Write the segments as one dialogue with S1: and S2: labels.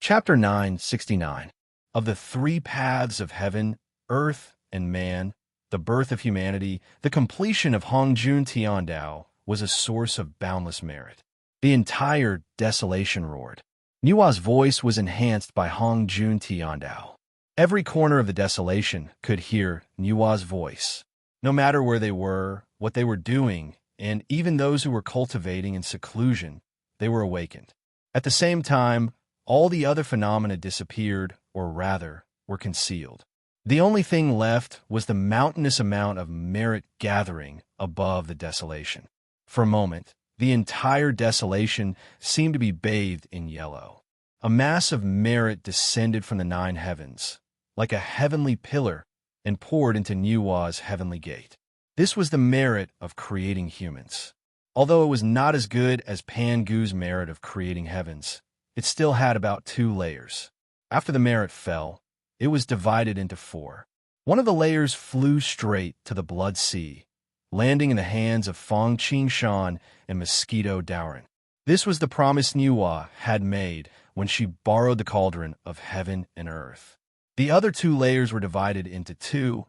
S1: Chapter 969. Of the three paths of heaven, earth, and man, the birth of humanity, the completion of Hongjun Tiandao was a source of boundless merit. The entire desolation roared. Nua's voice was enhanced by Hongjun Tiandao. Every corner of the desolation could hear Nua's voice. No matter where they were, what they were doing, and even those who were cultivating in seclusion, they were awakened. At the same time, all the other phenomena disappeared, or rather, were concealed. The only thing left was the mountainous amount of merit gathering above the desolation. For a moment, the entire desolation seemed to be bathed in yellow. A mass of merit descended from the nine heavens, like a heavenly pillar, and poured into Nua's heavenly gate. This was the merit of creating humans. Although it was not as good as Pangu's merit of creating heavens, it still had about 2 layers. After the merit fell, it was divided into 4. One of the layers flew straight to the Blood Sea, landing in the hands of Fong Qingshan and Mosquito Dowrin. This was the promise Nua had made when she borrowed the cauldron of heaven and earth. The other 2 layers were divided into 2,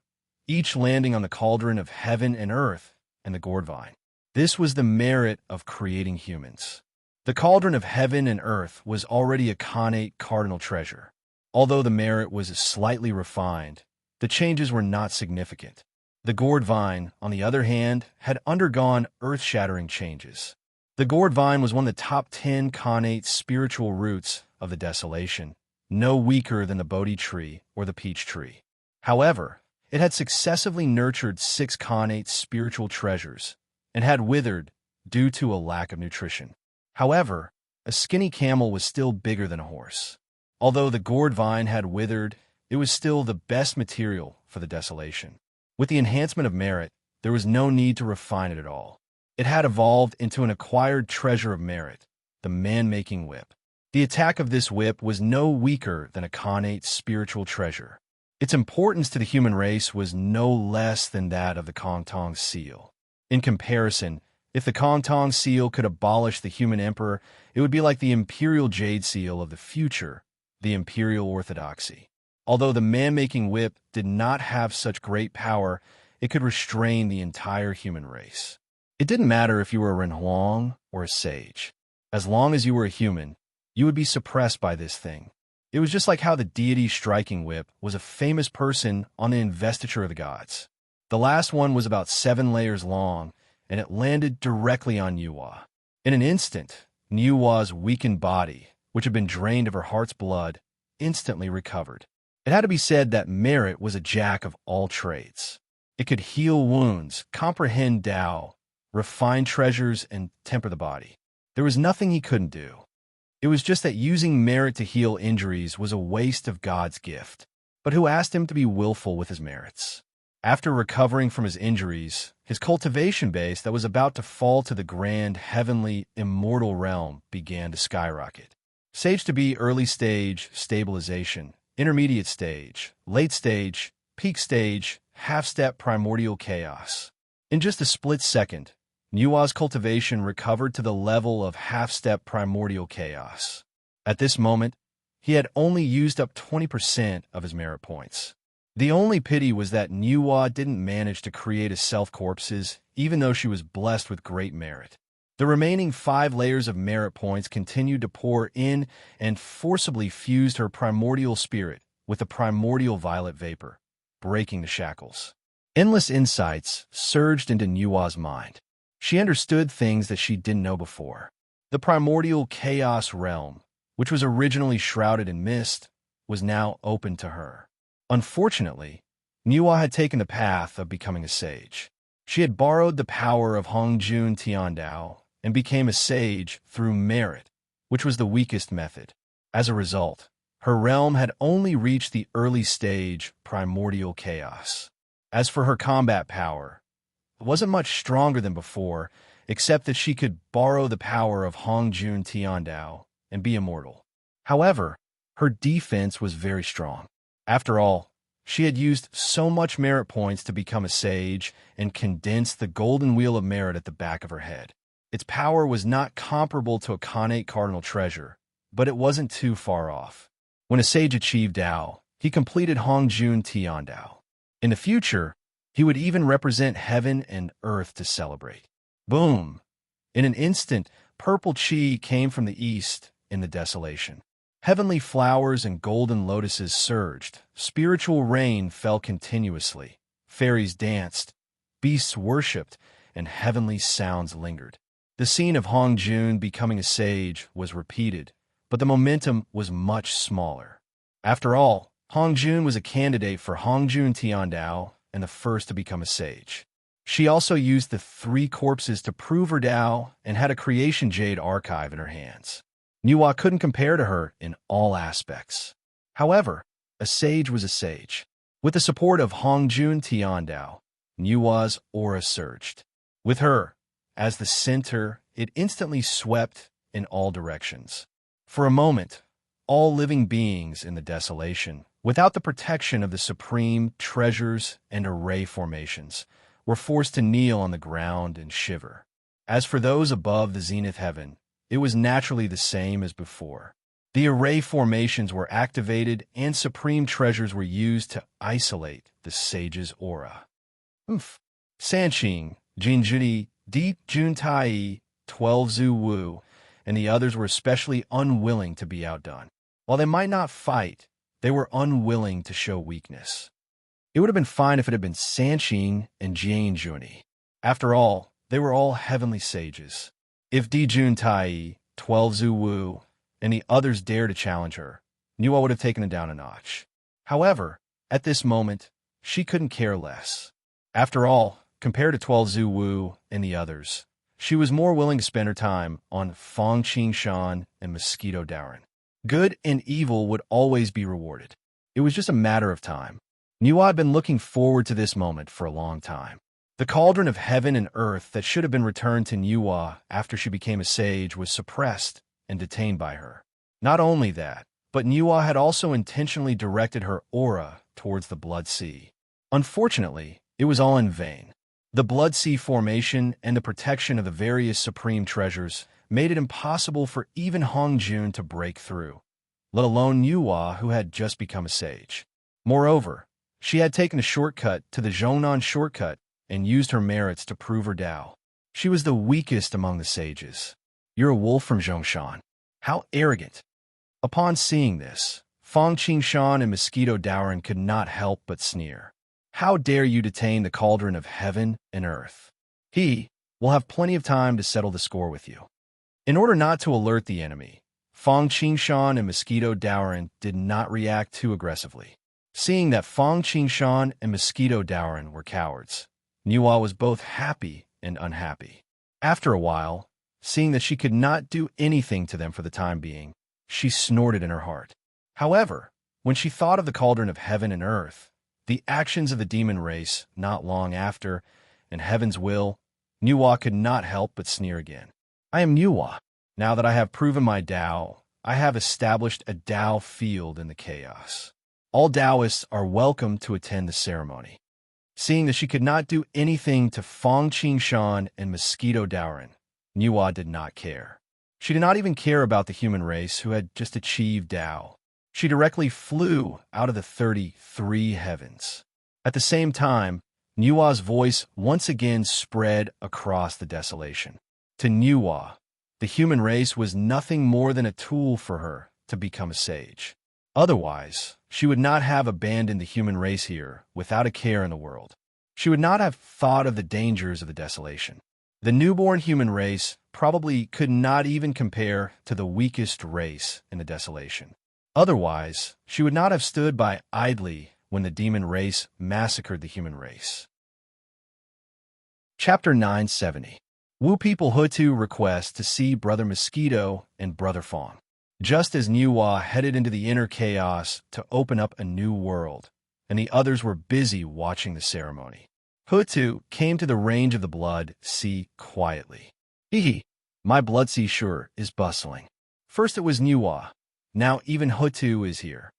S1: each landing on the cauldron of heaven and earth and the gourd vine. This was the merit of creating humans. The cauldron of heaven and earth was already a connate cardinal treasure. Although the merit was slightly refined, the changes were not significant. The gourd vine, on the other hand, had undergone earth-shattering changes. The gourd vine was one of the top 10 connate spiritual roots of the desolation, no weaker than the Bodhi tree or the peach tree. However, it had successively nurtured 6 connate spiritual treasures and had withered due to a lack of nutrition. However, a skinny camel was still bigger than a horse. Although the gourd vine had withered, it was still the best material for the desolation. With the enhancement of merit, there was no need to refine it at all. It had evolved into an acquired treasure of merit, the man-making whip. The attack of this whip was no weaker than a connate spiritual treasure. Its importance to the human race was no less than that of the Kongtong seal. In comparison, if the Kongtong seal could abolish the human emperor, it would be like the imperial jade seal of the future, the imperial orthodoxy. Although the man-making whip did not have such great power, it could restrain the entire human race. It didn't matter if you were a Renhuang or a sage. As long as you were a human, you would be suppressed by this thing. It was just like how the deity striking whip was a famous person on the investiture of the gods. The last one was about 7 layers long, and it landed directly on Nua. In an instant, Nua's weakened body, which had been drained of her heart's blood, instantly recovered. It had to be said that merit was a jack of all trades. It could heal wounds, comprehend Tao, refine treasures, and temper the body. There was nothing he couldn't do. It was just that using merit to heal injuries was a waste of God's gift. But who asked him to be willful with his merits? After recovering from his injuries, his cultivation base that was about to fall to the grand, heavenly, immortal realm began to skyrocket. Sage to be early stage, stabilization, intermediate stage, late stage, peak stage, half-step primordial chaos. In just a split second, Nua's cultivation recovered to the level of half-step primordial chaos. At this moment, he had only used up 20% of his merit points. The only pity was that Nua didn't manage to create a self-corpses, even though she was blessed with great merit. The remaining 5 layers of merit points continued to pour in and forcibly fused her primordial spirit with the primordial violet vapor, breaking the shackles. Endless insights surged into Nua's mind. She understood things that she didn't know before. The primordial chaos realm, which was originally shrouded in mist, was now open to her. Unfortunately, Nua had taken the path of becoming a sage. She had borrowed the power of Hongjun Tiandao and became a sage through merit, which was the weakest method. As a result, her realm had only reached the early stage primordial chaos. As for her combat power, it wasn't much stronger than before, except that she could borrow the power of Hongjun Tiandao and be immortal. However, her defense was very strong. After all, she had used so much merit points to become a sage and condensed the golden wheel of merit at the back of her head. Its power was not comparable to a connate cardinal treasure, but it wasn't too far off. When a sage achieved Tao, he completed Hongjun Tiandao. In the future, he would even represent heaven and earth to celebrate. Boom! In an instant, purple chi came from the east in the desolation. Heavenly flowers and golden lotuses surged. Spiritual rain fell continuously. Fairies danced, beasts worshipped, and heavenly sounds lingered. The scene of Hongjun becoming a sage was repeated, but the momentum was much smaller. After all, Hongjun was a candidate for Hongjun Tiandao and the first to become a sage. She also used the 3 corpses to prove her Tao and had a creation jade archive in her hands. Nuwa couldn't compare to her in all aspects. However, a sage was a sage. With the support of Hongjun Tiandao, Nuwa's aura surged. With her, as the center, it instantly swept in all directions. For a moment, all living beings in the desolation, without the protection of the supreme treasures and array formations, were forced to kneel on the ground and shiver. As for those above the zenith heaven, it was naturally the same as before. The array formations were activated and supreme treasures were used to isolate the sage's aura. Sanqing, Jinjuni, Di Juntai, 12 Zhu Wu, and the others were especially unwilling to be outdone. While they might not fight, they were unwilling to show weakness. It would have been fine if it had been Sanqing and Jianjuni. After all, they were all heavenly sages. If Di Juntai, 12 Zhu Wu, and the others dared to challenge her, Nuwa would have taken it down a notch. However, at this moment, she couldn't care less. After all, compared to 12 Zhu Wu and the others, she was more willing to spend her time on Fang Qingshan and Mosquito Daoren. Good and evil would always be rewarded. It was just a matter of time. Nuwa had been looking forward to this moment for a long time. The cauldron of heaven and earth that should have been returned to Nuwa after she became a sage was suppressed and detained by her. Not only that, but Nuwa had also intentionally directed her aura towards the Blood Sea. Unfortunately, it was all in vain. The Blood Sea formation and the protection of the various supreme treasures made it impossible for even Hongjun to break through, let alone Nuwa, who had just become a sage. Moreover, she had taken a shortcut to the Zhongnan shortcut and used her merits to prove her Tao. She was the weakest among the sages. You're a wolf from Zhongshan. How arrogant! Upon seeing this, Fang Qingshan and Mosquito Daoren could not help but sneer. How dare you detain the cauldron of heaven and earth? He will have plenty of time to settle the score with you. In order not to alert the enemy, Fang Qingshan and Mosquito Daoren did not react too aggressively. Seeing that Fang Qingshan and Mosquito Daoren were cowards, Nuwa was both happy and unhappy. After a while, seeing that she could not do anything to them for the time being, she snorted in her heart. However, when she thought of the cauldron of heaven and earth, the actions of the demon race not long after, and heaven's will, Nuwa could not help but sneer again. I am Nuwa. Now that I have proven my Tao, I have established a Tao field in the chaos. All Taoists are welcome to attend the ceremony. Seeing that she could not do anything to Fang Qingshan and Mosquito Daoren, Nuwa did not care. She did not even care about the human race who had just achieved Tao. She directly flew out of the 33 heavens. At the same time, Nuwa's voice once again spread across the desolation. To Nuwa, the human race was nothing more than a tool for her to become a sage. Otherwise, she would not have abandoned the human race here without a care in the world. She would not have thought of the dangers of the desolation. The newborn human race probably could not even compare to the weakest race in the desolation. Otherwise, she would not have stood by idly when the demon race massacred the human race. Chapter 970. Wu people Hutu request to see Brother Mosquito and Brother Fang. Just as Nuwa headed into the inner chaos to open up a new world, and the others were busy watching the ceremony, Hutu came to the range of the Blood Sea quietly. Hee, my Blood Sea sure is bustling. First it was Nuwa, now even Hutu is here.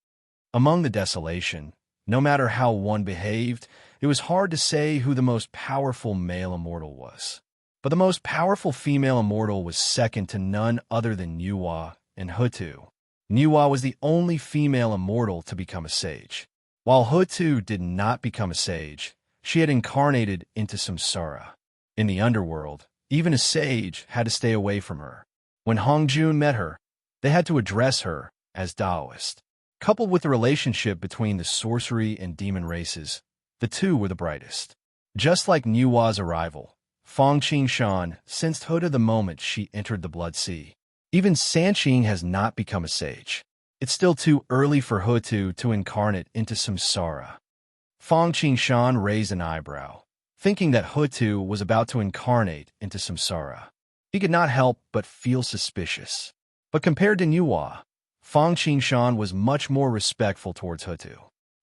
S1: Among the desolation, no matter how one behaved, it was hard to say who the most powerful male immortal was. But the most powerful female immortal was second to none other than Nuwa and Hutu. Niwa was the only female immortal to become a sage. While Hutu did not become a sage, she had incarnated into samsara. In the underworld, even a sage had to stay away from her. When Hongjun met her, they had to address her as Taoist. Coupled with the relationship between the sorcery and demon races, the two were the brightest. Just like Niwa's arrival, Fang Qingshan sensed Huda the moment she entered the Blood Sea. Even Sanqing has not become a sage. It's still too early for Hutu to incarnate into samsara. Fang Qingshan raised an eyebrow, thinking that Hutu was about to incarnate into samsara. He could not help but feel suspicious. But compared to Niwa, Fang Qingshan was much more respectful towards Hutu.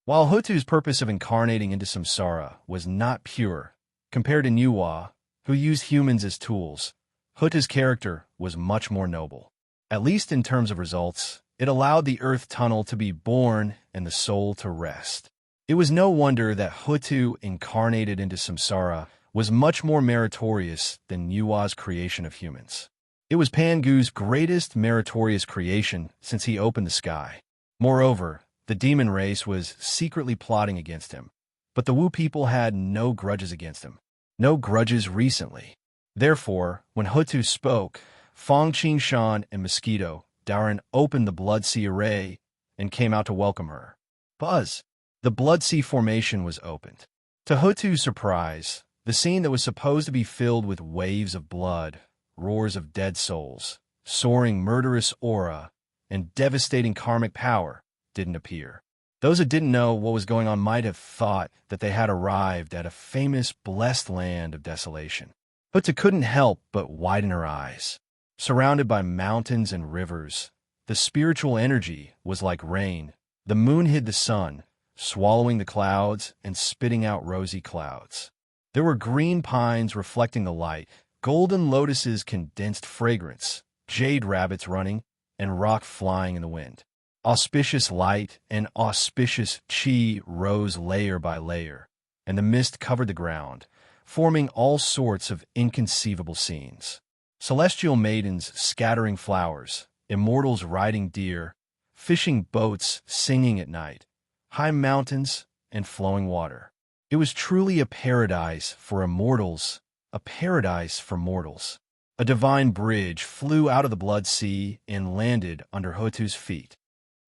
S1: While Hutu's purpose of incarnating into samsara was not pure, compared to Niwa, who used humans as tools, Hutu's character was much more noble. At least in terms of results, it allowed the earth tunnel to be born and the soul to rest. It was no wonder that Hutu incarnated into samsara was much more meritorious than Niwa's creation of humans. It was Pangu's greatest meritorious creation since he opened the sky. Moreover, the demon race was secretly plotting against him, but the Wu people had no grudges against him. No grudges recently. Therefore, when Hutu spoke, Fang Qingshan and Mosquito Daoran opened the Blood Sea array and came out to welcome her. Buzz! The Blood Sea formation was opened. To Hutu's surprise, the scene that was supposed to be filled with waves of blood, roars of dead souls, soaring murderous aura, and devastating karmic power didn't appear. Those who didn't know what was going on might have thought that they had arrived at a famous blessed land of desolation. Hutu couldn't help but widen her eyes. Surrounded by mountains and rivers, the spiritual energy was like rain. The moon hid the sun, swallowing the clouds and spitting out rosy clouds. There were green pines reflecting the light, golden lotuses condensed fragrance, jade rabbits running, and rock flying in the wind. Auspicious light and auspicious qi rose layer by layer, and the mist covered the ground, forming all sorts of inconceivable scenes. Celestial maidens scattering flowers, immortals riding deer, fishing boats singing at night, high mountains and flowing water. It was truly a paradise for immortals, a paradise for mortals. A divine bridge flew out of the Blood Sea and landed under Hutu's feet.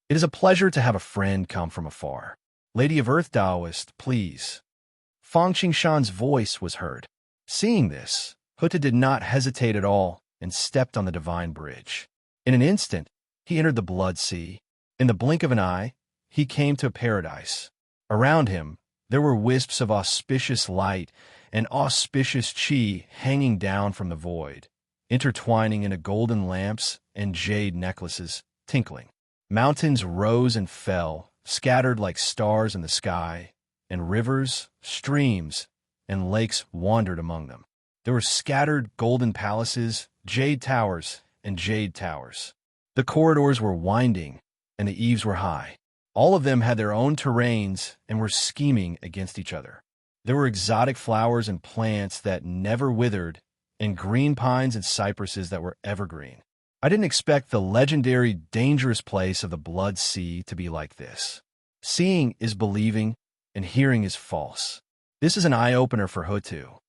S1: It is a pleasure to have a friend come from afar. Lady of Earth Taoist, please. Fang Qingshan's voice was heard. Seeing this, Hutu did not hesitate at all and stepped on the divine bridge. In an instant, he entered the Blood Sea. In the blink of an eye, he came to paradise. Around him, there were wisps of auspicious light and auspicious qi hanging down from the void, intertwining into golden lamps and jade necklaces, tinkling. Mountains rose and fell, scattered like stars in the sky, and rivers, streams, and lakes wandered among them. There were scattered golden palaces, jade towers, and jade towers. The corridors were winding, and the eaves were high. All of them had their own terrains and were scheming against each other. There were exotic flowers and plants that never withered, and green pines and cypresses that were evergreen. I didn't expect the legendary, dangerous place of the Blood Sea to be like this. Seeing is believing, and hearing is false. This is an eye-opener for Hutu.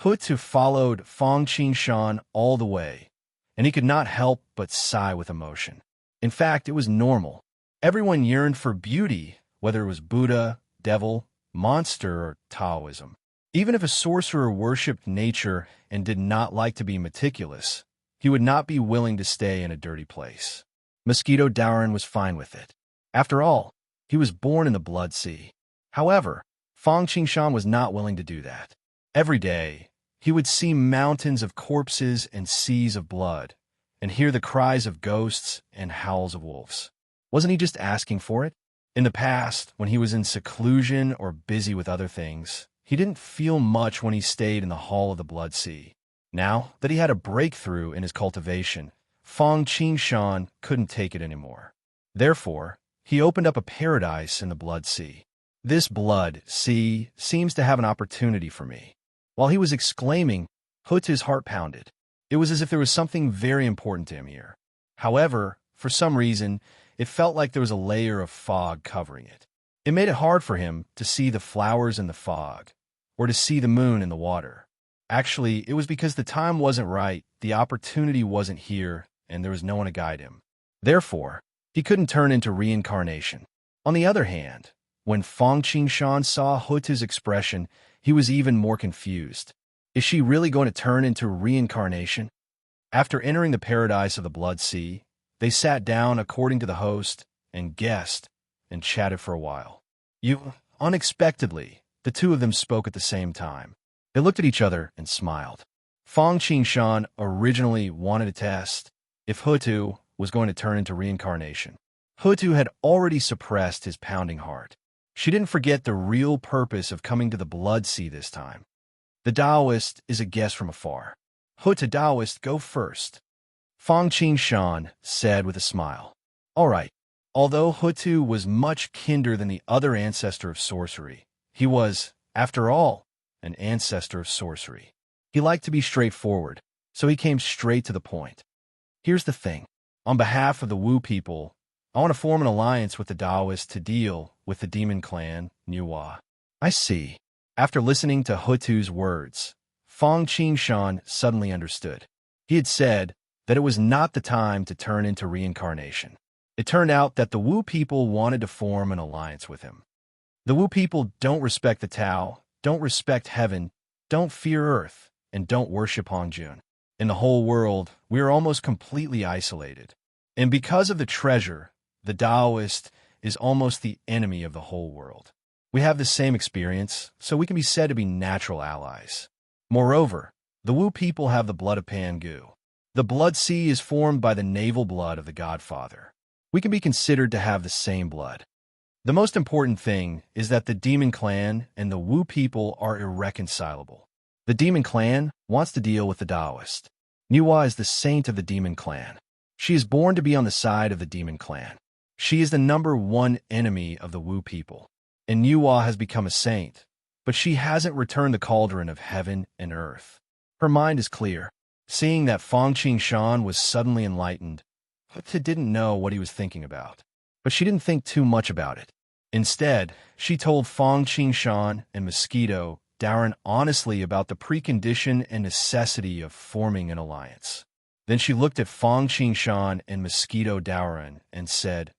S1: Hutu followed Fang Qingshan all the way, and he could not help but sigh with emotion. In fact, it was normal. Everyone yearned for beauty, whether it was Buddha, devil, monster, or Taoism. Even if a sorcerer worshipped nature and did not like to be meticulous, he would not be willing to stay in a dirty place. Mosquito Daoran was fine with it. After all, he was born in the Blood Sea. However, Fang Qingshan was not willing to do that. Every day, he would see mountains of corpses and seas of blood, and hear the cries of ghosts and howls of wolves. Wasn't he just asking for it? In the past, when he was in seclusion or busy with other things, he didn't feel much when he stayed in the Hall of the Blood Sea. Now that he had a breakthrough in his cultivation, Fang Qingshan couldn't take it anymore. Therefore, he opened up a paradise in the Blood Sea. This Blood Sea seems to have an opportunity for me. While he was exclaiming, Hutu's heart pounded. It was as if there was something very important to him here. However, for some reason, it felt like there was a layer of fog covering it. It made it hard for him to see the flowers in the fog, or to see the moon in the water. Actually, it was because the time wasn't right, the opportunity wasn't here, and there was no one to guide him. Therefore, he couldn't turn into reincarnation. On the other hand, when Fang Qingshan saw Hutu's expression, he was even more confused. Is she really going to turn into reincarnation? After entering the paradise of the Blood Sea, they sat down according to the host and guest and chatted for a while. Unexpectedly, the two of them spoke at the same time. They looked at each other and smiled. Fang Qingshan originally wanted to test if Hutu was going to turn into reincarnation. Hutu had already suppressed his pounding heart. She didn't forget the real purpose of coming to the Blood Sea this time. The Taoist is a guest from afar. Hutu Taoist, go first. Fang Qingshan said with a smile. All right. Although Hutu was much kinder than the other ancestor of sorcery, he was, after all, an ancestor of sorcery. He liked to be straightforward, so he came straight to the point. Here's the thing. On behalf of the Wu people, I want to form an alliance with the Taoists to deal with the demon clan, Nuwa. I see. After listening to Hutu's words, Fang Qingshan suddenly understood. He had said that it was not the time to turn into reincarnation. It turned out that the Wu people wanted to form an alliance with him. The Wu people don't respect the Tao, don't respect heaven, don't fear earth, and don't worship Hongjun. In the whole world, we are almost completely isolated. And because of the treasure, the Taoist is almost the enemy of the whole world. We have the same experience, so we can be said to be natural allies. Moreover, the Wu people have the blood of Pangu. The Blood Sea is formed by the naval blood of the Godfather. We can be considered to have the same blood. The most important thing is that the demon clan and the Wu people are irreconcilable. The demon clan wants to deal with the Taoist. Nuwa is the saint of the demon clan. She is born to be on the side of the demon clan. She is the #1 enemy of the Wu people. And Nuwa has become a saint, but she hasn't returned the cauldron of heaven and earth. Her mind is clear. Seeing that Fang Qingshan was suddenly enlightened, Hutu didn't know what he was thinking about. But she didn't think too much about it. Instead, she told Fang Qingshan and Mosquito Darren honestly about the precondition and necessity of forming an alliance. Then she looked at Fang Qingshan and Mosquito Darren and said,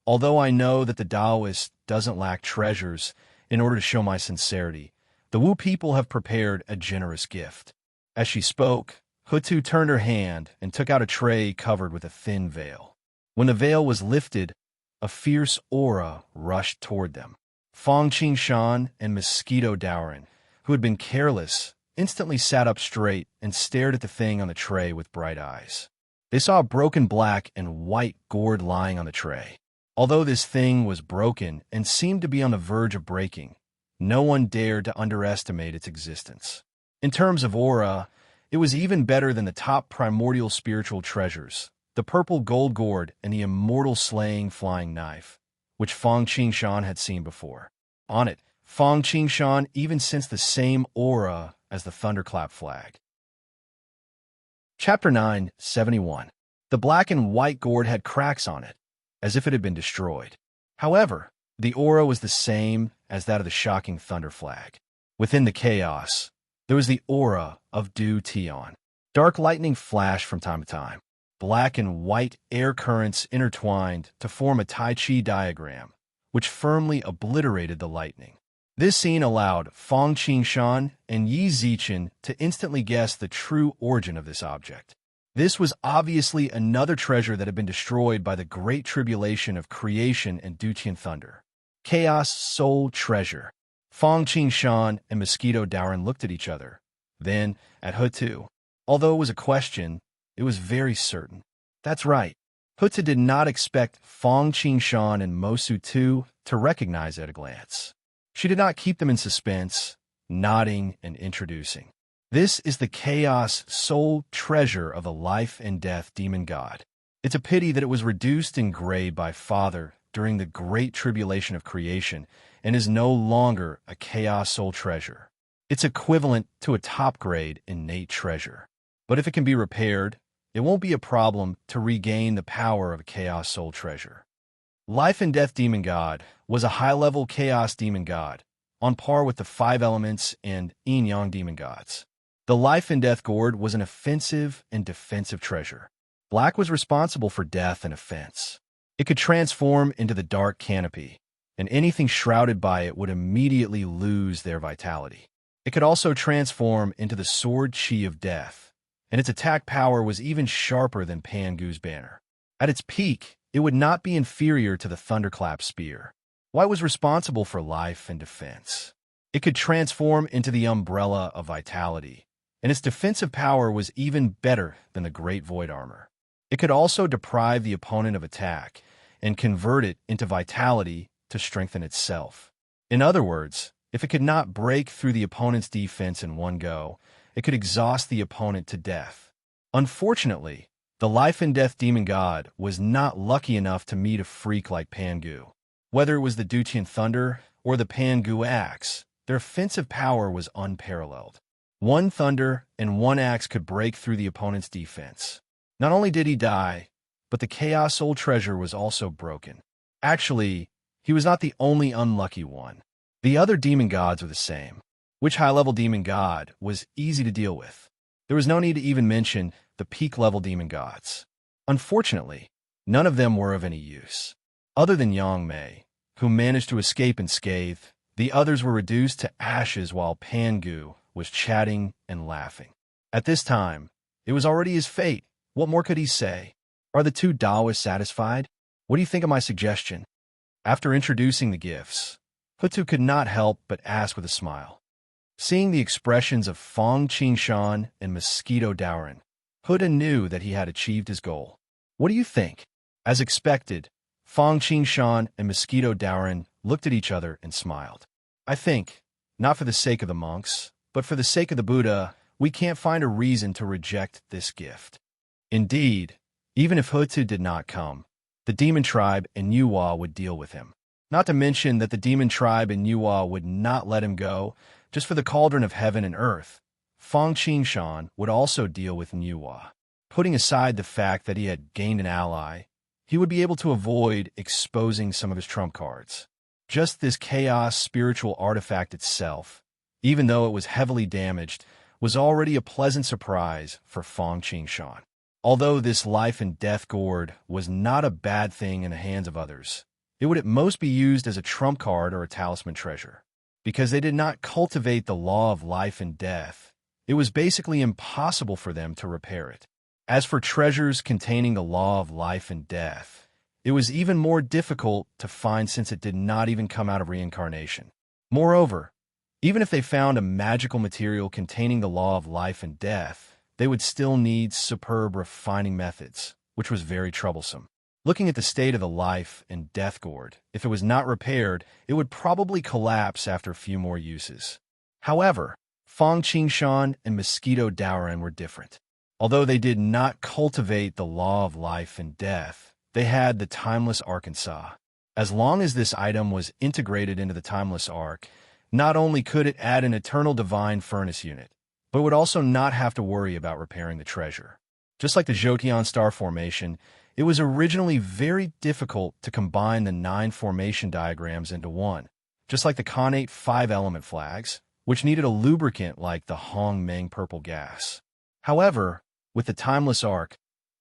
S1: although I know that the Taoist doesn't lack treasures, in order to show my sincerity, the Wu people have prepared a generous gift. As she spoke, Hutu turned her hand and took out a tray covered with a thin veil. When the veil was lifted, a fierce aura rushed toward them. Fang Qingshan and Mosquito Darren, who had been careless, instantly sat up straight and stared at the thing on the tray with bright eyes. They saw a broken black and white gourd lying on the tray. Although this thing was broken and seemed to be on the verge of breaking, no one dared to underestimate its existence. In terms of aura, it was even better than the top primordial spiritual treasures, the purple gold gourd and the immortal slaying flying knife, which Fang Qingshan had seen before. On it, Fang Qingshan even sensed the same aura as the thunderclap flag. Chapter 971. The black and white gourd had cracks on it, as if it had been destroyed. However, the aura was the same as that of the shocking thunder flag. Within the chaos, there was the aura of Du Tian. Dark lightning flashed from time to time. Black and white air currents intertwined to form a Tai Chi diagram, which firmly obliterated the lightning. This scene allowed Fang Qingshan and Yi Zichen to instantly guess the true origin of this object. This was obviously another treasure that had been destroyed by the great tribulation of creation and Dutian thunder. Chaos Soul Treasure. Fang Qingshan and Mosquito Darren looked at each other, then at Hutu. Although it was a question, it was very certain. That's right. Hutu did not expect Fang Qingshan and Mosu Tu to recognize it at a glance. She did not keep them in suspense, nodding and introducing. This is the Chaos Soul Treasure of the Life and Death Demon God. It's a pity that it was reduced in grade by Father during the Great Tribulation of creation and is no longer a Chaos Soul Treasure. It's equivalent to a top grade innate treasure. But if it can be repaired, it won't be a problem to regain the power of a Chaos Soul treasure. Life and Death Demon God was a high-level Chaos Demon God, on par with the Five Elements and Yin-Yang Demon Gods. The Life and Death Gourd was an offensive and defensive treasure. Black was responsible for death and offense. It could transform into the Dark Canopy, and anything shrouded by it would immediately lose their vitality. It could also transform into the Sword Chi of Death, and its attack power was even sharper than Pangu's banner. At its peak, it would not be inferior to the Thunderclap Spear. White was responsible for life and defense. It could transform into the Umbrella of Vitality, and its defensive power was even better than the Great Void Armor. It could also deprive the opponent of attack and convert it into vitality to strengthen itself. In other words, if it could not break through the opponent's defense in one go, it could exhaust the opponent to death. Unfortunately, the Life and Death Demon God was not lucky enough to meet a freak like Pangu. Whether it was the Duqian Thunder or the Pangu Axe, their offensive power was unparalleled. One thunder and one axe could break through the opponent's defense. Not only did he die, but the Chaos Soul treasure was also broken. Actually, he was not the only unlucky one. The other demon gods were the same. Which high-level demon god was easy to deal with? There was no need to even mention the peak-level demon gods. Unfortunately, none of them were of any use. Other than Yang Mei, who managed to escape unscathed, the others were reduced to ashes while Pangu was chatting and laughing. At this time, it was already his fate. What more could he say? Are the two Daoists satisfied? What do you think of my suggestion? After introducing the gifts, Hutu could not help but ask with a smile. Seeing the expressions of Fong Qingshan and Mosquito Dowren, Huda knew that he had achieved his goal. What do you think? As expected, Fong Qingshan and Mosquito Dowren looked at each other and smiled. I think, not for the sake of the monks, but for the sake of the Buddha, we can't find a reason to reject this gift. Indeed, even if Hutu did not come, the demon tribe and Yuhua would deal with him. Not to mention that the demon tribe and Yuhua would not let him go just for the cauldron of heaven and earth. Fong Qingshan would also deal with Yuhua. Putting aside the fact that he had gained an ally, he would be able to avoid exposing some of his trump cards. Just this chaos spiritual artifact itself, even though it was heavily damaged, was already a pleasant surprise for Fong Qingshan. Although this life and death gourd was not a bad thing in the hands of others, it would at most be used as a trump card or a talisman treasure. Because they did not cultivate the law of life and death, it was basically impossible for them to repair it. As for treasures containing the law of life and death, it was even more difficult to find since it did not even come out of reincarnation. Moreover, even if they found a magical material containing the law of life and death, they would still need superb refining methods, which was very troublesome. Looking at the state of the life and death gourd, if it was not repaired, it would probably collapse after a few more uses. However, Fong Qingshan and Mosquito Dowren were different. Although they did not cultivate the law of life and death, they had the Timeless Arkansas. As long as this item was integrated into the Timeless Ark, not only could it add an eternal divine furnace unit, but would also not have to worry about repairing the treasure. Just like the Jotian star formation, it was originally very difficult to combine the 9 formation diagrams into one, just like the Connate 5-element flags, which needed a lubricant like the Hong Meng purple gas. However, with the Timeless Ark,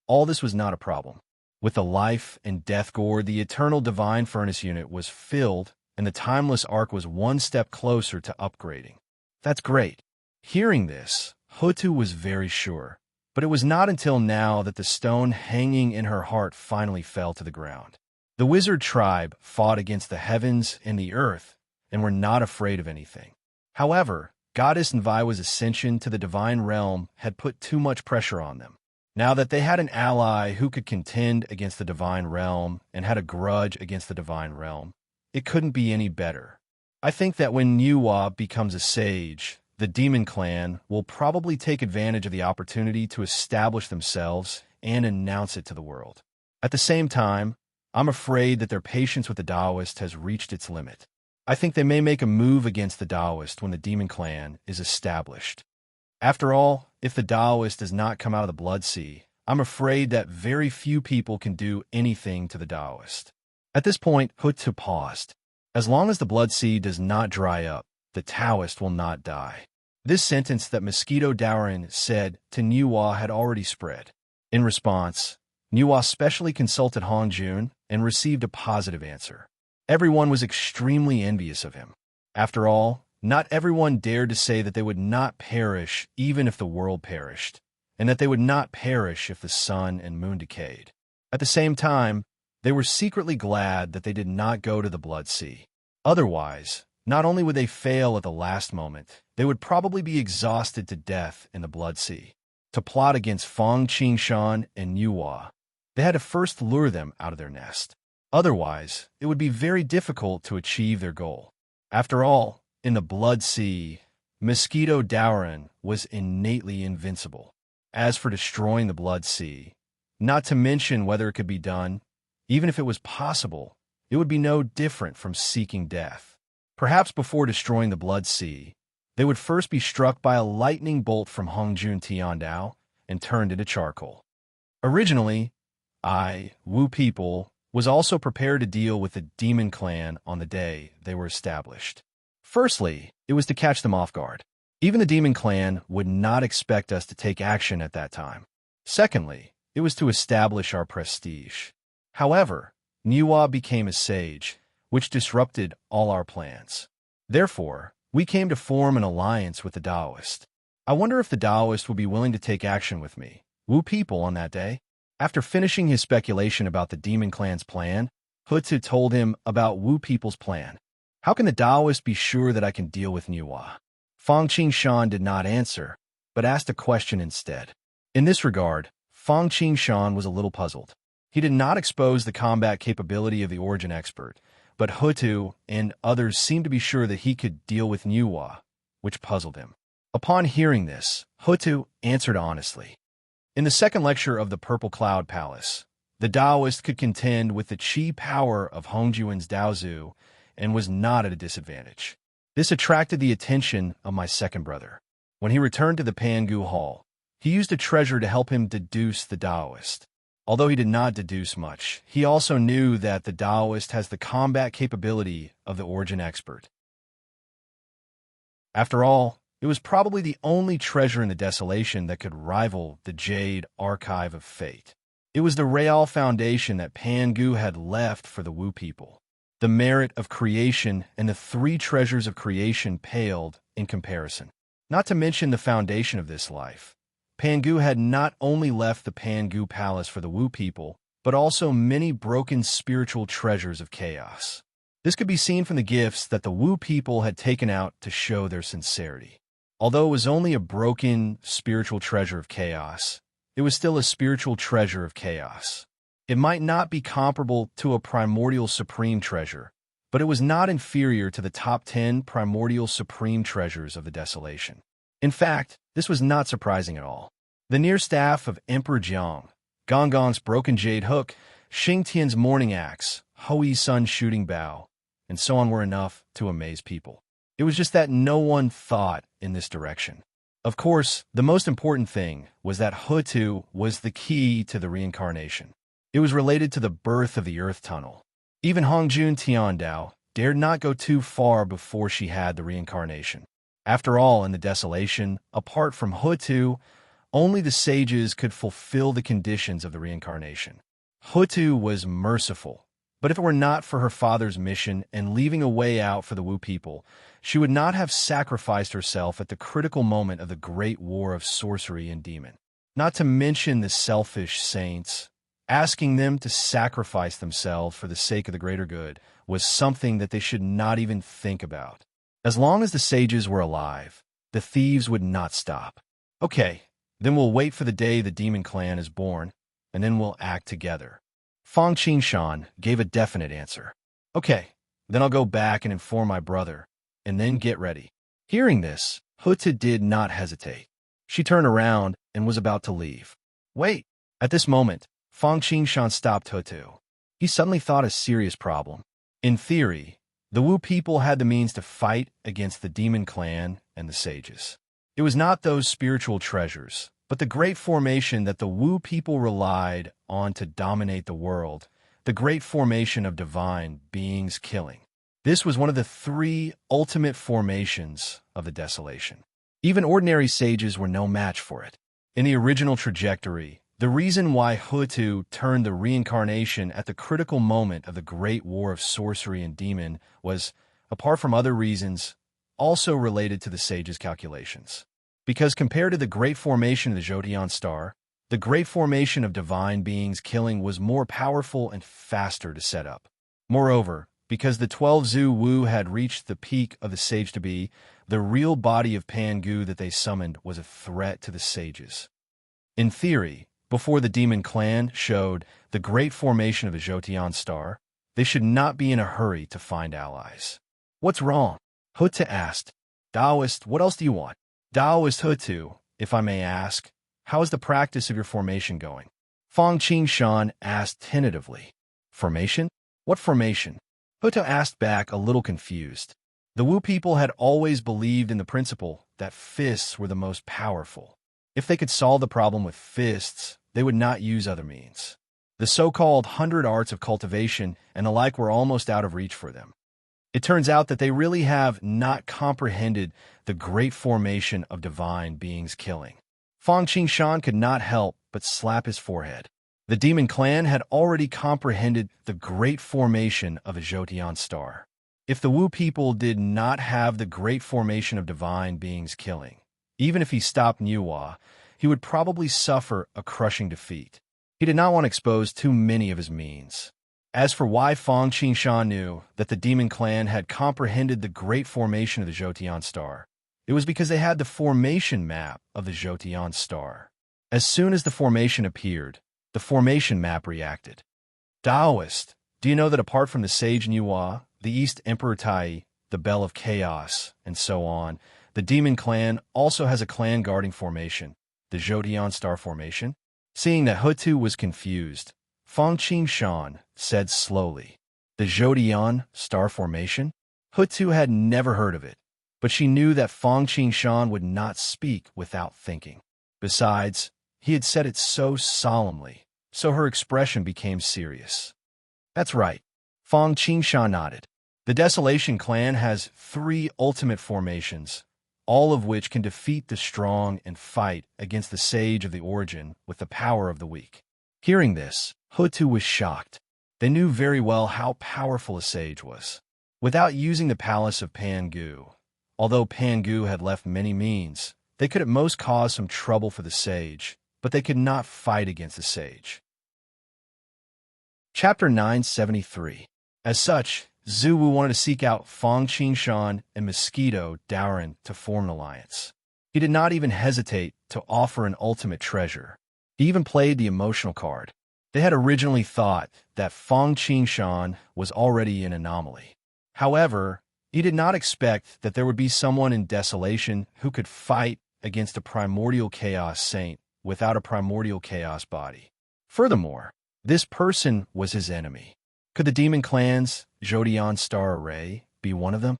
S1: all this was not a problem. With the Life and Death Gourd, the Eternal Divine Furnace unit was filled, and the Timeless Ark was one step closer to upgrading. That's great. Hearing this, Hutu was very sure. But it was not until now that the stone hanging in her heart finally fell to the ground. The wizard tribe fought against the heavens and the earth and were not afraid of anything. However, Goddess Nviwa's ascension to the divine realm had put too much pressure on them. Now that they had an ally who could contend against the divine realm and had a grudge against the divine realm, it couldn't be any better. I think that when Yuhua becomes a sage, the demon clan will probably take advantage of the opportunity to establish themselves and announce it to the world. At the same time, I'm afraid that their patience with the Taoist has reached its limit. I think they may make a move against the Taoist when the demon clan is established. After all, if the Taoist does not come out of the Blood Sea, I'm afraid that very few people can do anything to the Taoist." At this point, Hutu paused. "As long as the blood sea does not dry up, the Taoist will not die." This sentence that Mosquito Dowrin said to Nuwa had already spread. In response, Nuwa specially consulted Hong Jun and received a positive answer. Everyone was extremely envious of him. After all, not everyone dared to say that they would not perish even if the world perished, and that they would not perish if the sun and moon decayed. At the same time, they were secretly glad that they did not go to the Blood Sea. Otherwise, not only would they fail at the last moment, they would probably be exhausted to death in the Blood Sea. To plot against Fang Qingshan and Nuwa, they had to first lure them out of their nest. Otherwise, it would be very difficult to achieve their goal. After all, in the Blood Sea, Mosquito Dowrin was innately invincible. As for destroying the Blood Sea, not to mention whether it could be done, even if it was possible, it would be no different from seeking death. Perhaps before destroying the Blood Sea, they would first be struck by a lightning bolt from Hongjun Tiandao and turned into charcoal. Originally, Wu people, was also prepared to deal with the Demon Clan on the day they were established. Firstly, it was to catch them off guard. Even the Demon Clan would not expect us to take action at that time. Secondly, it was to establish our prestige. However, Nuwa became a sage, which disrupted all our plans. Therefore, we came to form an alliance with the Taoist. I wonder if the Taoist would be willing to take action with me, Wu people, on that day. After finishing his speculation about the Demon Clan's plan, Hutu told him about Wu people's plan. "How can the Taoist be sure that I can deal with Nuwa?" Fang Qingshan did not answer, but asked a question instead. In this regard, Fang Qingshan was a little puzzled. He did not expose the combat capability of the origin expert, but Hutu and others seemed to be sure that he could deal with Nuwa, which puzzled him. Upon hearing this, Hutu answered honestly. In the second lecture of the Purple Cloud Palace, the Taoist could contend with the chi power of Hongjuan's Daozu and was not at a disadvantage. This attracted the attention of my second brother. When he returned to the Pangu Hall, he used a treasure to help him deduce the Taoist. Although he did not deduce much, he also knew that the Taoist has the combat capability of the origin expert. After all, it was probably the only treasure in the desolation that could rival the Jade Archive of Fate. It was the Real Foundation that Pangu had left for the Wu people. The merit of creation and the three treasures of creation paled in comparison. Not to mention the foundation of this life. Pangu had not only left the Pangu Palace for the Wu people, but also many broken spiritual treasures of chaos. This could be seen from the gifts that the Wu people had taken out to show their sincerity. Although it was only a broken spiritual treasure of chaos, it was still a spiritual treasure of chaos. It might not be comparable to a primordial supreme treasure, but it was not inferior to the top 10 primordial supreme treasures of the desolation. In fact, this was not surprising at all. The near staff of Emperor Jiang, Gongong's broken jade hook, Xing Tian's morning axe, Hui Sun's shooting bow, and so on were enough to amaze people. It was just that no one thought in this direction. Of course, the most important thing was that Hutu was the key to the reincarnation. It was related to the birth of the Earth Tunnel. Even Hongjun Tiandao dared not go too far before she had the reincarnation. After all, in the desolation, apart from Hutu, only the sages could fulfill the conditions of the reincarnation. Hutu was merciful, but if it were not for her father's mission and leaving a way out for the Wu people, she would not have sacrificed herself at the critical moment of the great war of sorcery and demon. Not to mention the selfish saints. Asking them to sacrifice themselves for the sake of the greater good was something that they should not even think about. As long as the sages were alive, the thieves would not stop. Okay, then we'll wait for the day the Demon Clan is born, and then we'll act together. Fang Qingshan gave a definite answer. Okay, then I'll go back and inform my brother, and then get ready. Hearing this, Hutu did not hesitate. She turned around and was about to leave. Wait! At this moment, Fang Qingshan stopped Hutu. He suddenly thought a serious problem. In theory, the Wu people had the means to fight against the Demon Clan and the sages. It was not those spiritual treasures, but the great formation that the Wu people relied on to dominate the world, the great formation of divine beings killing. This was one of the three ultimate formations of the desolation. Even ordinary sages were no match for it. In the original trajectory, the reason why Hutu turned the reincarnation at the critical moment of the Great War of Sorcery and Demon was, apart from other reasons, also related to the sage's calculations. Because compared to the great formation of the Jotian star, the great formation of divine beings killing was more powerful and faster to set up. Moreover, because the 12 Zhu Wu had reached the peak of the sage-to-be, the real body of Pangu that they summoned was a threat to the sages. In theory, before the demon clan showed the great formation of the Jotian star, they should not be in a hurry to find allies. What's wrong? Hutu asked. Taoist, what else do you want? Taoist Hutu, if I may ask, how is the practice of your formation going? Fang Qingshan asked tentatively. Formation? What formation? Hutu asked back, a little confused. The Wu people had always believed in the principle that fists were the most powerful. If they could solve the problem with fists, they would not use other means. The so-called 100 arts of cultivation and the like were almost out of reach for them. It turns out that they really have not comprehended the great formation of divine beings killing. Fang Qingshan could not help but slap his forehead. The demon clan had already comprehended the great formation of a Jotian star. If the Wu people did not have the great formation of divine beings killing, even if he stopped Niuhua, he would probably suffer a crushing defeat. He did not want to expose too many of his means. As for why Fang Qingshan knew that the demon clan had comprehended the great formation of the Jotian star, it was because they had the formation map of the Jotian star. As soon as the formation appeared, the formation map reacted. Taoist, do you know that apart from the sage Niuhua, the East Emperor Tai, the Bell of Chaos, and so on, the demon clan also has a clan guarding formation, the Jotian star formation? Seeing that Hutu was confused, Fang Qingshan said slowly, the Jotian star formation? Hutu had never heard of it, but she knew that Fang Qingshan would not speak without thinking. Besides, he had said it so solemnly, so her expression became serious. That's right. Fang Qingshan nodded. The Desolation clan has three ultimate formations, all of which can defeat the strong and fight against the sage of the origin with the power of the weak. Hearing this, Hutu was shocked. They knew very well how powerful a sage was. Without using the palace of Pangu, although Pangu had left many means, they could at most cause some trouble for the sage, but they could not fight against the sage. Chapter 973. As such, Zhu Wu wanted to seek out Fang Qingshan and Mosquito Daoran to form an alliance. He did not even hesitate to offer an ultimate treasure. He even played the emotional card. They had originally thought that Fang Qingshan was already an anomaly. However, he did not expect that there would be someone in Desolation who could fight against a primordial chaos saint without a primordial chaos body. Furthermore, this person was his enemy. Could the demon clan's Jotian star array be one of them?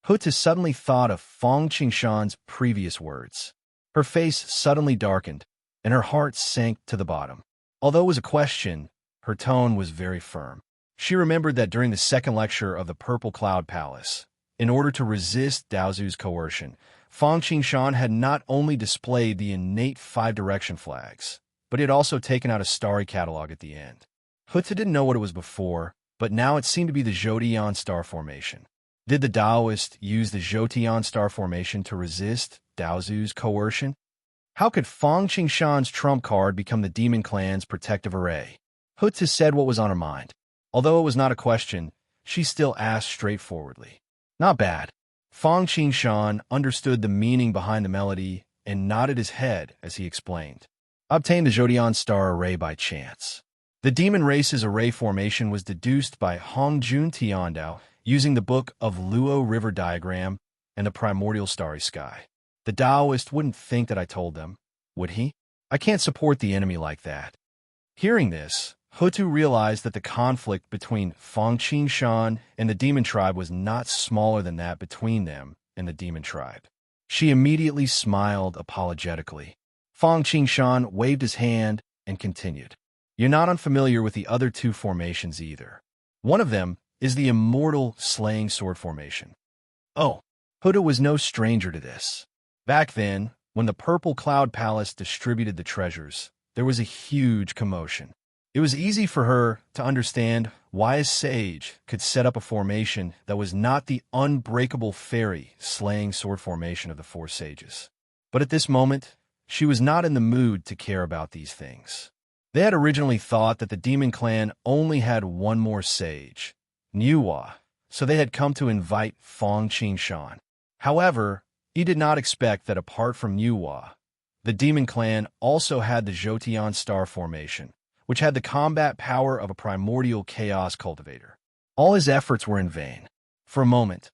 S1: Hutu suddenly thought of Fang Qingshan's previous words. Her face suddenly darkened, and her heart sank to the bottom. Although it was a question, her tone was very firm. She remembered that during the second lecture of the Purple Cloud Palace, in order to resist Daozu's coercion, Fang Qingshan had not only displayed the innate 5-direction flags, but he had also taken out a starry catalog at the end. Hutu didn't know what it was before, but now it seemed to be the Jotian star formation. Did the Taoist use the Jotian star formation to resist Daozu's coercion? How could Fang Qingshan's trump card become the demon clan's protective array? Hutu said what was on her mind. Although it was not a question, she still asked straightforwardly. Not bad. Fang Qingshan understood the meaning behind the melody and nodded his head as he explained. Obtained the Jotian star array by chance. The demon race's array formation was deduced by Hongjun Tiandao using the book of Luo River diagram and the primordial starry sky. The Taoist wouldn't think that I told them, would he? I can't support the enemy like that. Hearing this, Hutu realized that the conflict between Fang Qingshan and the demon tribe was not smaller than that between them and the demon tribe. She immediately smiled apologetically. Fong Qingshan waved his hand and continued. You're not unfamiliar with the other two formations either. One of them is the immortal slaying sword formation. Oh, Huda was no stranger to this. Back then, when the Purple Cloud Palace distributed the treasures, there was a huge commotion. It was easy for her to understand why a sage could set up a formation that was not the unbreakable fairy slaying sword formation of the four sages. But at this moment, she was not in the mood to care about these things. They had originally thought that the demon clan only had one more sage, Niuhua, so they had come to invite Fong Qingshan. However, he did not expect that apart from Niuhua, the demon clan also had the Jotian star formation, which had the combat power of a primordial chaos cultivator. All his efforts were in vain. For a moment,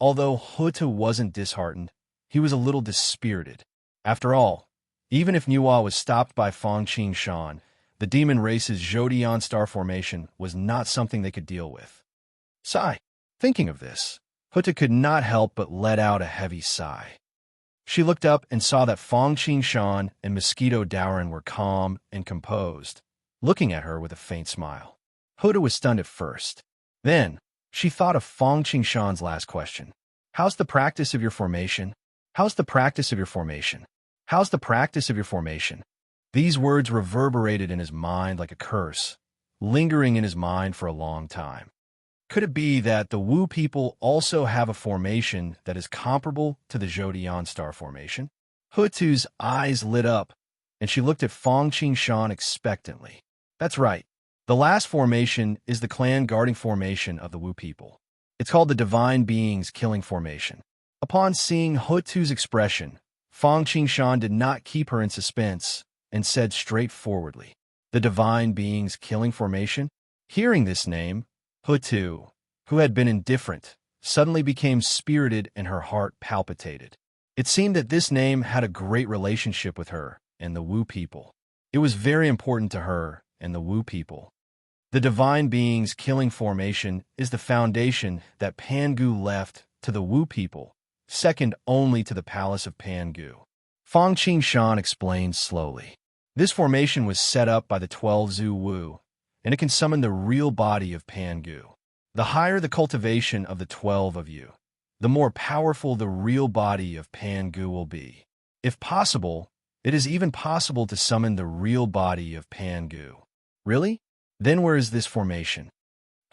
S1: although Huta wasn't disheartened, he was a little dispirited. After all, even if Niuhua was stopped by Fong Qingshan, the demon race's Jotian star formation was not something they could deal with. Sigh. Thinking of this, Huta could not help but let out a heavy sigh. She looked up and saw that Fong Qingshan and Mosquito Dowrin were calm and composed, looking at her with a faint smile. Huta was stunned at first. Then, she thought of Fong Qingshan's last question. How's the practice of your formation? How's the practice of your formation? How's the practice of your formation? These words reverberated in his mind like a curse, lingering in his mind for a long time. Could it be that the Wu people also have a formation that is comparable to the Jotian star formation? Hutu's eyes lit up, and she looked at Fong Qingshan expectantly. That's right. The last formation is the clan guarding formation of the Wu people. It's called the Divine Beings Killing Formation. Upon seeing Hutu's expression, Fong Qingshan did not keep her in suspense and said straightforwardly, the Divine Beings Killing Formation? Hearing this name, Hutu, who had been indifferent, suddenly became spirited and her heart palpitated. It seemed that this name had a great relationship with her and the Wu people. It was very important to her and the Wu people. The Divine Beings Killing Formation is the foundation that Pangu left to the Wu people, second only to the Palace of Pangu. Fong Qingshan explained slowly. This formation was set up by the 12 Zhu Wu, and it can summon the real body of Pangu. The higher the cultivation of the 12 of you, the more powerful the real body of Pangu will be. If possible, it is even possible to summon the real body of Pangu. Really? Then where is this formation?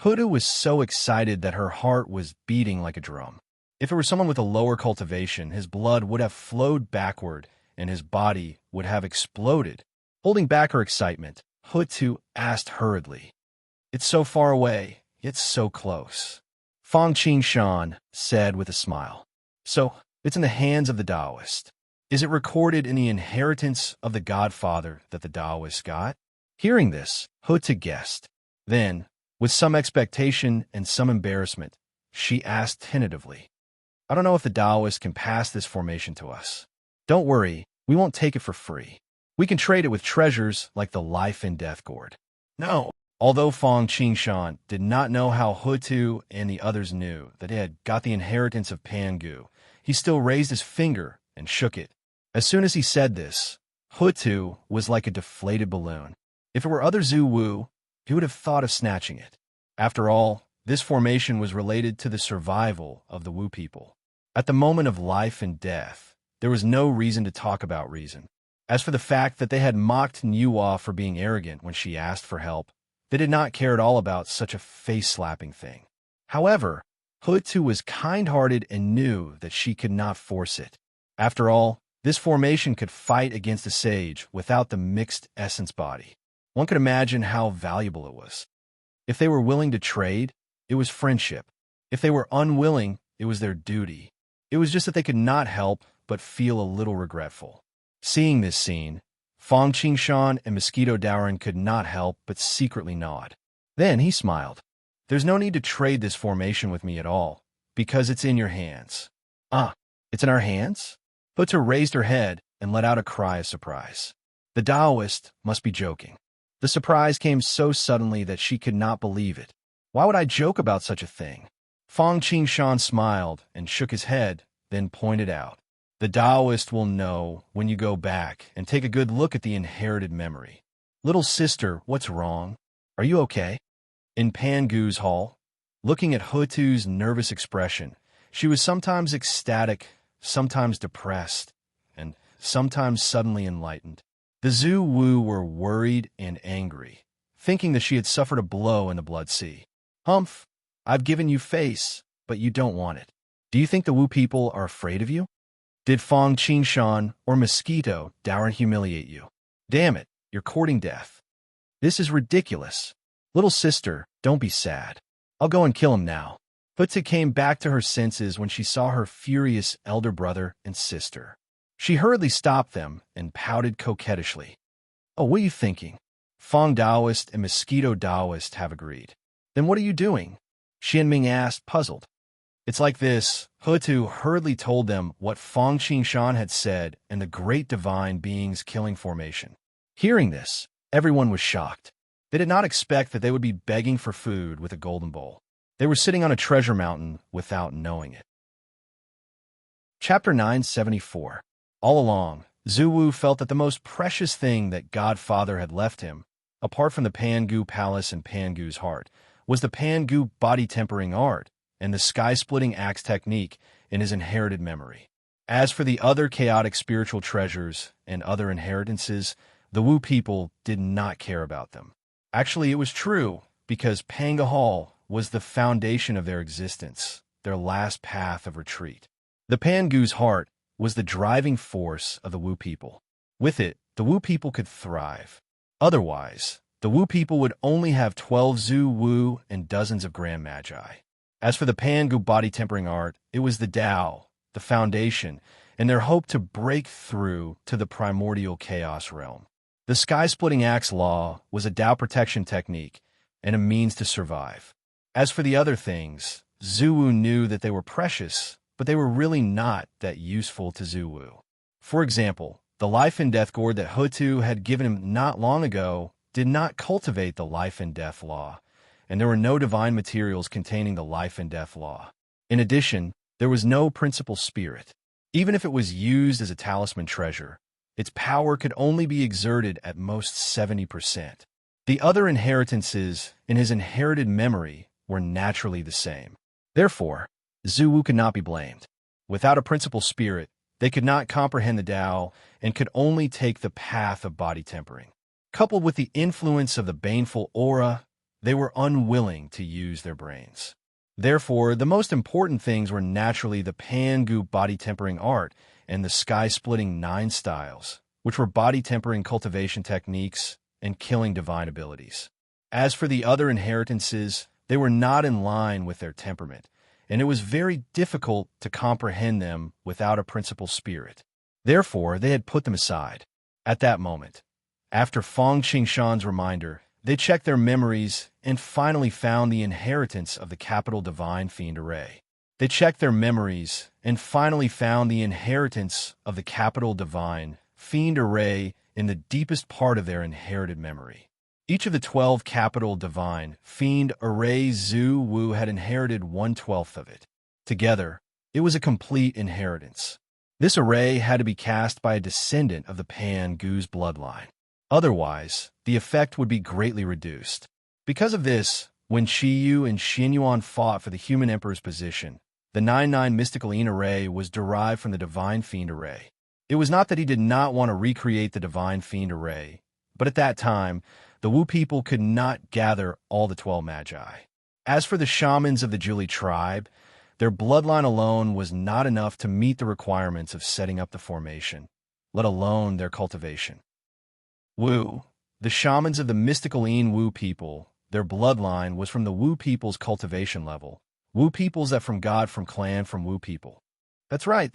S1: Huda was so excited that her heart was beating like a drum. If it were someone with a lower cultivation, his blood would have flowed backward and his body would have exploded. Holding back her excitement, Hutu asked hurriedly, It's so far away, yet so close. Fong Qingshan said with a smile, So, it's in the hands of the Taoist. Is it recorded in the inheritance of the Godfather that the Taoist got? Hearing this, Hutu guessed. Then, with some expectation and some embarrassment, she asked tentatively, I don't know if the Taoist can pass this formation to us. Don't worry, we won't take it for free. We can trade it with treasures like the life and death gourd. No. Although Fong Qingshan did not know how Hutu and the others knew that he had got the inheritance of Pangu, he still raised his finger and shook it. As soon as he said this, Hutu was like a deflated balloon. If it were other Zhu Wu, he would have thought of snatching it. After all, this formation was related to the survival of the Wu people. At the moment of life and death, there was no reason to talk about reason. As for the fact that they had mocked Niuhua for being arrogant when she asked for help, they did not care at all about such a face-slapping thing. However, Hutu was kind-hearted and knew that she could not force it. After all, this formation could fight against a sage without the mixed essence body. One could imagine how valuable it was. If they were willing to trade, it was friendship. If they were unwilling, it was their duty. It was just that they could not help but feel a little regretful. Seeing this scene, Fong Qingshan and Mosquito Dowrin could not help but secretly nod. Then he smiled. There's no need to trade this formation with me at all, because it's in your hands. Ah, it's in our hands? Hutu raised her head and let out a cry of surprise. The Taoist must be joking. The surprise came so suddenly that she could not believe it. Why would I joke about such a thing? Fong Qingshan smiled and shook his head, then pointed out. The Taoist will know when you go back and take a good look at the inherited memory. Little sister, what's wrong? Are you okay? In Pangu's hall, looking at Hutu's nervous expression, she was sometimes ecstatic, sometimes depressed, and sometimes suddenly enlightened. The Zhu Wu were worried and angry, thinking that she had suffered a blow in the blood sea. Humph, I've given you face, but you don't want it. Do you think the Wu people are afraid of you? Did Fong Qingshan or Mosquito dour and humiliate you? Damn it, you're courting death. This is ridiculous. Little sister, don't be sad. I'll go and kill him now. Hutu came back to her senses when she saw her furious elder brother and sister. She hurriedly stopped them and pouted coquettishly. Oh, what are you thinking? Fong Taoist and Mosquito Taoist have agreed. Then what are you doing? Xianming asked, puzzled. It's like this. Hutu hurriedly told them what Fong Qingshan had said and the great divine being's killing formation. Hearing this, everyone was shocked. They did not expect that they would be begging for food with a golden bowl. They were sitting on a treasure mountain without knowing it. Chapter 974. All along, Zhu Wu felt that the most precious thing that Godfather had left him, apart from the Pangu Palace and Pangu's heart, was the Pangu body-tempering art and the sky-splitting axe technique in his inherited memory. As for the other chaotic spiritual treasures and other inheritances, the Wu people did not care about them. Actually, it was true, because Panga Hall was the foundation of their existence, their last path of retreat. The Pangu's heart was the driving force of the Wu people. With it, the Wu people could thrive. Otherwise, the Wu people would only have 12 Zhu Wu and dozens of Grand Magi. As for the Pangu body-tempering art, it was the Tao, the foundation, and their hope to break through to the primordial chaos realm. The sky-splitting axe law was a Tao protection technique and a means to survive. As for the other things, Zhu Wu knew that they were precious, but they were really not that useful to Zhu Wu. For example, the life and death gourd that Hutu had given him not long ago did not cultivate the life and death law, and there were no divine materials containing the life and death law. In addition, there was no principal spirit. Even if it was used as a talisman treasure, its power could only be exerted at most 70%. The other inheritances in his inherited memory were naturally the same. Therefore, Zhu Wu could not be blamed. Without a principal spirit, they could not comprehend the Tao and could only take the path of body tempering. Coupled with the influence of the baneful aura, they were unwilling to use their brains. Therefore, the most important things were naturally the Pangu body-tempering art and the sky-splitting 9 styles, which were body-tempering cultivation techniques and killing divine abilities. As for the other inheritances, they were not in line with their temperament, and it was very difficult to comprehend them without a principal spirit. Therefore, they had put them aside. At that moment, after Fong Qingshan's reminder, they checked their memories and finally found the inheritance of the capital divine fiend array. They checked their memories and finally found the inheritance of the capital divine fiend array in the deepest part of their inherited memory. Each of the 12 capital divine fiend array Zhu Wu had inherited 1/12 of it. Together, it was a complete inheritance. This array had to be cast by a descendant of the Pangu's bloodline. Otherwise, the effect would be greatly reduced. Because of this, when Shiyu and Xinyuan fought for the human emperor's position, the 9/9 mystical Yin array was derived from the divine fiend array. It was not that he did not want to recreate the divine fiend array, but at that time, the Wu people could not gather all the 12 magi. As for the shamans of the Zhuli tribe, their bloodline alone was not enough to meet the requirements of setting up the formation, let alone their cultivation. Wu, the shamans of the mystical Yin Wu people, their bloodline was from the Wu people's cultivation level. Wu peoples that from God from clan from Wu people. That's right.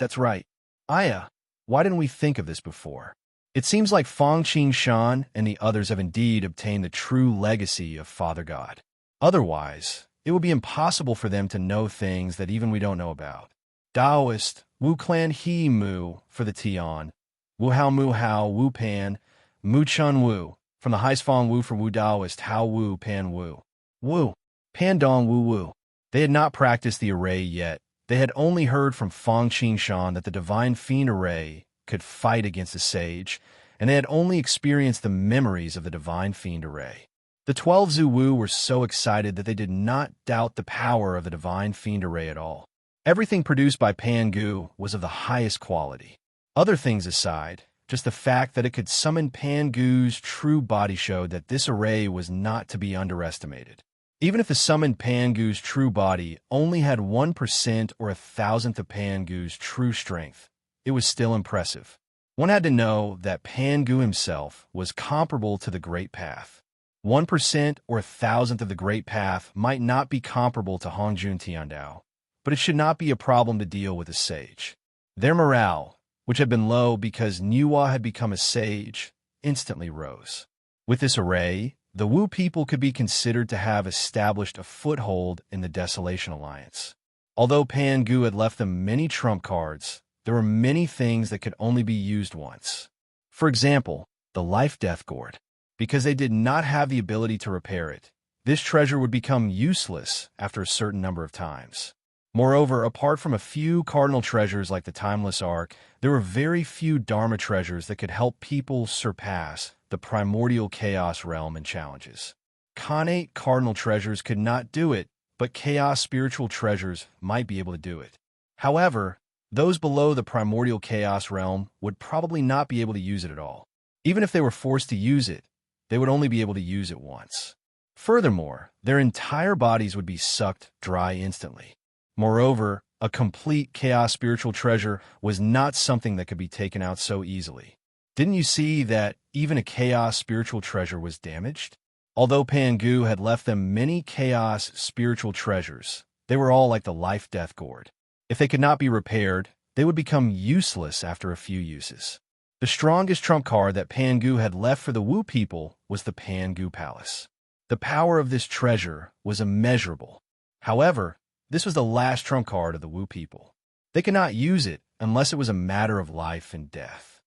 S1: Aya, why didn't we think of this before? It seems like Fong Qingshan and the others have indeed obtained the true legacy of Father God. Otherwise, it would be impossible for them to know things that even we don't know about. Taoist, Wu clan He Mu for the Tian, Wu Hao Mu Hao, Wu Pan, Mu Chun Wu, from the Haisfang Wu for Wu Taoist, Hao Wu Pan Wu. Wu, Pan Dong Wu Wu. They had not practiced the array yet, They had only heard from Fang Qingshan that the Divine Fiend array could fight against a sage, and they had only experienced the memories of the Divine Fiend array. The 12 Zuwu were so excited that they did not doubt the power of the Divine Fiend array at all. Everything produced by Pangu was of the highest quality. Other things aside, just the fact that it could summon Pangu's true body showed that this array was not to be underestimated. Even if the summoned Pangu's true body only had 1% or 1,000th of Pangu's true strength, it was still impressive. One had to know that Pangu himself was comparable to the Great Path. 1% or 1,000th of the Great Path might not be comparable to Hongjun Tiandao, but it should not be a problem to deal with a sage. Their morale, which had been low because Niwa had become a sage, instantly rose. With this array, the Wu people could be considered to have established a foothold in the Desolation Alliance. Although Pangu had left them many trump cards, there were many things that could only be used once. For example, the Life-Death Gourd. Because they did not have the ability to repair it, this treasure would become useless after a certain number of times. Moreover, apart from a few cardinal treasures like the Timeless Ark, there were very few Dharma treasures that could help people surpass the primordial chaos realm and challenges. Khanate cardinal treasures could not do it, but chaos spiritual treasures might be able to do it. However, those below the primordial chaos realm would probably not be able to use it at all. Even if they were forced to use it, they would only be able to use it once. Furthermore, their entire bodies would be sucked dry instantly. Moreover, a complete chaos spiritual treasure was not something that could be taken out so easily. Didn't you see that even a chaos spiritual treasure was damaged? Although Pangu had left them many chaos spiritual treasures, they were all like the Life-Death Gourd. If they could not be repaired, they would become useless after a few uses. The strongest trump card that Pangu had left for the Wu people was the Pangu Palace. The power of this treasure was immeasurable. However, this was the last trump card of the Wu people. They could not use it unless it was a matter of life and death.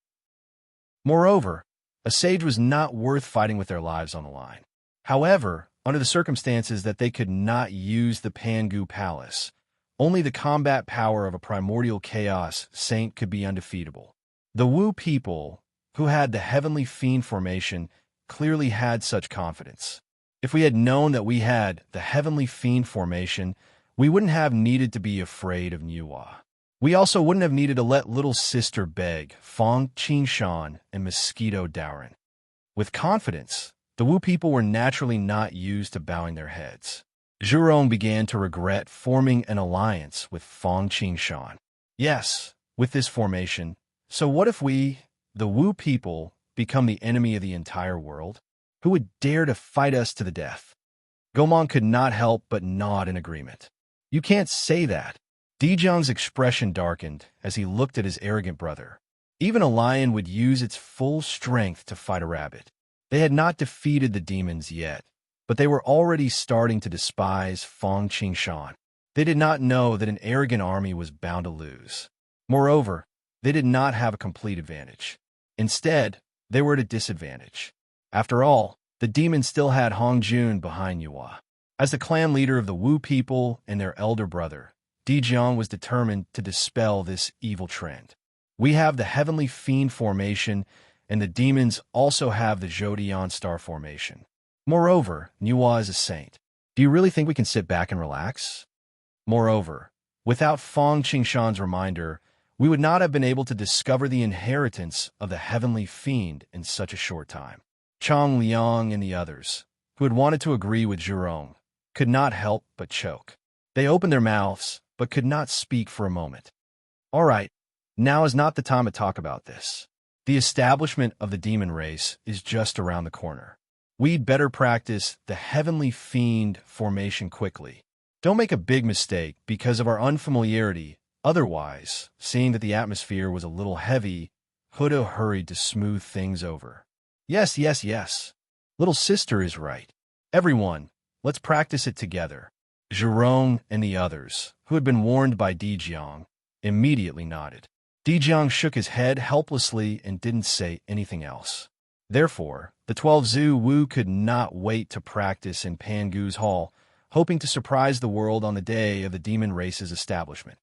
S1: Moreover, a sage was not worth fighting with their lives on the line. However, under the circumstances that they could not use the Pangu Palace, only the combat power of a primordial chaos saint could be undefeatable. The Wu people, who had the heavenly fiend formation, clearly had such confidence. If we had known that we had the heavenly fiend formation, we wouldn't have needed to be afraid of Niwa. We also wouldn't have needed to let little sister beg Fang Qingshan and Mosquito Dowren. With confidence, the Wu people were naturally not used to bowing their heads. Zhurong began to regret forming an alliance with Fang Qingshan. Yes, with this formation, so what if we, the Wu people, become the enemy of the entire world? Who would dare to fight us to the death? Gomon could not help but nod in agreement. You can't say that. Dijiang's expression darkened as he looked at his arrogant brother. Even a lion would use its full strength to fight a rabbit. They had not defeated the demons yet, but they were already starting to despise Fang Qingshan. They did not know that an arrogant army was bound to lose. Moreover, they did not have a complete advantage. Instead, they were at a disadvantage. After all, the demons still had Hongjun behind Yuhua. As the clan leader of the Wu people and their elder brother, Dijiang was determined to dispel this evil trend. We have the heavenly fiend formation, and the demons also have the Zhodian star formation. Moreover, Niwa is a saint. Do you really think we can sit back and relax? Moreover, without Fang Qingshan's reminder, we would not have been able to discover the inheritance of the heavenly fiend in such a short time. Chang Liang and the others, who had wanted to agree with Zhurong, could not help but choke. They opened their mouths, but could not speak for a moment. All right, now is not the time to talk about this. The establishment of the demon race is just around the corner. We'd better practice the heavenly fiend formation quickly. Don't make a big mistake because of our unfamiliarity. Otherwise, seeing that the atmosphere was a little heavy, Huda hurried to smooth things over. Yes. Little sister is right. Everyone, let's practice it together. Zhurong and the others, who had been warned by Dijiang, immediately nodded. Dijiang shook his head helplessly and didn't say anything else. Therefore, the 12 Zuwu could not wait to practice in Pangu's hall, hoping to surprise the world on the day of the demon race's establishment.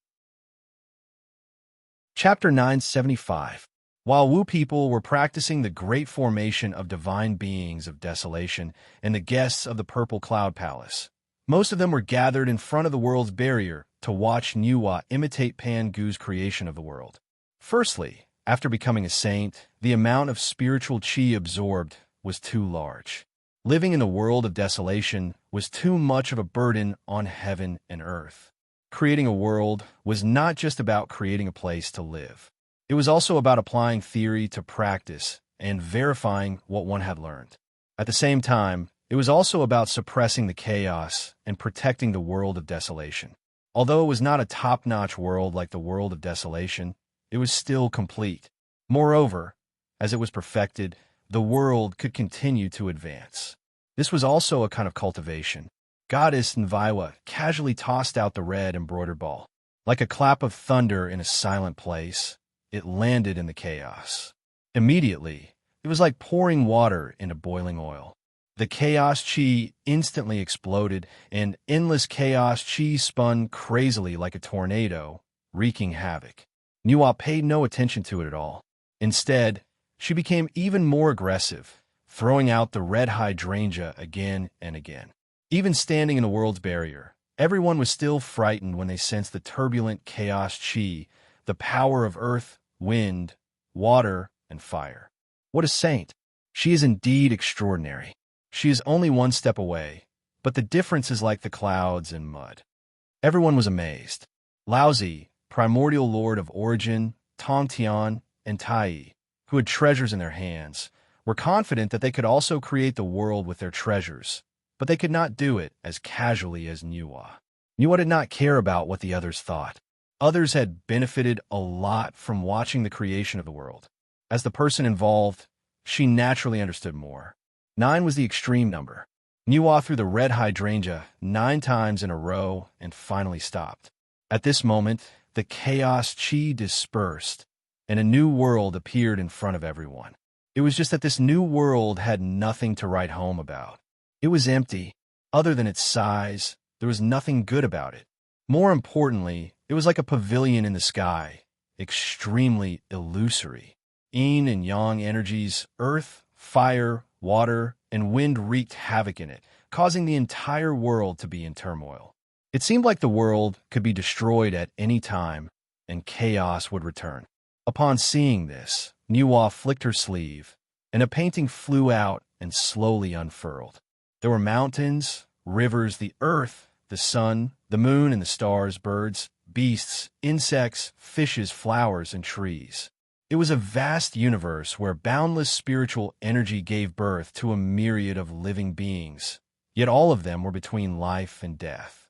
S1: Chapter 975. While Wu people were practicing the great formation of divine beings of desolation and the guests of the Purple Cloud Palace, most of them were gathered in front of the world's barrier to watch Nuwa imitate Pan Gu's creation of the world. Firstly, after becoming a saint, the amount of spiritual qi absorbed was too large. Living in the world of desolation was too much of a burden on heaven and earth. Creating a world was not just about creating a place to live. It was also about applying theory to practice and verifying what one had learned. At the same time, it was also about suppressing the chaos and protecting the world of desolation. Although it was not a top-notch world like the world of desolation, it was still complete. Moreover, as it was perfected, the world could continue to advance. This was also a kind of cultivation. Goddess Nviwa casually tossed out the red embroidered ball. Like a clap of thunder in a silent place, it landed in the chaos. Immediately, it was like pouring water into boiling oil. The chaos chi instantly exploded, and endless chaos chi spun crazily like a tornado, wreaking havoc. Nuwa paid no attention to it at all. Instead, she became even more aggressive, throwing out the red hydrangea again and again. Even standing in the world's barrier, everyone was still frightened when they sensed the turbulent chaos chi, the power of earth, wind, water, and fire. What a saint! She is indeed extraordinary. She is only one step away, but the difference is like the clouds and mud. Everyone was amazed. Laozi, primordial lord of origin, Tongtian, and Tai, who had treasures in their hands, were confident that they could also create the world with their treasures, but they could not do it as casually as Nuwa. Nuwa did not care about what the others thought. Others had benefited a lot from watching the creation of the world. As the person involved, she naturally understood more. 9 was the extreme number. Nuwa threw the red hydrangea 9 times in a row and finally stopped. At this moment, the chaos chi dispersed, and a new world appeared in front of everyone. It was just that this new world had nothing to write home about. It was empty. Other than its size, there was nothing good about it. More importantly, it was like a pavilion in the sky, extremely illusory. Yin and yang energies, earth, fire, water, and wind wreaked havoc in it, causing the entire world to be in turmoil. It seemed like the world could be destroyed at any time, and chaos would return. Upon seeing this, Nuwa flicked her sleeve, and a painting flew out and slowly unfurled. There were mountains, rivers, the earth, the sun, the moon and the stars, birds, beasts, insects, fishes, flowers, and trees. It was a vast universe where boundless spiritual energy gave birth to a myriad of living beings, yet all of them were between life and death.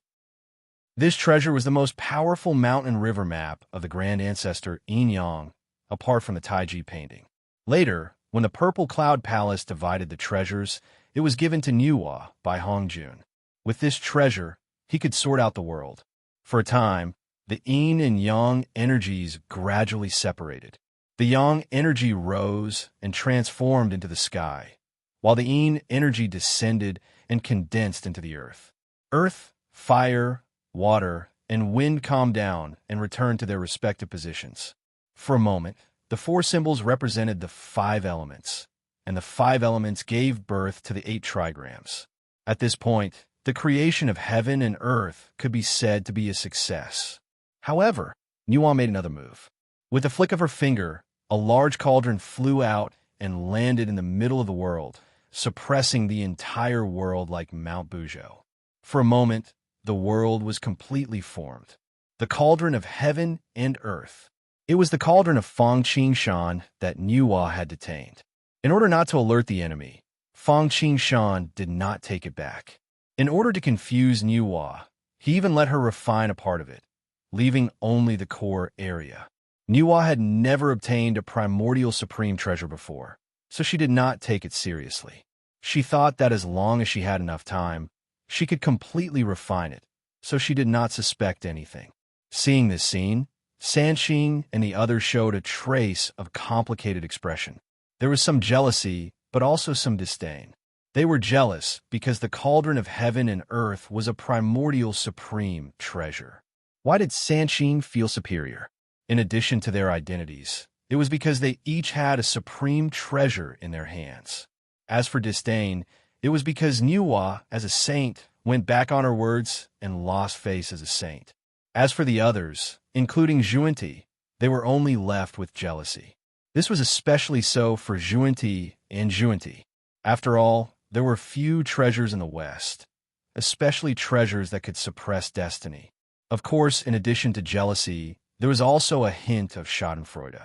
S1: This treasure was the most powerful mountain and river map of the grand ancestor Yin Yang, apart from the Taiji painting. Later, when the Purple Cloud Palace divided the treasures, it was given to Nuwa by Hongjun. With this treasure, he could sort out the world. For a time, the Yin and Yang energies gradually separated. The Yang energy rose and transformed into the sky, while the Yin energy descended and condensed into the earth. Earth, fire, water, and wind calmed down and returned to their respective positions. For a moment, the 4 symbols represented the 5 elements, and the 5 elements gave birth to the 8 trigrams. At this point, the creation of heaven and earth could be said to be a success. However, Nuwa made another move. With a flick of her finger, a large cauldron flew out and landed in the middle of the world, suppressing the entire world like Mount Buzhou. For a moment, the world was completely formed. The cauldron of heaven and earth. It was the cauldron of Fang Qingshan that Nuwa had detained. In order not to alert the enemy, Fang Qingshan did not take it back. In order to confuse Nuwa, he even let her refine a part of it, leaving only the core area. Nuwa had never obtained a primordial supreme treasure before, so she did not take it seriously. She thought that as long as she had enough time, she could completely refine it, so she did not suspect anything. Seeing this scene, Sanxing and the others showed a trace of complicated expression. There was some jealousy, but also some disdain. They were jealous because the cauldron of heaven and earth was a primordial supreme treasure. Why did Sanxing feel superior? in addition to their identities. It was because they each had a supreme treasure in their hands. As for disdain, it was because Niwa, as a saint, went back on her words and lost face as a saint. As for the others, including Juanti, they were only left with jealousy. This was especially so for Juanti and Juanti. After all, there were few treasures in the West, especially treasures that could suppress destiny. Of course, in addition to jealousy, there was also a hint of schadenfreude.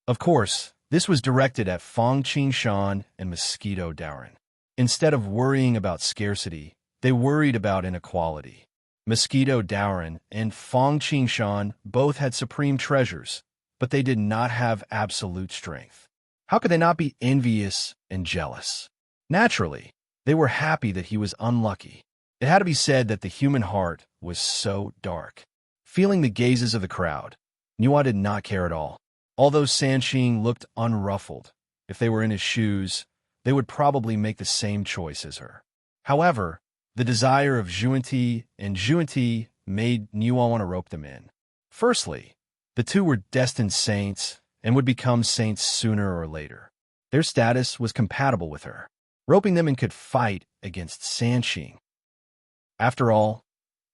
S1: Of course, this was directed at Fong Qingshan and Mosquito Dowren. Instead of worrying about scarcity, they worried about inequality. Mosquito Dowren and Fong Qingshan both had supreme treasures, but they did not have absolute strength. How could they not be envious and jealous? Naturally, they were happy that he was unlucky. It had to be said that the human heart was so dark. Feeling the gazes of the crowd, Niwa did not care at all. Although Sanqing looked unruffled, if they were in his shoes, they would probably make the same choice as her. However, the desire of Juanti and Juanti made Niwa want to rope them in. Firstly, the two were destined saints and would become saints sooner or later. Their status was compatible with her. Roping them in could fight against Sanqing. After all,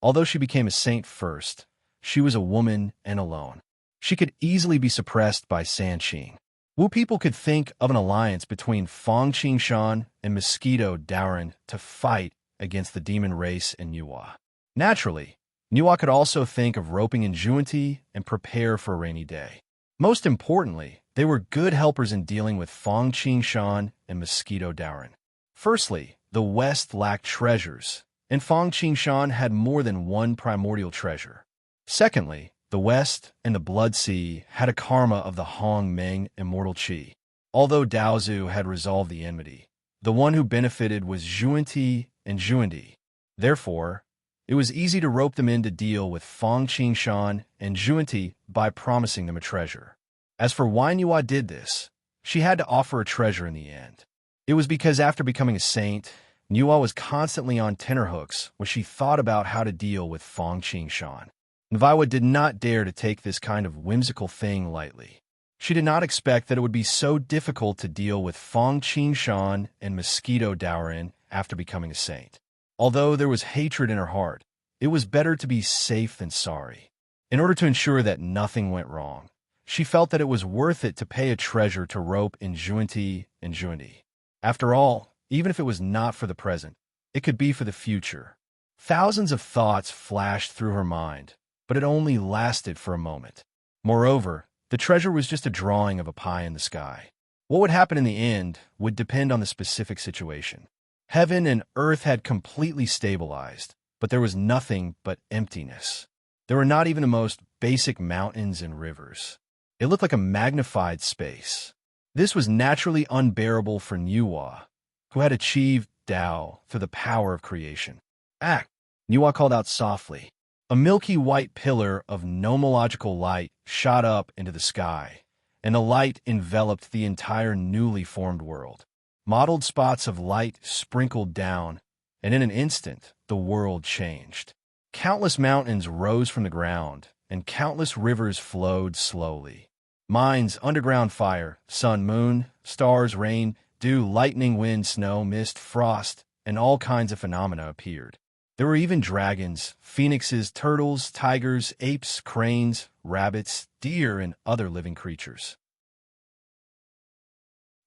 S1: although she became a saint first, she was a woman and alone. She could easily be suppressed by Sanqing. Wu people could think of an alliance between Fong Qingshan and Mosquito Dowren to fight against the demon race in Niwa. Naturally, Niwa could also think of roping in Juanti and prepare for a rainy day. Most importantly, they were good helpers in dealing with Fong Qingshan and Mosquito Dowren. Firstly, the West lacked treasures, and Fong Qingshan had more than one primordial treasure. Secondly, the West and the Blood Sea had a karma of the Hong Meng immortal qi. Although Daozu had resolved the enmity, the one who benefited was Juanti and Juandi. Therefore, it was easy to rope them in to deal with Fong Qingshan and Juanti by promising them a treasure. As for why Niwa did this, she had to offer a treasure in the end. It was because after becoming a saint, Niwa was constantly on tenterhooks when she thought about how to deal with Fong Qingshan. Nviwa did not dare to take this kind of whimsical thing lightly. She did not expect that it would be so difficult to deal with Fong Qingshan and Mosquito Dowren after becoming a saint. Although there was hatred in her heart, it was better to be safe than sorry. In order to ensure that nothing went wrong, she felt that it was worth it to pay a treasure to rope in Juanti and Juandi. After all, even if it was not for the present, it could be for the future. Thousands of thoughts flashed through her mind, but it only lasted for a moment. Moreover, the treasure was just a drawing of a pie in the sky. What would happen in the end would depend on the specific situation. Heaven and earth had completely stabilized, but there was nothing but emptiness. There were not even the most basic mountains and rivers. It looked like a magnified space. This was naturally unbearable for Niwa, who had achieved Tao through the power of creation. Act, Niwa called out softly. A milky white pillar of nomological light shot up into the sky, and the light enveloped the entire newly formed world. Mottled spots of light sprinkled down, and in an instant, the world changed. Countless mountains rose from the ground, and countless rivers flowed slowly. Mines, underground fire, sun, moon, stars, rain, dew, lightning, wind, snow, mist, frost, and all kinds of phenomena appeared. There were even dragons, phoenixes, turtles, tigers, apes, cranes, rabbits, deer, and other living creatures.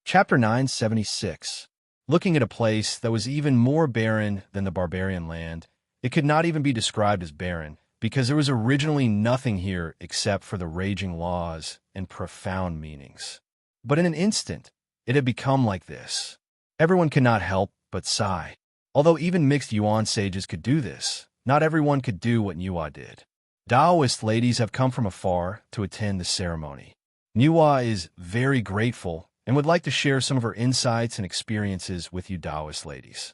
S1: Chapter 976. Looking at a place that was even more barren than the barbarian land, it could not even be described as barren, because there was originally nothing here except for the raging laws and profound meanings. But in an instant, it had become like this. Everyone could not help but sigh. Although even mixed Yuan sages could do this, not everyone could do what Niwa did. Taoist ladies have come from afar to attend the ceremony. Niwa is very grateful and would like to share some of her insights and experiences with you Taoist ladies.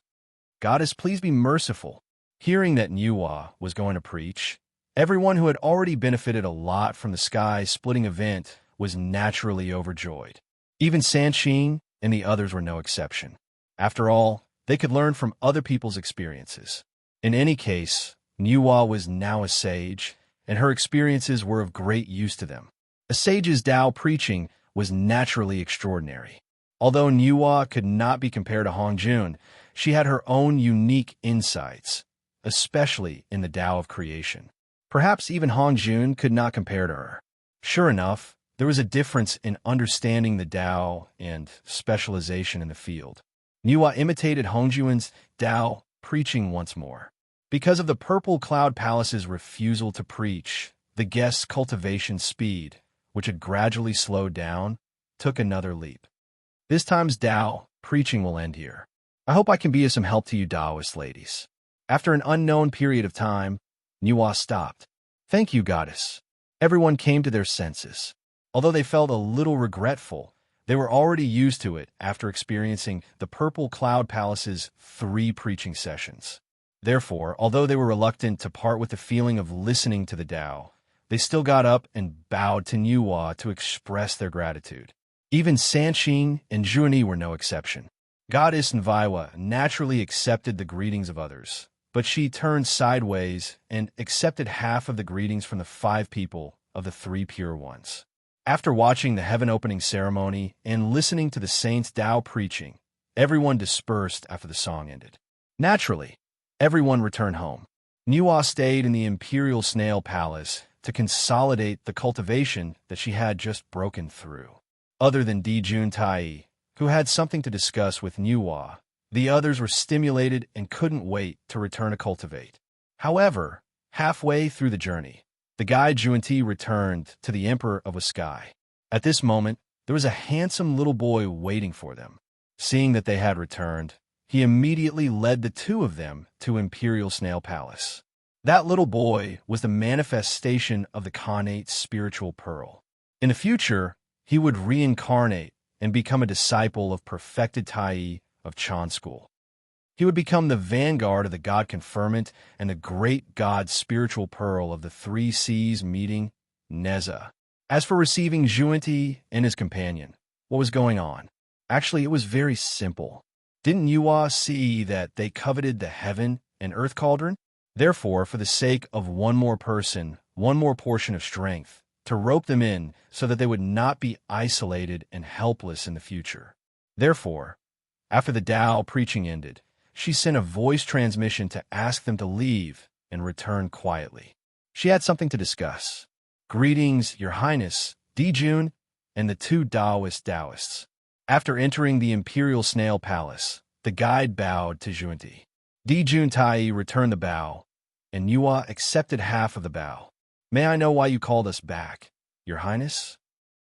S1: Goddess, please be merciful. Hearing that Niwa was going to preach, everyone who had already benefited a lot from the sky-splitting event was naturally overjoyed. Even Sanqing and the others were no exception. After all, they could learn from other people's experiences. In any case, Niwa was now a sage, and her experiences were of great use to them. A sage's Tao preaching was naturally extraordinary. Although Niwa could not be compared to Hongjun, she had her own unique insights, especially in the Tao of creation. Perhaps even Hongjun could not compare to her. Sure enough, there was a difference in understanding the Tao and specialization in the field. Niwa imitated Hongjun's Tao preaching once more. Because of the Purple Cloud Palace's refusal to preach, the guest's cultivation speed, which had gradually slowed down, took another leap. This time's Tao preaching will end here. I hope I can be of some help to you Taoist ladies. After an unknown period of time, Niwa stopped. Thank you, goddess. Everyone came to their senses. Although they felt a little regretful, they were already used to it after experiencing the Purple Cloud Palace's 3 preaching sessions. Therefore, although they were reluctant to part with the feeling of listening to the Tao, they still got up and bowed to Niwa to express their gratitude. Even Sanqing and Zhuani were no exception. Goddess Nviwa naturally accepted the greetings of others, but she turned sideways and accepted half of the greetings from the 5 people of the 3 pure ones. After watching the heaven-opening ceremony and listening to the saint's Tao preaching, everyone dispersed after the song ended. Naturally, everyone returned home. Niwa stayed in the Imperial Snail Palace to consolidate the cultivation that she had just broken through. Other than Dijun Tai, who had something to discuss with Niwa, the others were stimulated and couldn't wait to return to cultivate. However, halfway through the journey, the guide Juanti returned to the Emperor of the Sky. At this moment, there was a handsome little boy waiting for them. Seeing that they had returned, he immediately led the 2 of them to Imperial Snail Palace. That little boy was the manifestation of the Khanate spiritual pearl. In the future, he would reincarnate and become a disciple of perfected Tai of Chan School. He would become the vanguard of the God Conferment and the great God spiritual pearl of the 3 seas meeting, Neza. As for receiving Zhuanti and his companion, what was going on? Actually, it was very simple. Didn't Niwa see that they coveted the heaven and earth cauldron? Therefore, for the sake of one more person, one more portion of strength, to rope them in so that they would not be isolated and helpless in the future. Therefore, after the Tao preaching ended, she sent a voice transmission to ask them to leave and return quietly. She had something to discuss. Greetings, Your Highness, Dijun, and the 2 Taoists. After entering the Imperial Snail Palace, the guide bowed to Zhuanti. Dijun Tai returned the bow, and Niwa accepted half of the bow. May I know why you called us back, Your Highness?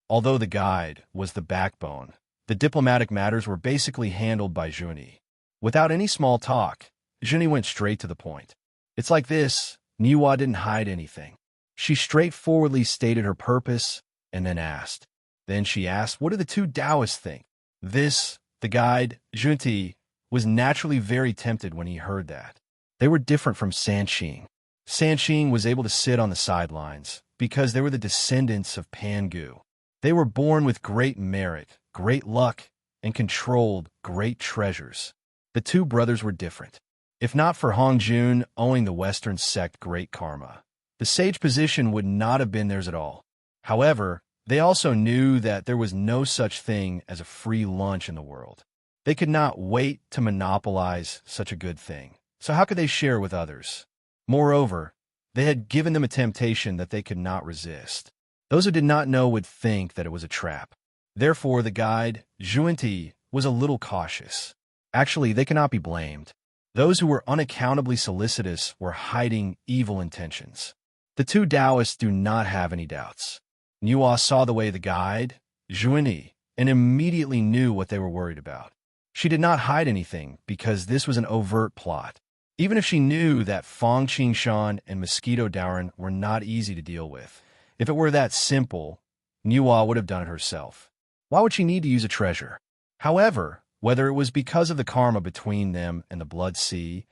S1: Although the guide was the backbone, the diplomatic matters were basically handled by Zhuani. Without any small talk, Zhuani went straight to the point. It's like this, Niwa didn't hide anything. She straightforwardly stated her purpose and then asked. Then she asked, what do the 2 Taoists think? This, the guide, Zhuanti, was naturally very tempted when he heard that. They were different from Sanqing. Sanqing was able to sit on the sidelines because they were the descendants of Pangu. They were born with great merit, great luck, and controlled great treasures. The 2 brothers were different. If not for Hongjun owing the Western sect great karma, the sage position would not have been theirs at all. However, they also knew that there was no such thing as a free lunch in the world. They could not wait to monopolize such a good thing. So how could they share with others? Moreover, they had given them a temptation that they could not resist. Those who did not know would think that it was a trap. Therefore, the guide, Zhuanti, was a little cautious. Actually, they cannot be blamed. Those who were unaccountably solicitous were hiding evil intentions. The 2 Taoists do not have any doubts. Niwa saw the way the guide, Zhuani, and immediately knew what they were worried about. She did not hide anything because this was an overt plot. Even if she knew that Fong Qingshan and Mosquito Dowren were not easy to deal with, if it were that simple, Niwa would have done it herself. Why would she need to use a treasure? However, whether it was because of the karma between them and the Blood Sea,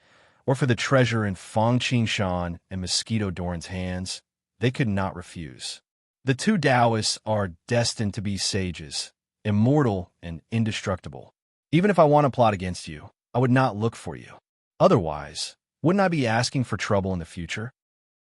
S1: or for the treasure in Fong Qingshan and Mosquito Doran's hands, they could not refuse. The 2 Taoists are destined to be sages, immortal and indestructible. Even if I want to plot against you, I would not look for you. Otherwise, wouldn't I be asking for trouble in the future?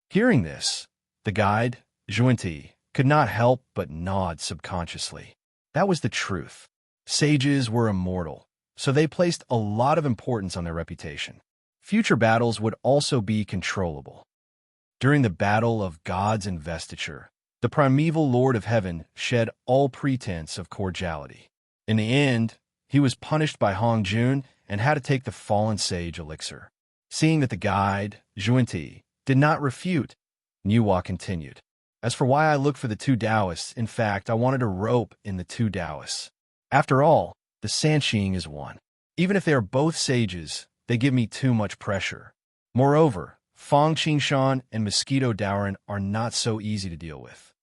S1: Hearing this, the guide, Zhuanti, could not help but nod subconsciously. That was the truth. Sages were immortal, so they placed a lot of importance on their reputation. Future battles would also be controllable. During the Battle of God's Investiture, the primeval Lord of Heaven shed all pretense of cordiality. In the end, he was punished by Hong Jun and had to take the fallen sage elixir. Seeing that the guide, Xuanti, did not refute, Niuhua continued. As for why I looked for the two Taoists, in fact, I wanted a rope in the two Taoists. After all, the Sanxing is one. Even if they are both sages, they give me too much pressure. Moreover, Fang Qingshan and Mosquito Daoran are not so easy to deal with.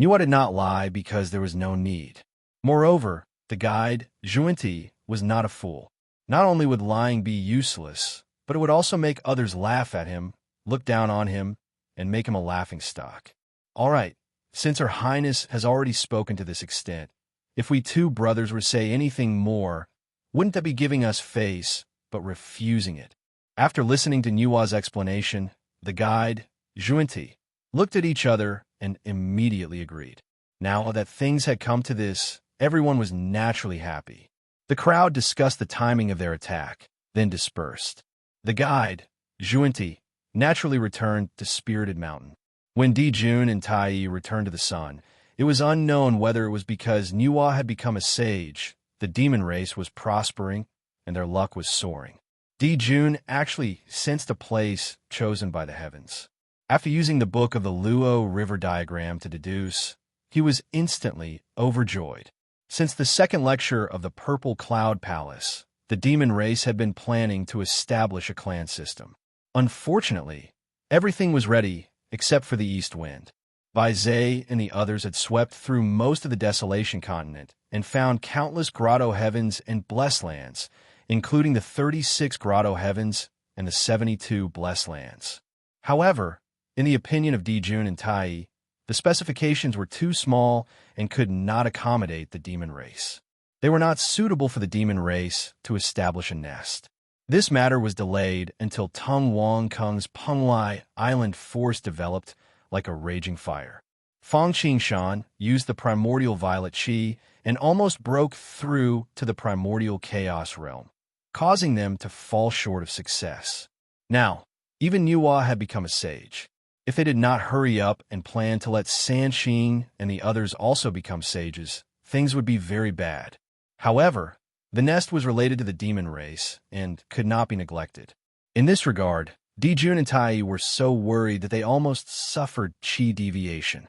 S1: Niuhua did not lie because there was no need. Moreover, the guide, Xuanti, was not a fool. Not only would lying be useless, but it would also make others laugh at him, look down on him, and make him a laughingstock. All right, since Her Highness has already spoken to this extent, if we two brothers were to say anything more, wouldn't that be giving us face, but refusing it? After listening to Niuhua's explanation, the guide, Xuanti, looked at each other and immediately agreed. Now that things had come to this, everyone was naturally happy. The crowd discussed the timing of their attack, then dispersed. The guide, Xuanti, naturally returned to Spirited Mountain. When Dijun and Tai returned to the sun, it was unknown whether it was because Niuhua had become a sage, the demon race was prospering, and their luck was soaring. Dijun actually sensed a place chosen by the heavens. After using the book of the Luo River diagram to deduce, he was instantly overjoyed. Since the second lecture of the Purple Cloud Palace, the demon race had been planning to establish a clan system. Unfortunately, everything was ready except for the east wind. Bai Zhe and the others had swept through most of the Desolation continent and found countless grotto heavens and blessed lands, including the 36 grotto heavens and the 72 blessed lands. However, in the opinion of Dijun and Tai, the specifications were too small and could not accommodate the demon race. They were not suitable for the demon race to establish a nest. This matter was delayed until Tung Wang Kung's Penglai Island force developed like a raging fire. Fang Qingshan used the primordial violet qi and almost broke through to the primordial chaos realm, causing them to fall short of success. Now, even Niuhua had become a sage. If they did not hurry up and plan to let Sanxing and the others also become sages, things would be very bad. However, the nest was related to the demon race and could not be neglected. In this regard, Dijun and Tai were so worried that they almost suffered qi deviation.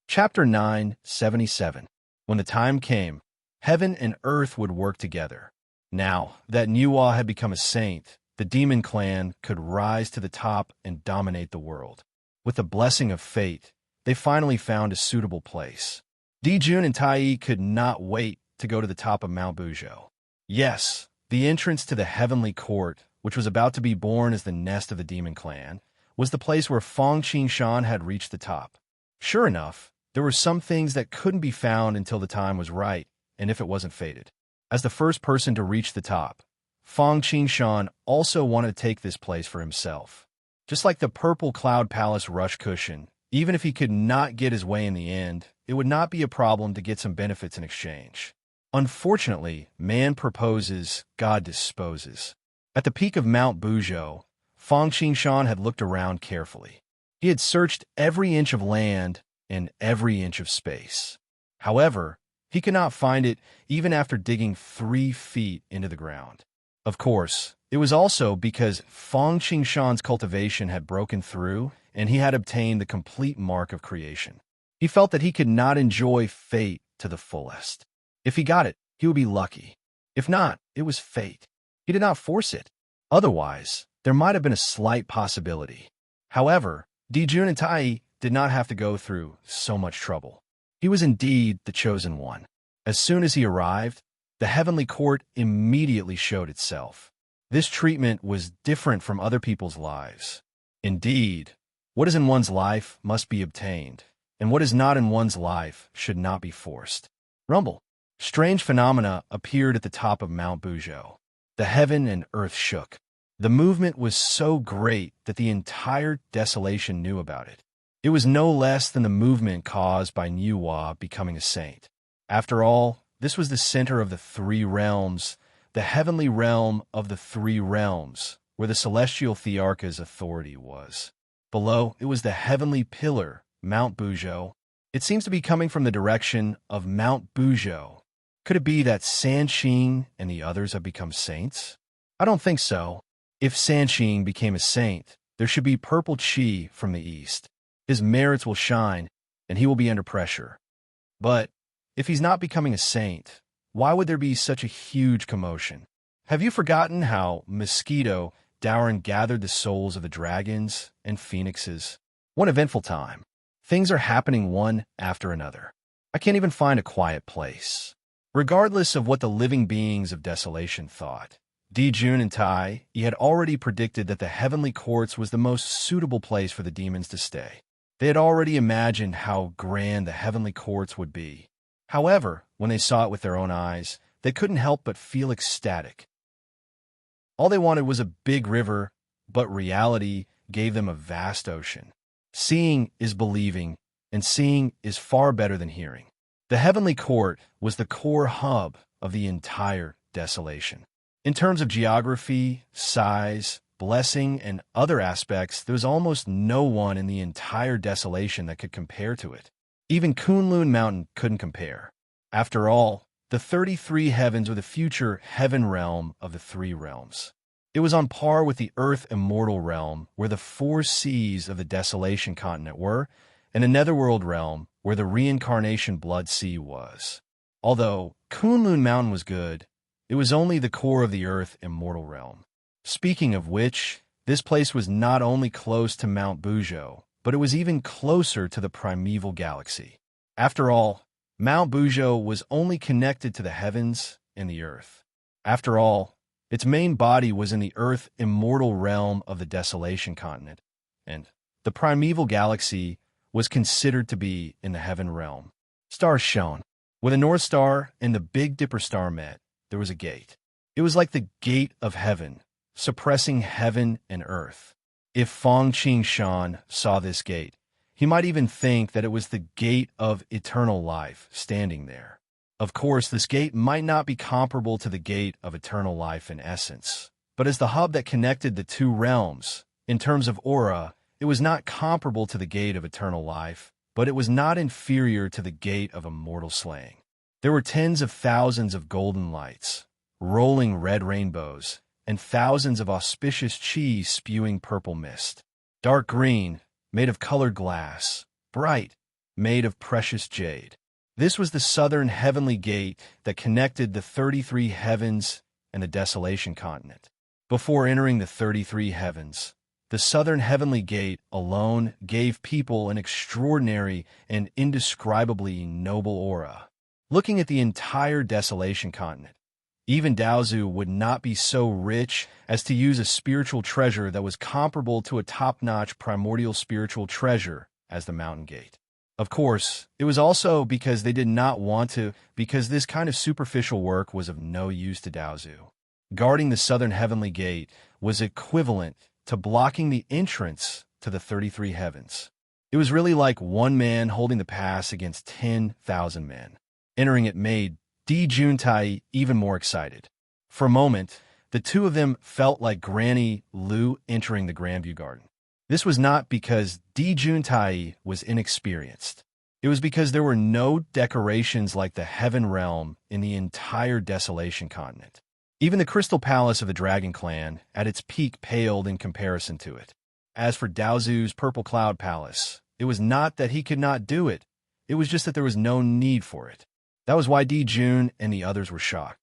S1: Chapter 977. When the time came, heaven and earth would work together. Now that Niuhua had become a saint, the demon clan could rise to the top and dominate the world. With the blessing of fate, they finally found a suitable place. Dijun and Tai could not wait to go to the top of Mount Buzhou. Yes, the entrance to the heavenly court, which was about to be born as the nest of the demon clan, was the place where Fang Qingshan had reached the top. Sure enough, there were some things that couldn't be found until the time was right, and if it wasn't fated. As the first person to reach the top, Fang Qingshan also wanted to take this place for himself. Just like the Purple Cloud Palace rush cushion, even if he could not get his way in the end, it would not be a problem to get some benefits in exchange. Unfortunately, man proposes, God disposes. At the peak of Mount Buzhou, Fang Qingshan had looked around carefully. He had searched every inch of land and every inch of space. However, he could not find it even after digging 3 feet into the ground. Of course, it was also because Fang Qingshan's cultivation had broken through and he had obtained the complete mark of creation. He felt that he could not enjoy fate to the fullest. If he got it, he would be lucky. If not, it was fate. He did not force it. Otherwise, there might have been a slight possibility. However, Dijun and Tai did not have to go through so much trouble. He was indeed the chosen one. As soon as he arrived, the heavenly court immediately showed itself. This treatment was different from other people's lives. Indeed, what is in one's life must be obtained, and what is not in one's life should not be forced. Rumble. Strange phenomena appeared at the top of Mount Buzhou. The heaven and earth shook. The movement was so great that the entire desolation knew about it. It was no less than the movement caused by Niwa becoming a saint. After all, this was the center of the three realms, the heavenly realm of the three realms, where the celestial Thearcha's authority was. Below, it was the heavenly pillar, Mount Bujo. It seems to be coming from the direction of Mount Bujo. Could it be that Sanqing and the others have become saints? I don't think so. If Sanqing became a saint, there should be purple chi from the east. His merits will shine, and he will be under pressure. But if he's not becoming a saint, why would there be such a huge commotion? Have you forgotten how Mosquito Dauren gathered the souls of the dragons and phoenixes? One eventful time. Things are happening one after another. I can't even find a quiet place. Regardless of what the living beings of desolation thought, Dijun and Tai he had already predicted that the heavenly courts was the most suitable place for the demons to stay. They had already imagined how grand the heavenly courts would be. However, when they saw it with their own eyes, they couldn't help but feel ecstatic. All they wanted was a big river, but reality gave them a vast ocean. Seeing is believing, and seeing is far better than hearing. The heavenly court was the core hub of the entire desolation. In terms of geography, size, blessing, and other aspects, there was almost no one in the entire desolation that could compare to it. Even Kunlun Mountain couldn't compare. After all, the 33 heavens were the future heaven realm of the three realms. It was on par with the Earth Immortal realm, where the 4 seas of the Desolation continent were, and a Netherworld realm, where the Reincarnation Blood Sea was. Although Kunlun Mountain was good, it was only the core of the Earth Immortal realm. Speaking of which, this place was not only close to Mount Bujo, but it was even closer to the primeval galaxy. After all, Mount Bujo was only connected to the heavens and the earth. After all, its main body was in the Earth Immortal realm of the Desolation continent, and the primeval galaxy was considered to be in the heaven realm. Stars shone. Where the North Star and the Big Dipper star met, there was a gate. It was like the gate of heaven, suppressing heaven and earth. If Fong Qingshan saw this gate, he might even think that it was the gate of eternal life standing there. Of course, this gate might not be comparable to the gate of eternal life in essence, but as the hub that connected the two realms, in terms of aura, it was not comparable to the gate of eternal life, but it was not inferior to the gate of immortal slaying. There were tens of thousands of golden lights, rolling red rainbows, and thousands of auspicious chi spewing purple mist. Dark green, made of colored glass, bright, made of precious jade. This was the southern heavenly gate that connected the 33 heavens and the Desolation continent. Before entering the 33 heavens, the southern heavenly gate alone gave people an extraordinary and indescribably noble aura. Looking at the entire Desolation continent, even Daozu would not be so rich as to use a spiritual treasure that was comparable to a top-notch primordial spiritual treasure as the Mountain Gate. Of course, it was also because they did not want to, because this kind of superficial work was of no use to Daozu. Guarding the southern heavenly gate was equivalent to blocking the entrance to the 33 heavens. It was really like one man holding the pass against 10,000 men. Entering it made Di Juntai even more excited. For a moment, the two of them felt like Granny Lu entering the Grandview Garden. This was not because Di Juntai was inexperienced. It was because there were no decorations like the Heaven Realm in the entire Desolation continent. Even the Crystal Palace of the Dragon Clan, at its peak, paled in comparison to it. As for Daozu's Purple Cloud Palace, it was not that he could not do it. It was just that there was no need for it. That was why Di Jun and the others were shocked.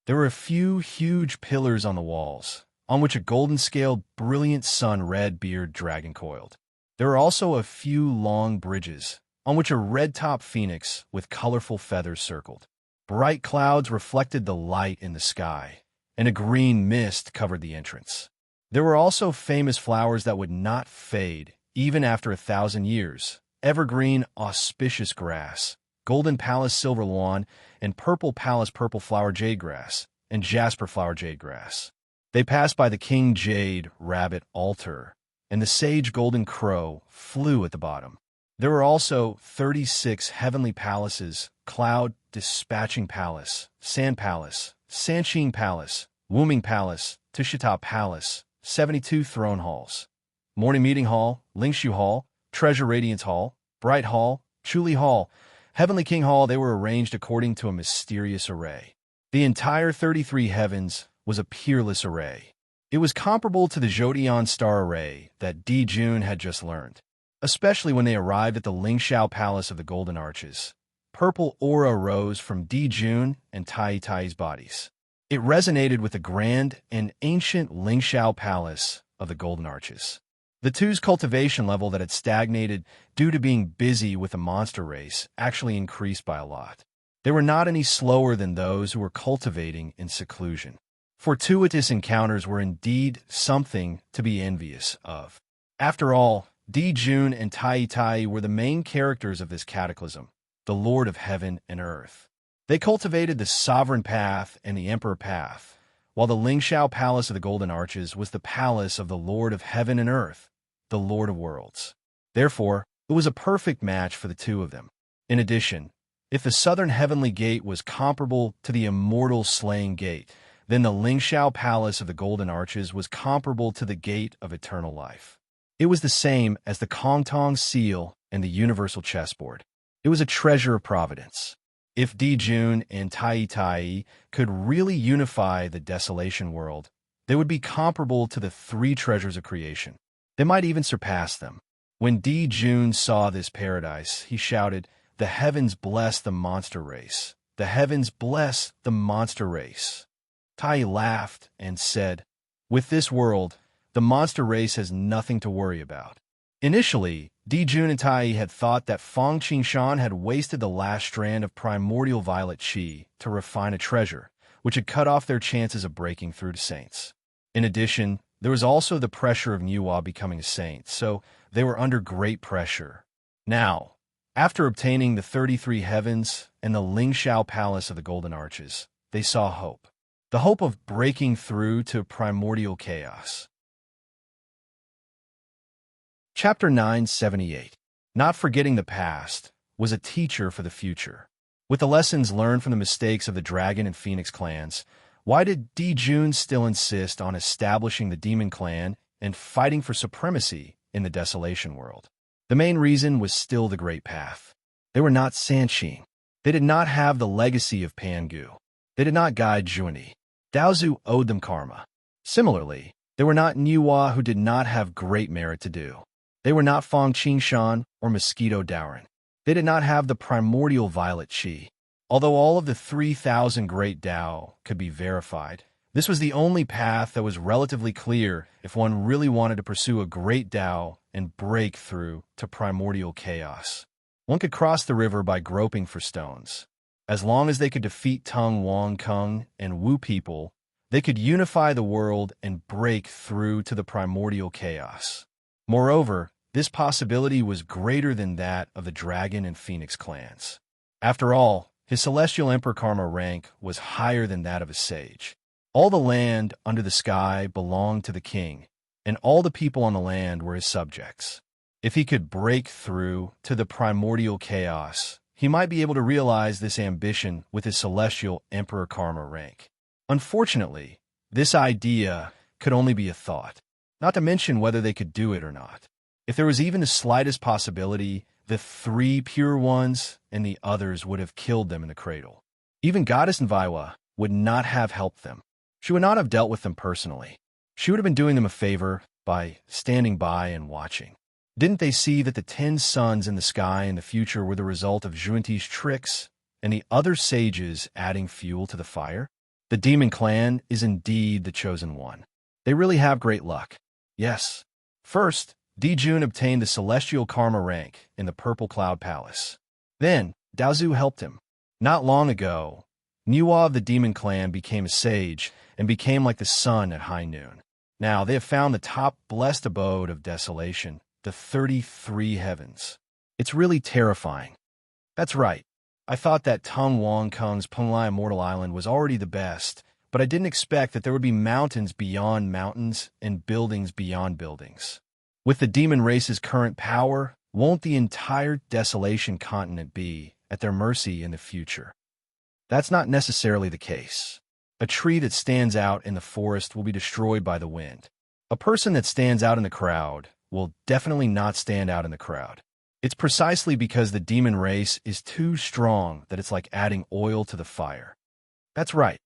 S1: There were a few huge pillars on the walls, on which a golden-scaled, brilliant sun red beard dragon coiled. There were also a few long bridges, on which a red-top phoenix with colorful feathers circled. Bright clouds reflected the light in the sky, and a green mist covered the entrance. There were also famous flowers that would not fade, even after 1,000 years, evergreen, auspicious grass, Golden Palace silver lawn, and Purple Palace purple flower jade grass, and Jasper flower jade grass. They passed by the King Jade Rabbit altar, and the sage golden crow flew at the bottom. There were also 36 heavenly palaces: Cloud Dispatching Palace, Sand Palace, Sansheen Palace, Wombing Palace, Tushita Palace, 72 Throne Halls, Morning Meeting Hall, Lingshu Hall, Treasure Radiance Hall, Bright Hall, Chuli Hall, Heavenly King Hall. They were arranged according to a mysterious array. The entire 33 heavens was a peerless array. It was comparable to the Zodion star array that Di Jun had just learned, especially when they arrived at the Lingxiao Palace of the Golden Arches. Purple aura rose from Di Jun and Tai Tai's bodies. It resonated with the grand and ancient Lingxiao Palace of the Golden Arches. The two's cultivation level that had stagnated due to being busy with the monster race actually increased by a lot. They were not any slower than those who were cultivating in seclusion. Fortuitous encounters were indeed something to be envious of. After all, Di Jun and Tai Tai were the main characters of this cataclysm, the Lord of Heaven and Earth. They cultivated the Sovereign Path and the Emperor Path, while the Lingxiao Palace of the Golden Arches was the palace of the Lord of Heaven and Earth, the Lord of Worlds. Therefore, it was a perfect match for the two of them. In addition, if the Southern Heavenly Gate was comparable to the Immortal Slaying Gate, then the Lingxiao Palace of the Golden Arches was comparable to the Gate of Eternal Life. It was the same as the Kongtong Seal and the Universal Chessboard. It was a treasure of providence. If Di Jun and Tai Tai could really unify the desolation world, they would be comparable to the three treasures of creation. They might even surpass them. When Di Jun saw this paradise, he shouted, "The heavens bless the monster race. The heavens bless the monster race." Tai laughed and said, "With this world, the monster race has nothing to worry about." Initially, Di Jun and Tai had thought that Feng Qingshan had wasted the last strand of primordial violet qi to refine a treasure, which had cut off their chances of breaking through to saints. In addition, there was also the pressure of Niwa becoming a saint, so they were under great pressure. Now, after obtaining the 33 heavens and the Lingxiao Palace of the Golden Arches, they saw hope. The hope of breaking through to primordial chaos. Chapter 978. Not forgetting the past was a teacher for the future. With the lessons learned from the mistakes of the Dragon and Phoenix clans, why did Di Jun still insist on establishing the Demon Clan and fighting for supremacy in the Desolation world? The main reason was still the Great Path. They were not Sansheen. They did not have the legacy of Pangu. They did not guide Juani. Daozu owed them karma. Similarly, they were not Niwa, who did not have great merit to do. They were not Feng Qingshan or Mosquito Dowrin. They did not have the primordial violet qi. Although all of the 3,000 great Dao could be verified, this was the only path that was relatively clear if one really wanted to pursue a great Dao and break through to primordial chaos. One could cross the river by groping for stones. As long as they could defeat Tung Wang Kung and Wu people, they could unify the world and break through to the primordial chaos. Moreover, this possibility was greater than that of the Dragon and Phoenix clans. After all, his Celestial Emperor Karma rank was higher than that of a sage. All the land under the sky belonged to the king, and all the people on the land were his subjects. If he could break through to the primordial chaos, he might be able to realize this ambition with his Celestial Emperor Karma rank. Unfortunately, this idea could only be a thought, not to mention whether they could do it or not. If there was even the slightest possibility, the 3 pure ones and the others would have killed them in the cradle. Even Goddess Nviwa would not have helped them. She would not have dealt with them personally. She would have been doing them a favor by standing by and watching. Didn't they see that the 10 suns in the sky in the future were the result of Junti's tricks and the other sages adding fuel to the fire? The Demon Clan is indeed the chosen one. They really have great luck. Yes. First, Di Jun obtained the Celestial Karma rank in the Purple Cloud Palace. Then, Daozu helped him. Not long ago, Niwa of the Demon Clan became a sage and became like the sun at high noon. Now they have found the top blessed abode of desolation, the 33 heavens. It's really terrifying. That's right. I thought that Tung Wang Kung's Penglai Immortal Island was already the best, but I didn't expect that there would be mountains beyond mountains and buildings beyond buildings. With the demon race's current power, won't the entire desolation continent be at their mercy in the future? That's not necessarily the case. A tree that stands out in the forest will be destroyed by the wind. A person that stands out in the crowd will definitely not stand out in the crowd. It's precisely because the demon race is too strong that it's like adding oil to the fire. That's right.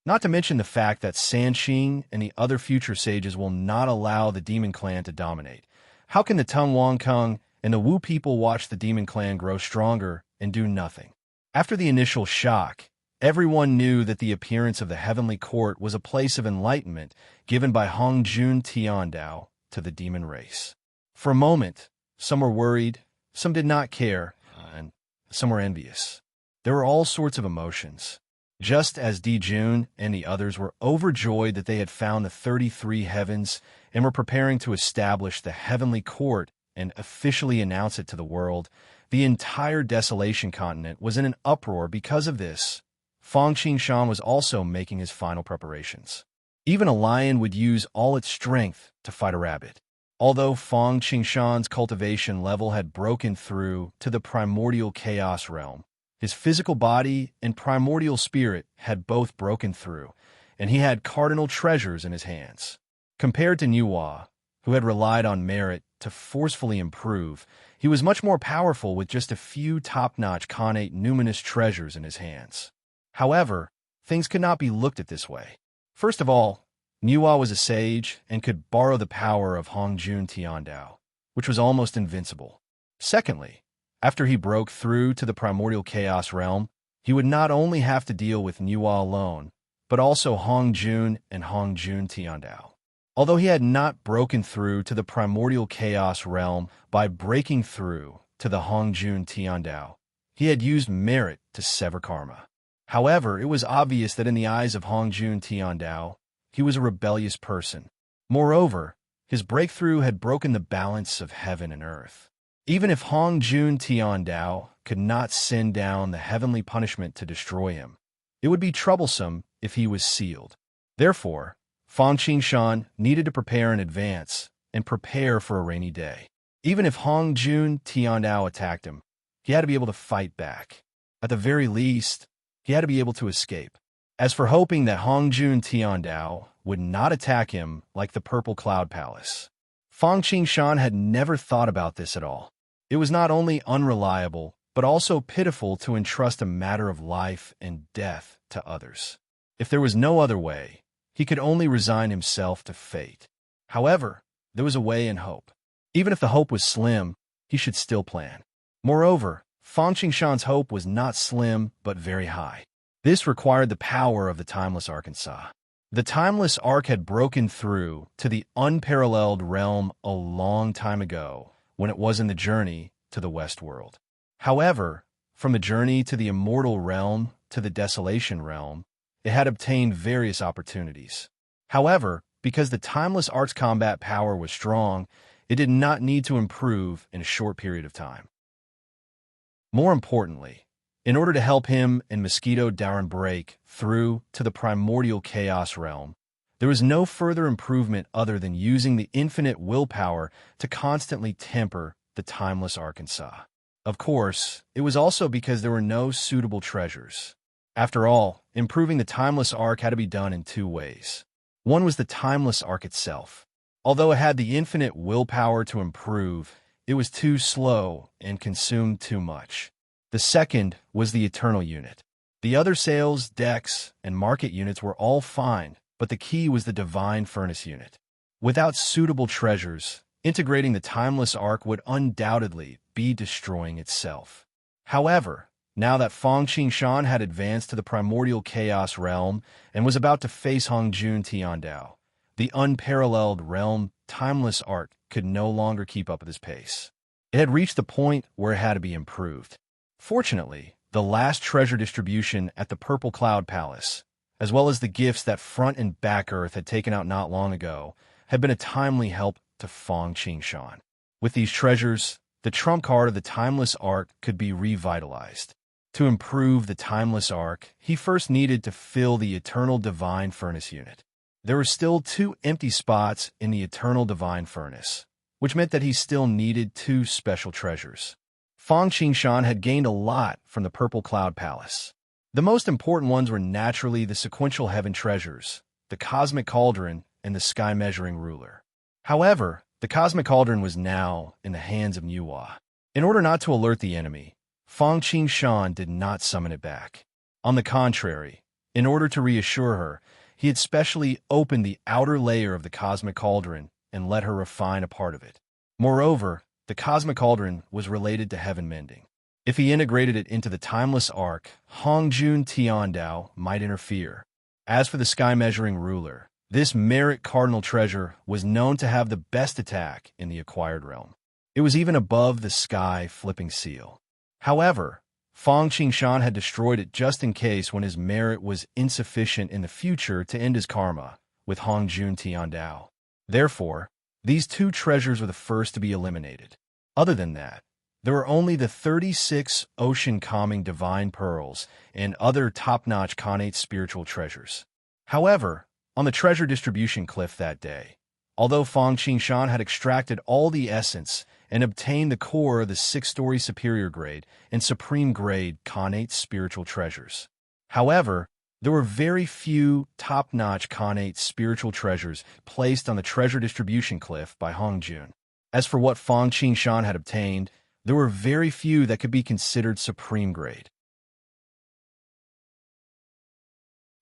S1: Not to mention the fact that Sanqing and the other future sages will not allow the demon clan to dominate. How can the Tung Wangkung and the Wu people watch the demon clan grow stronger and do nothing? After the initial shock, everyone knew that the appearance of the heavenly court was a place of enlightenment given by Hongjun Tiandao to the demon race. For a moment, some were worried, some did not care, and some were envious. There were all sorts of emotions. Just as Dijun and the others were overjoyed that they had found the 33 heavens and were preparing to establish the heavenly court and officially announce it to the world, the entire desolation continent was in an uproar because of this. Fang Qingshan was also making his final preparations. Even a lion would use all its strength to fight a rabbit. Although Fang Qingshan's cultivation level had broken through to the primordial chaos realm, his physical body and primordial spirit had both broken through, and he had cardinal treasures in his hands. Compared to Nuwa, who had relied on merit to forcefully improve, he was much more powerful with just a few top-notch connate numinous treasures in his hands. However, things could not be looked at this way. First of all, Nuwa was a sage and could borrow the power of Hongjun Tiandao, which was almost invincible. Secondly, after he broke through to the primordial chaos realm, he would not only have to deal with Nuwa alone, but also Hongjun and Hongjun Tiandao. Although he had not broken through to the primordial chaos realm by breaking through to the Hongjun Tiandao, he had used merit to sever karma. However, it was obvious that in the eyes of Hongjun Tiandao, he was a rebellious person. Moreover, his breakthrough had broken the balance of heaven and earth. Even if Hongjun Tiandao could not send down the heavenly punishment to destroy him, it would be troublesome if he was sealed. Therefore, Fang Qingshan needed to prepare in advance and prepare for a rainy day. Even if Hongjun Tiandao attacked him, he had to be able to fight back. At the very least, he had to be able to escape. As for hoping that Hongjun Tiandao would not attack him like the Purple Cloud Palace, Fang Qingshan had never thought about this at all. It was not only unreliable, but also pitiful to entrust a matter of life and death to others. If there was no other way, he could only resign himself to fate. However, there was a way and hope. Even if the hope was slim, he should still plan. Moreover, Fang Qingshan's hope was not slim, but very high. This required the power of the Timeless Arkansas. The Timeless Ark had broken through to the unparalleled realm a long time ago when it was in the journey to the West World. However, from the journey to the immortal realm to the desolation realm, it had obtained various opportunities. However, because the Timeless Ark's combat power was strong, it did not need to improve in a short period of time. More importantly, in order to help him and Mosquito Darren break through to the primordial chaos realm, there was no further improvement other than using the infinite willpower to constantly temper the Timeless Arkansas. Of course, it was also because there were no suitable treasures. After all, improving the Timeless Ark had to be done in two ways. One was the Timeless Ark itself. Although it had the infinite willpower to improve, it was too slow and consumed too much. The second was the Eternal Unit. The other sales, decks, and market units were all fine, but the key was the Divine Furnace Unit. Without suitable treasures, integrating the Timeless Ark would undoubtedly be destroying itself. However, now that Fang Qingshan had advanced to the primordial chaos realm and was about to face Hongjun Tiandao, the unparalleled realm Timeless Ark could no longer keep up with his pace. It had reached the point where it had to be improved. Fortunately, the last treasure distribution at the Purple Cloud Palace, as well as the gifts that Front and Back Earth had taken out not long ago, had been a timely help to Fang Qingshan. With these treasures, the trump card of the Timeless Ark could be revitalized. To improve the Timeless Ark, he first needed to fill the Eternal Divine Furnace Unit. there were still 2 empty spots in the eternal divine furnace, which meant that he still needed 2 special treasures. Fang Qingshan had gained a lot from the Purple Cloud Palace. The most important ones were naturally the sequential heaven treasures, the cosmic cauldron, and the sky-measuring ruler. However, the cosmic cauldron was now in the hands of Nuwa. In order not to alert the enemy, Fang Qingshan did not summon it back. On the contrary, in order to reassure her, he had specially opened the outer layer of the cosmic cauldron and let her refine a part of it. Moreover, the cosmic cauldron was related to heaven mending. If he integrated it into the timeless arc, Hongjun Tiandao might interfere. As for the sky-measuring ruler, this merit cardinal treasure was known to have the best attack in the acquired realm. It was even above the sky-flipping seal. However, Fang Qingshan had destroyed it just in case when his merit was insufficient in the future to end his karma with Hongjun Tiandao. Therefore, these 2 treasures were the first to be eliminated. Other than that, there were only the 36 ocean-calming divine pearls and other top-notch connate spiritual treasures. However, on the treasure distribution cliff that day, although Fang Qingshan had extracted all the essence and obtained the core of the 6-story superior grade and supreme grade connate spiritual treasures. However, there were very few top-notch connate spiritual treasures placed on the treasure distribution cliff by Hongjun. As for what Fang Qingshan had obtained, there were very few that could be considered supreme grade.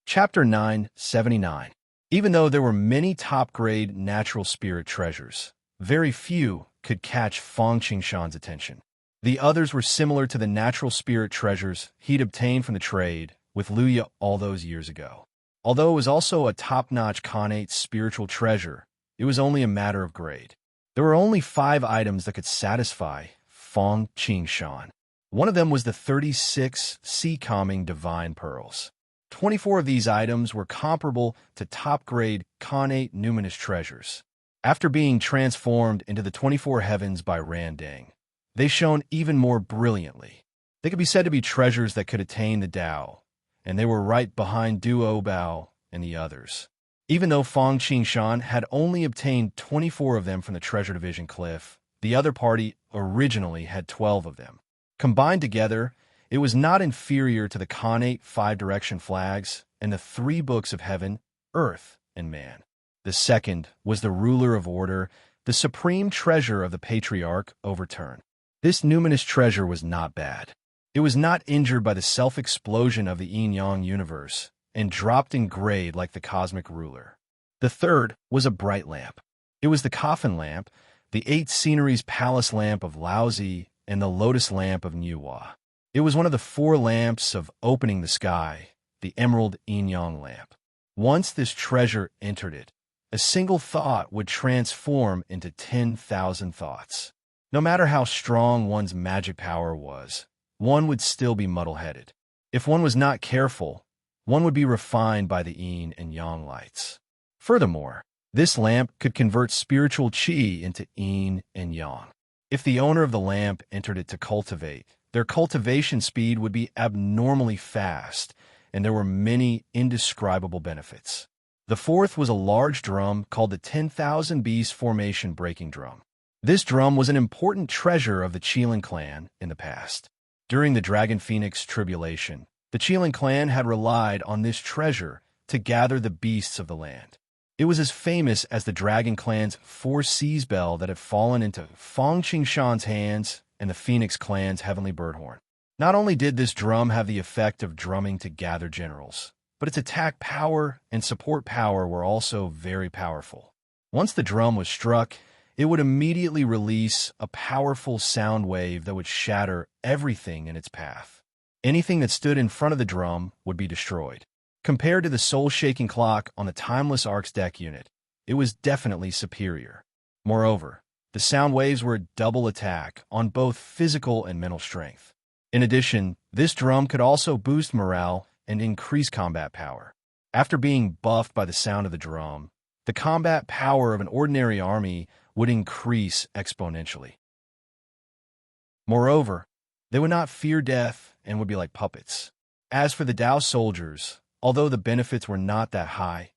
S1: Chapter 979. Even though there were many top-grade natural spirit treasures, very few could catch Fang Qingshan's attention. The others were similar to the natural spirit treasures he'd obtained from the trade with Luya all those years ago. Although it was also a top-notch connate spiritual treasure, it was only a matter of grade. There were only 5 items that could satisfy Fang Qingshan. One of them was the 36 sea-calming divine pearls. 24 of these items were comparable to top-grade connate numinous treasures. After being transformed into the 24 heavens by Randang, they shone even more brilliantly. They could be said to be treasures that could attain the Tao, and they were right behind Duo Bao and the others. Even though Fang Qingshan had only obtained 24 of them from the treasure division cliff, the other party originally had 12 of them. Combined together, it was not inferior to the connate 5-direction flags and the 3 books of heaven, earth, and man. The second was the ruler of order, the supreme treasure of the patriarch overturned. This numinous treasure was not bad. It was not injured by the self-explosion of the yin-yang universe and dropped in grade like the cosmic ruler. The third was a bright lamp. It was the coffin lamp, the 8 sceneries palace lamp of Laozi, and the lotus lamp of Nuwa. It was one of the 4 lamps of opening the sky, the emerald yin-yang lamp. Once this treasure entered it, a single thought would transform into 10,000 thoughts. No matter how strong one's magic power was, one would still be muddle-headed. If one was not careful, one would be refined by the yin and yang lights. Furthermore, this lamp could convert spiritual qi into yin and yang. If the owner of the lamp entered it to cultivate, their cultivation speed would be abnormally fast, and there were many indescribable benefits. The fourth was a large drum called the 10,000 Beast Formation Breaking Drum. This drum was an important treasure of the Qilin clan in the past. During the Dragon Phoenix tribulation, the Qilin clan had relied on this treasure to gather the beasts of the land. It was as famous as the Dragon clan's 4 seas bell that had fallen into Fang Qingshan's hands and the Phoenix clan's heavenly birdhorn. Not only did this drum have the effect of drumming to gather generals, but its attack power and support power were also very powerful. Once the drum was struck, it would immediately release a powerful sound wave that would shatter everything in its path. Anything that stood in front of the drum would be destroyed. Compared to the soul-shaking clock on the Timeless Arcs deck unit, it was definitely superior. Moreover, the sound waves were a double attack on both physical and mental strength. In addition, this drum could also boost morale and increase combat power. After being buffed by the sound of the drum, the combat power of an ordinary army would increase exponentially. Moreover, they would not fear death and would be like puppets. As for the Tao soldiers, although the benefits were not that high,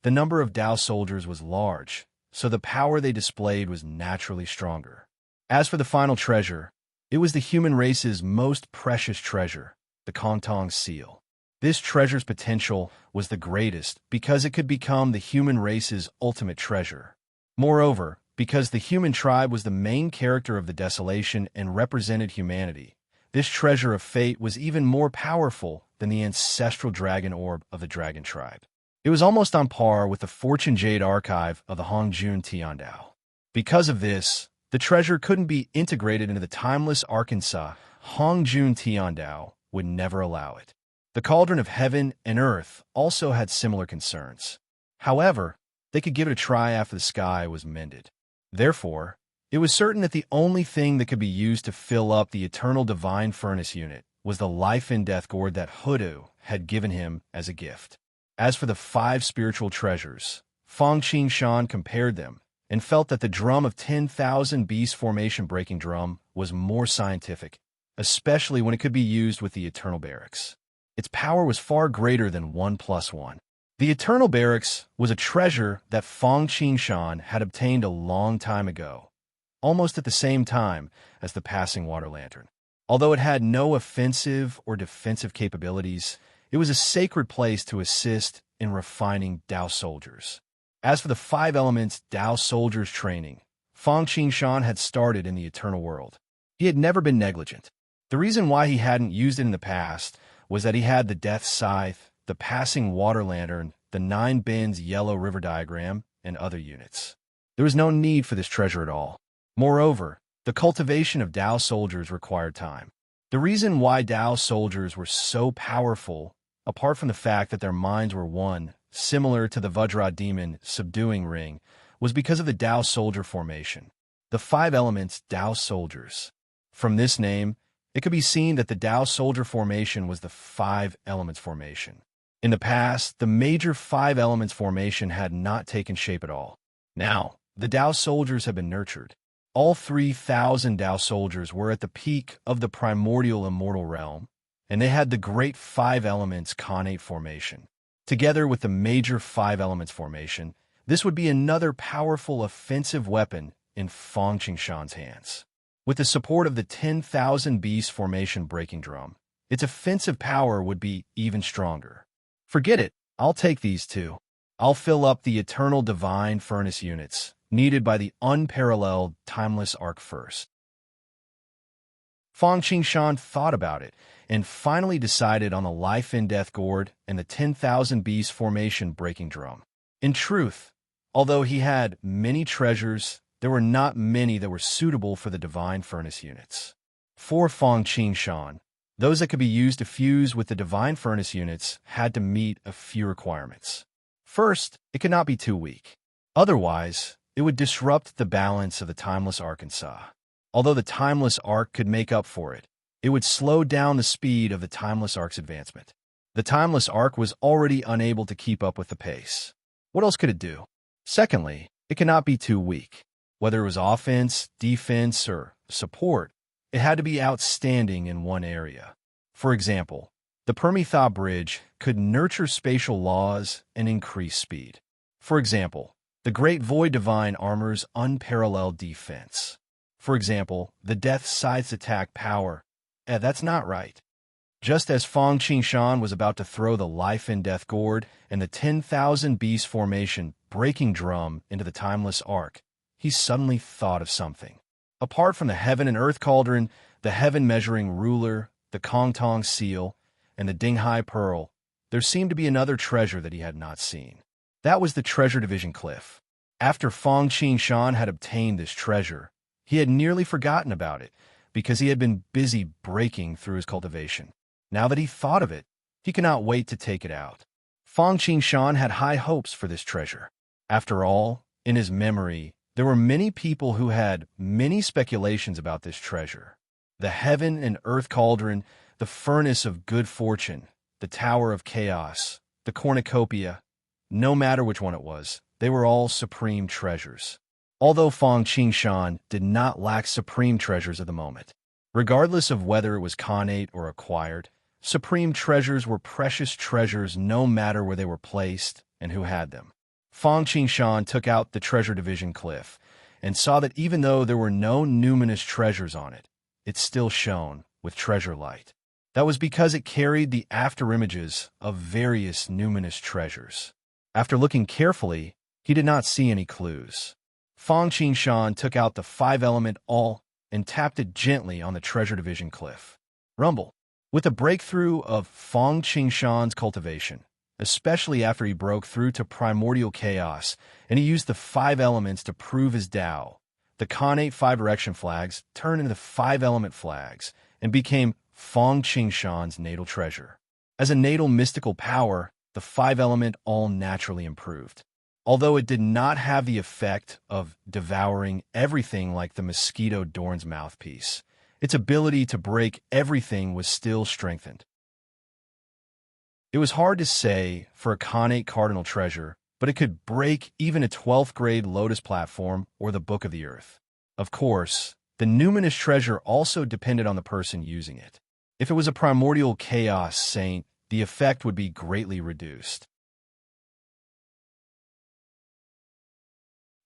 S1: the number of Tao soldiers was large, so the power they displayed was naturally stronger. As for the final treasure, it was the human race's most precious treasure, the Kongtong seal. This treasure's potential was the greatest because it could become the human race's ultimate treasure. Moreover, because the human tribe was the main character of the desolation and represented humanity, this treasure of fate was even more powerful than the ancestral dragon orb of the dragon tribe. It was almost on par with the Fortune Jade archive of the Hongjun Tiandao. Because of this, the treasure couldn't be integrated into the timeless Arkansas. Hongjun Tiandao would never allow it. The Cauldron of Heaven and Earth also had similar concerns. However, they could give it a try after the sky was mended. Therefore, it was certain that the only thing that could be used to fill up the eternal divine furnace unit was the life and death gourd that Hudu had given him as a gift. As for the 5 spiritual treasures, Fang Qingshan compared them and felt that the drum of 10,000 beast formation breaking drum was more scientific, especially when it could be used with the eternal barracks. Its power was far greater than 1 + 1. The eternal barracks was a treasure that Fang Qingshan had obtained a long time ago, almost at the same time as the passing water lantern. Although it had no offensive or defensive capabilities, it was a sacred place to assist in refining Tao soldiers. As for the 5 elements Tao soldiers training, Fang Qingshan had started in the eternal world. He had never been negligent. The reason why he hadn't used it in the past was that he had the death scythe, the passing water lantern, the 9 bins yellow river diagram, and other units. There was no need for this treasure at all. Moreover, the cultivation of Tao soldiers required time. The reason why Tao soldiers were so powerful, apart from the fact that their minds were one, similar to the Vajra demon subduing ring, was because of the Tao soldier formation. The 5 elements Tao soldiers. From this name, it could be seen that the Tao soldier formation was the 5 elements formation. In the past, the major 5 elements formation had not taken shape at all. Now, the Tao soldiers have been nurtured. All 3,000 Tao soldiers were at the peak of the primordial immortal realm, and they had the great 5 elements connate formation. Together with the major 5 elements formation, this would be another powerful offensive weapon in Fang Qingshan's hands. With the support of the 10,000 beast formation breaking drum, its offensive power would be even stronger. Forget it, I'll take these 2. I'll fill up the eternal divine furnace units needed by the unparalleled timeless arc first. Fang Qingshan thought about it and finally decided on the life and death gourd and the 10,000 beast formation breaking drum. In truth, although he had many treasures, there were not many that were suitable for the divine furnace units. For Fang Qingshan, those that could be used to fuse with the divine furnace units had to meet a few requirements. First, it could not be too weak. Otherwise, it would disrupt the balance of the timeless Arkansas. Although the timeless arc could make up for it, it would slow down the speed of the timeless arc's advancement. The timeless arc was already unable to keep up with the pace. What else could it do? Secondly, it cannot be too weak. Whether it was offense, defense, or support, it had to be outstanding in one area. For example, the Permitha Bridge could nurture spatial laws and increase speed. For example, the Great Void Divine Armor's unparalleled defense. For example, the Death Scythe's attack power. That's not right. Just as Fang Qingshan was about to throw the life and death gourd and the 10,000 beast formation breaking drum into the timeless arc, he suddenly thought of something. Apart from the heaven and earth cauldron, the heaven measuring ruler, the Kongtong seal, and the Dinghai pearl, there seemed to be another treasure that he had not seen. That was the treasure division cliff. After Fang Qingshan had obtained this treasure, he had nearly forgotten about it because he had been busy breaking through his cultivation. Now that he thought of it, he could not wait to take it out. Fang Qingshan had high hopes for this treasure. After all, in his memory, there were many people who had many speculations about this treasure. The heaven and earth cauldron, the furnace of good fortune, the tower of chaos, the cornucopia, no matter which one it was, they were all supreme treasures. Although Fang Qingshan did not lack supreme treasures at the moment. Regardless of whether it was connate or acquired, supreme treasures were precious treasures no matter where they were placed and who had them. Fang Qingshan took out the treasure division cliff and saw that even though there were no numinous treasures on it, it still shone with treasure light. That was because it carried the afterimages of various numinous treasures. After looking carefully, he did not see any clues. Fang Qingshan took out the 5-element awl and tapped it gently on the treasure division cliff. Rumble. With the breakthrough of Fang Qingshan's cultivation, especially after he broke through to primordial chaos and he used the 5 elements to prove his Tao, the Khanate 5 direction flags turned into the 5-element flags and became Fang Qingshan's natal treasure. As a natal mystical power, the 5-element all naturally improved. Although it did not have the effect of devouring everything like the mosquito Dorn's mouthpiece, its ability to break everything was still strengthened. It was hard to say for a Khanate cardinal treasure, but it could break even a 12th grade Lotus platform or the Book of the Earth. Of course, the numinous treasure also depended on the person using it. If it was a primordial chaos saint, the effect would be greatly reduced.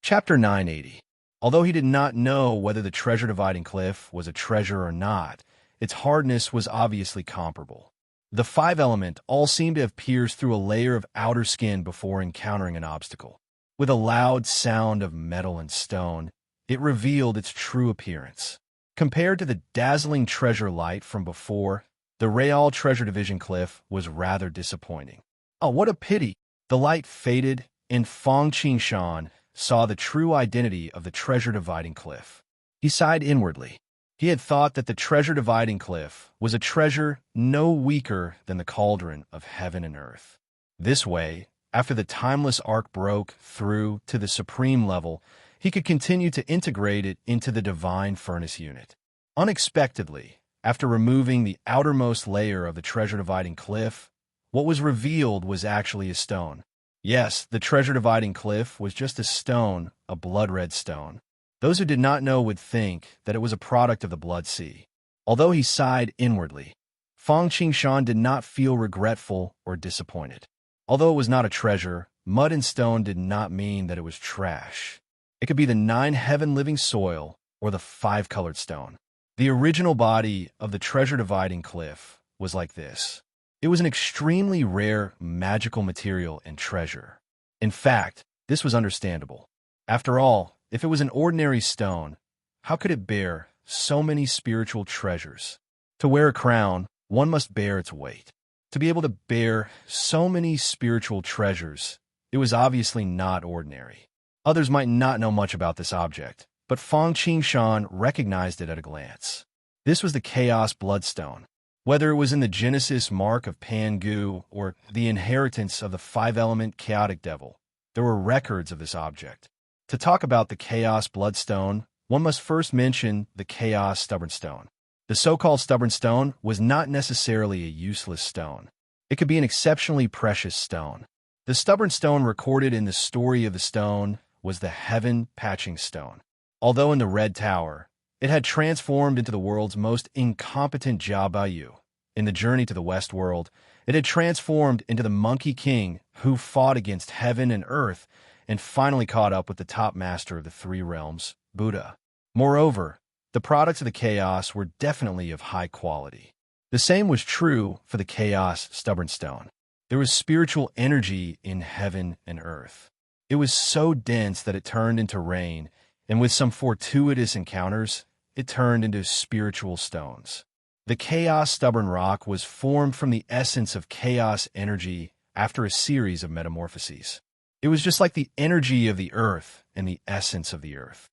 S1: Chapter 980. Although he did not know whether the treasure dividing cliff was a treasure or not, its hardness was obviously comparable. The 5-element all seemed to have pierced through a layer of outer skin before encountering an obstacle. With a loud sound of metal and stone, it revealed its true appearance. Compared to the dazzling treasure light from before, the Real treasure division cliff was rather disappointing. Oh, what a pity! The light faded, and Fang Qingshan saw the true identity of the treasure dividing cliff. He sighed inwardly. He had thought that the treasure dividing cliff was a treasure no weaker than the cauldron of heaven and earth. This way, after the timeless arc broke through to the supreme level, he could continue to integrate it into the divine furnace unit. Unexpectedly, after removing the outermost layer of the treasure dividing cliff, what was revealed was actually a stone. Yes, the treasure dividing cliff was just a stone, a blood-red stone. Those who did not know would think that it was a product of the Blood Sea. Although he sighed inwardly, Fang Qingshan did not feel regretful or disappointed. Although it was not a treasure, mud and stone did not mean that it was trash. It could be the 9 heaven-living soil or the 5-colored stone. The original body of the treasure dividing cliff was like this. It was an extremely rare magical material and treasure. In fact, this was understandable. After all, if it was an ordinary stone, how could it bear so many spiritual treasures? To wear a crown, one must bear its weight. To be able to bear so many spiritual treasures, it was obviously not ordinary. Others might not know much about this object, but Fang Qingshan recognized it at a glance. This was the Chaos Bloodstone. Whether it was in the Genesis mark of Pangu or the inheritance of the 5-element chaotic devil, there were records of this object. To talk about the Chaos Bloodstone, one must first mention the Chaos Stubborn Stone. The so-called Stubborn Stone was not necessarily a useless stone. It could be an exceptionally precious stone. The Stubborn Stone recorded in the story of the stone was the Heaven Patching Stone. Although in the Red Tower, it had transformed into the world's most incompetent Jiabayu. In the journey to the West World, it had transformed into the Monkey King who fought against heaven and earth and finally caught up with the top master of the 3 realms, Buddha. Moreover, the products of the chaos were definitely of high quality. The same was true for the Chaos Stubborn Stone. There was spiritual energy in heaven and earth. It was so dense that it turned into rain, and with some fortuitous encounters, it turned into spiritual stones. The Chaos Stubborn Rock was formed from the essence of chaos energy after a series of metamorphoses. It was just like the energy of the earth and the essence of the earth.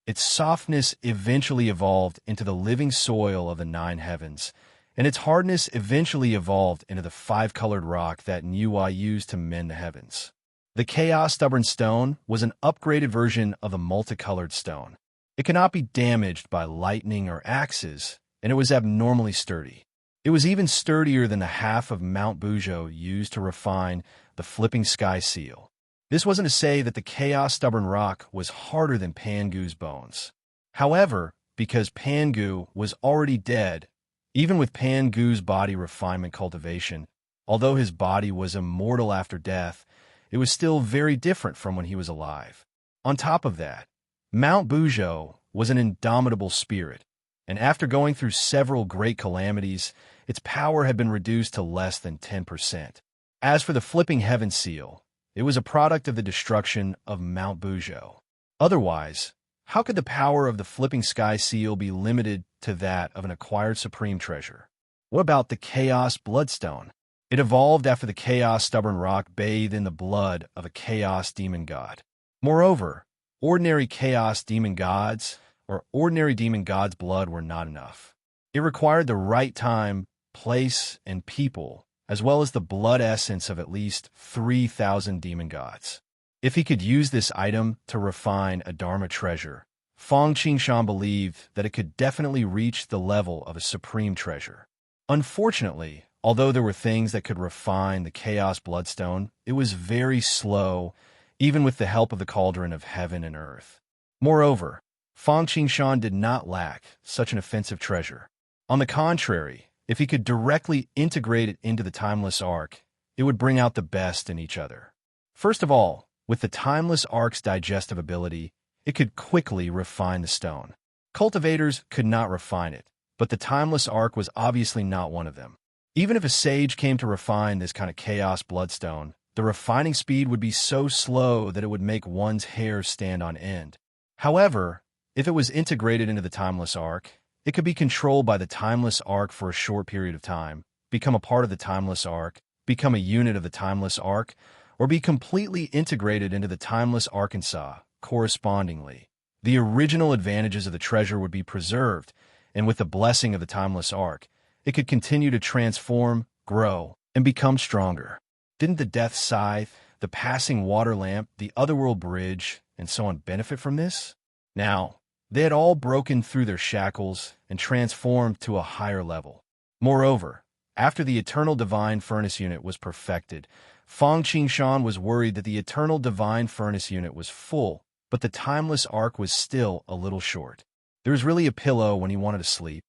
S1: Its softness eventually evolved into the living soil of the 9 heavens, and its hardness eventually evolved into the 5-colored rock that Niuai used to mend the heavens. The Chaos Stubborn Stone was an upgraded version of the multicolored stone. It cannot be damaged by lightning or axes, and it was abnormally sturdy. It was even sturdier than the half of Mount Bujo used to refine the flipping sky seal. This wasn't to say that the Chaos Stubborn Rock was harder than Pangu's bones. However, because Pangu was already dead, even with Pangu's body refinement cultivation, although his body was immortal after death, it was still very different from when he was alive. On top of that, Mount Bujo was an indomitable spirit, and after going through several great calamities, its power had been reduced to less than 10%. As for the flipping heaven seal, it was a product of the destruction of Mount Bujo. Otherwise, how could the power of the flipping sky seal be limited to that of an acquired supreme treasure? What about the Chaos Bloodstone? It evolved after the Chaos Stubborn Rock bathed in the blood of a Chaos Demon God. Moreover, ordinary Chaos Demon Gods or ordinary Demon Gods' blood were not enough. It required the right time, place, and people, as well as the blood essence of at least 3,000 Demon Gods. If he could use this item to refine a Dharma treasure, Fang Qingshan believed that it could definitely reach the level of a supreme treasure. Unfortunately, although there were things that could refine the Chaos Bloodstone, it was very slow, even with the help of the Cauldron of Heaven and Earth. Moreover, Fang Qingshan did not lack such an offensive treasure. On the contrary, if he could directly integrate it into the Timeless Ark, it would bring out the best in each other. First of all, with the Timeless Ark's digestive ability, it could quickly refine the stone. Cultivators could not refine it, but the Timeless Ark was obviously not one of them. Even if a sage came to refine this kind of Chaos Bloodstone, the refining speed would be so slow that it would make one's hair stand on end. However, if it was integrated into the Timeless Ark, it could be controlled by the Timeless Ark for a short period of time, become a part of the Timeless Ark, become a unit of the Timeless Ark, or be completely integrated into the Timeless Arkansas correspondingly. The original advantages of the treasure would be preserved, and with the blessing of the Timeless Ark, it could continue to transform, grow, and become stronger. Didn't the Death Scythe, the Passing Water Lamp, the Otherworld Bridge, and so on benefit from this? Now, they had all broken through their shackles and transformed to a higher level. Moreover, after the Eternal Divine Furnace Unit was perfected, Fang Qingshan was worried that the Eternal Divine Furnace Unit was full, but the Timeless Ark was still a little short. There was really a pillow when he wanted to sleep.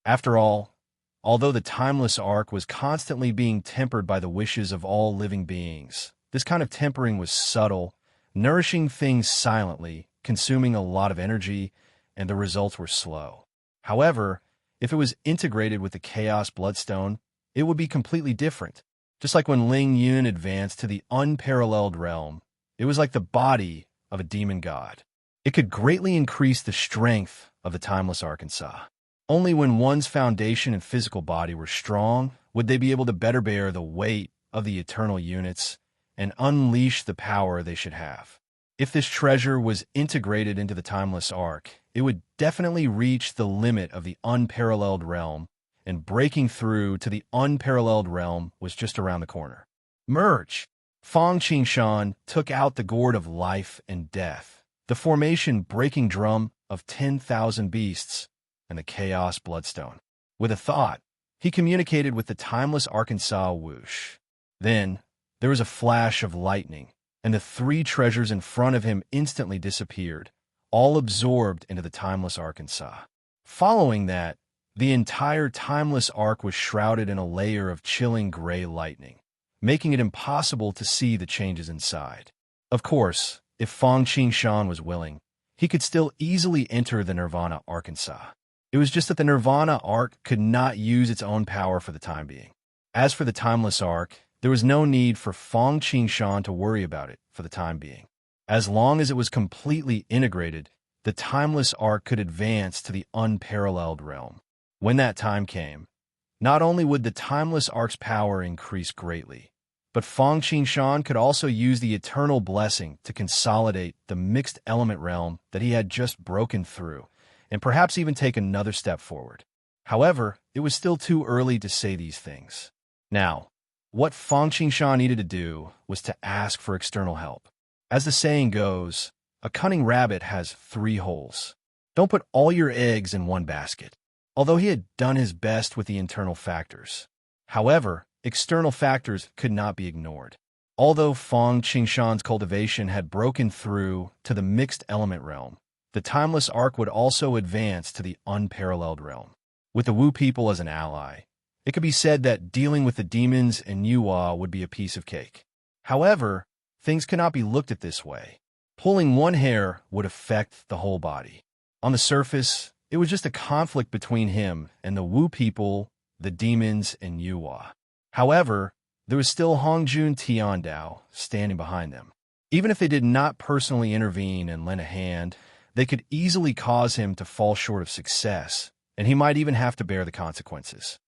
S1: After all, although the Timeless Ark was constantly being tempered by the wishes of all living beings, this kind of tempering was subtle, nourishing things silently, consuming a lot of energy, and the results were slow. However, if it was integrated with the Chaos Bloodstone, it would be completely different. Just like when Ling Yun advanced to the unparalleled realm, it was like the body of a demon god. It could greatly increase the strength of the Timeless Arkansas. Only when one's foundation and physical body were strong would they be able to better bear the weight of the eternal units and unleash the power they should have. If this treasure was integrated into the Timeless Ark, it would definitely reach the limit of the unparalleled realm, and breaking through to the unparalleled realm was just around the corner. Merge! Fang Qingshan took out the gourd of life and death, the formation-breaking drum of 10,000 beasts, and the Chaos Bloodstone. With a thought, he communicated with the Timeless Arkansas whoosh. Then, there was a flash of lightning, and the three treasures in front of him instantly disappeared, all absorbed into the Timeless Arkansas. Following that, the entire Timeless Ark was shrouded in a layer of chilling gray lightning, making it impossible to see the changes inside. Of course, if Fang Qingshan was willing, he could still easily enter the Nirvana Arkansas. It was just that the Nirvana Ark could not use its own power for the time being. As for the Timeless Ark, there was no need for Fang Qingshan to worry about it for the time being. As long as it was completely integrated, the Timeless Ark could advance to the unparalleled realm. When that time came, not only would the Timeless Ark's power increase greatly, but Fang Qingshan could also use the Eternal Blessing to consolidate the mixed element realm that he had just broken through, and perhaps even take another step forward. However, it was still too early to say these things. Now, what Fang Qingshan needed to do was to ask for external help. As the saying goes, a cunning rabbit has 3 holes. Don't put all your eggs in one basket. Although he had done his best with the internal factors. However, external factors could not be ignored. Although Fang Qingshan's cultivation had broken through to the mixed element realm, the Timeless Ark would also advance to the unparalleled realm. With the Wu people as an ally, it could be said that dealing with the demons and Yuhua would be a piece of cake. However, things cannot be looked at this way. Pulling one hair would affect the whole body. On the surface, it was just a conflict between him and the Wu people, the demons, and Yuhua. However, there was still Hongjun Tiandao standing behind them. Even if they did not personally intervene and lend a hand, they could easily cause him to fall short of success, and he might even have to bear the consequences.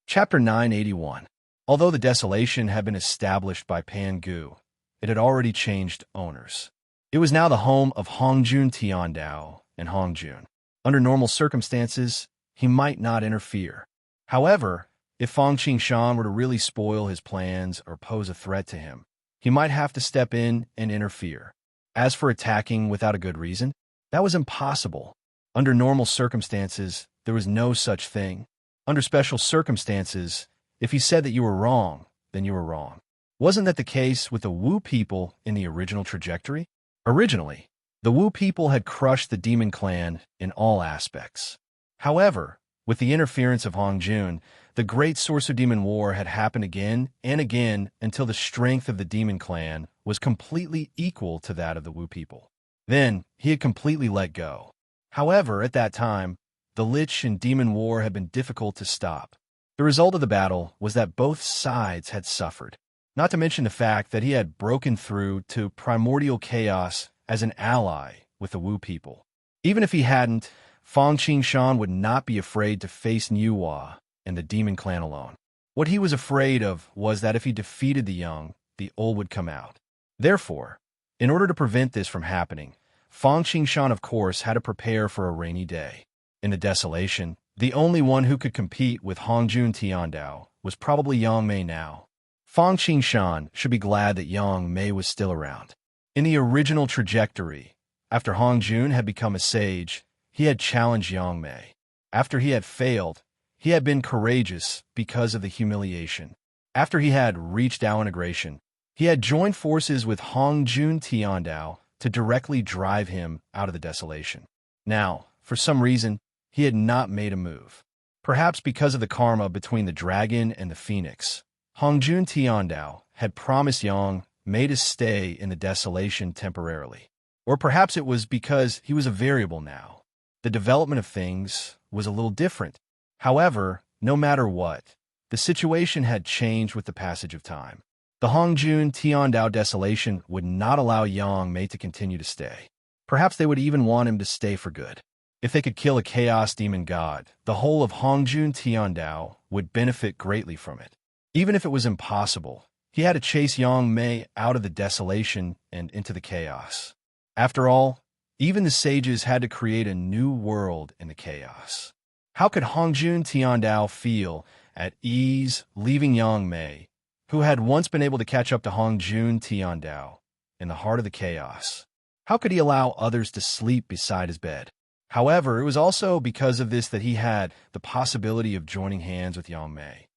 S1: Chapter 981. Although the desolation had been established by Pan Gu, it had already changed owners. It was now the home of Hongjun Tiandao and Hongjun. Under normal circumstances, he might not interfere. However, if Fang Qingshan were to really spoil his plans or pose a threat to him, he might have to step in and interfere. As for attacking without a good reason, that was impossible. Under normal circumstances, there was no such thing. Under special circumstances, if he said that you were wrong, then you were wrong. Wasn't that the case with the Wu people in the original trajectory? Originally, the Wu people had crushed the demon clan in all aspects. However, with the interference of Hongjun, the great Sorcerer Demon War had happened again and again until the strength of the demon clan was completely equal to that of the Wu people. Then, he had completely let go. However, at that time, the Lich and Demon War had been difficult to stop. The result of the battle was that both sides had suffered, not to mention the fact that he had broken through to primordial chaos as an ally with the Wu people. Even if he hadn't, Fang Qingshan would not be afraid to face Yuhua and the demon clan alone. What he was afraid of was that if he defeated the young, the old would come out. Therefore, in order to prevent this from happening, Fang Qingshan, of course, had to prepare for a rainy day. In the desolation, the only one who could compete with Hongjun Tiandao was probably Yang Mei now. Fang Qingshan should be glad that Yang Mei was still around. In the original trajectory, after Hongjun had become a sage, he had challenged Yang Mei. After he had failed, he had been courageous because of the humiliation. After he had reached Dao integration, he had joined forces with Hongjun Tiandao to directly drive him out of the desolation. Now, for some reason, he had not made a move. Perhaps because of the karma between the dragon and the phoenix, Hongjun Tiandao had promised Yang Mei to stay in the desolation temporarily. Or perhaps it was because he was a variable now. The development of things was a little different. However, no matter what, the situation had changed with the passage of time. The Hongjun Tiandao desolation would not allow Yang Mei to continue to stay. Perhaps they would even want him to stay for good. If they could kill a chaos demon god, the whole of Hongjun Tiandao would benefit greatly from it. Even if it was impossible, he had to chase Yang Mei out of the desolation and into the chaos. After all, even the sages had to create a new world in the chaos. How could Hongjun Tiandao feel at ease leaving Yang Mei, who had once been able to catch up to Hongjun Tiandao, in the heart of the chaos? How could he allow others to sleep beside his bed? However, it was also because of this that he had the possibility of joining hands with Yang Mei.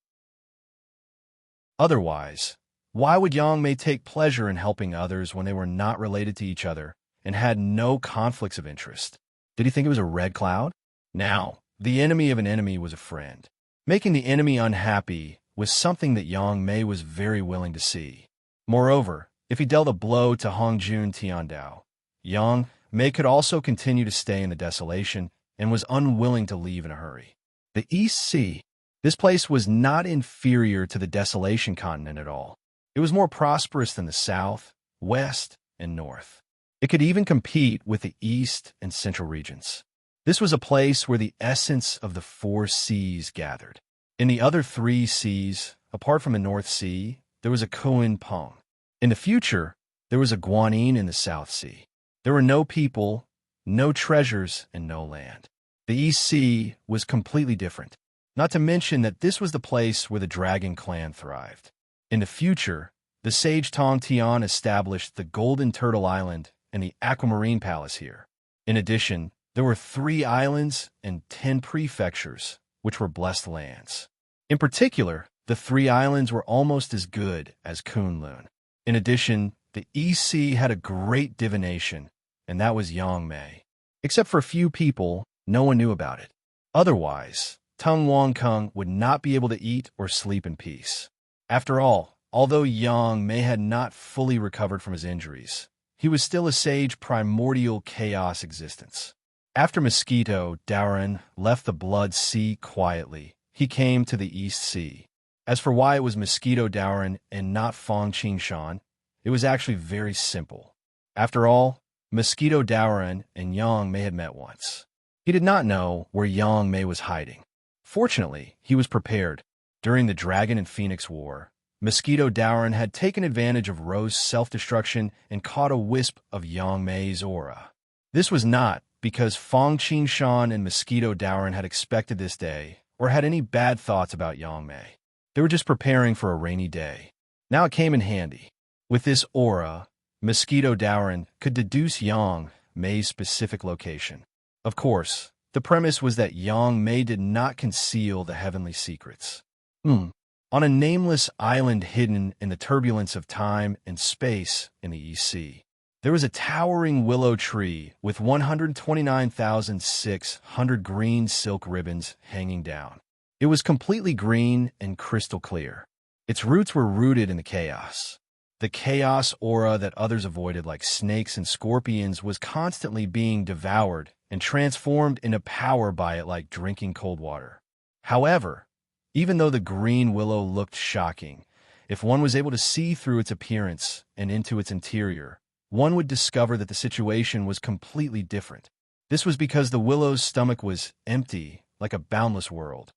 S1: Otherwise, why would Yang Mei take pleasure in helping others when they were not related to each other and had no conflicts of interest? Did he think it was a red cloud? Now, the enemy of an enemy was a friend. Making the enemy unhappy was something that Yang Mei was very willing to see. Moreover, if he dealt a blow to Hongjun Tiandao, Yang Mei could also continue to stay in the desolation and was unwilling to leave in a hurry. The East Sea. This place was not inferior to the desolation continent at all. It was more prosperous than the south, west, and north. It could even compete with the east and central regions. This was a place where the essence of the four seas gathered. In the other three seas, apart from the North Sea, there was a Kuan Peng. In the future, there was a Guanyin in the South Sea. There were no people, no treasures, and no land. The East Sea was completely different, not to mention that this was the place where the Dragon Clan thrived. In the future, the sage Tong Tian established the Golden Turtle Island and the Aquamarine Palace here. In addition, there were 3 islands and 10 prefectures, which were blessed lands. In particular, the 3 islands were almost as good as Kunlun. In addition, the East Sea had a great divination, and that was Yang Mei. Except for a few people, no one knew about it. Otherwise, Tung Wong Kung would not be able to eat or sleep in peace. After all, although Yang Mei had not fully recovered from his injuries, he was still a sage primordial chaos existence. After Mosquito Daoran left the Blood Sea quietly, he came to the East Sea. As for why it was Mosquito Daoran and not Fong Qingshan, it was actually very simple. After all, Mosquito Daoran and Yang Mei had met once. He did not know where Yang Mei was hiding. Fortunately, he was prepared. During the Dragon and Phoenix War, Mosquito Daoran had taken advantage of Rose's self-destruction and caught a wisp of Yang Mei's aura. This was not because Fong Qingshan and Mosquito Daoran had expected this day or had any bad thoughts about Yang Mei. They were just preparing for a rainy day. Now it came in handy. With this aura, Mosquito Daoran could deduce Yang Mei's specific location. Of course, the premise was that Yang Mei did not conceal the heavenly secrets. On a nameless island hidden in the turbulence of time and space in the East Sea, there was a towering willow tree with 129,600 green silk ribbons hanging down. It was completely green and crystal clear. Its roots were rooted in the chaos. The chaos aura that others avoided, like snakes and scorpions, was constantly being devoured and transformed into power by it like drinking cold water. However, even though the green willow looked shocking, if one was able to see through its appearance and into its interior, one would discover that the situation was completely different. This was because the willow's stomach was empty, like a boundless world.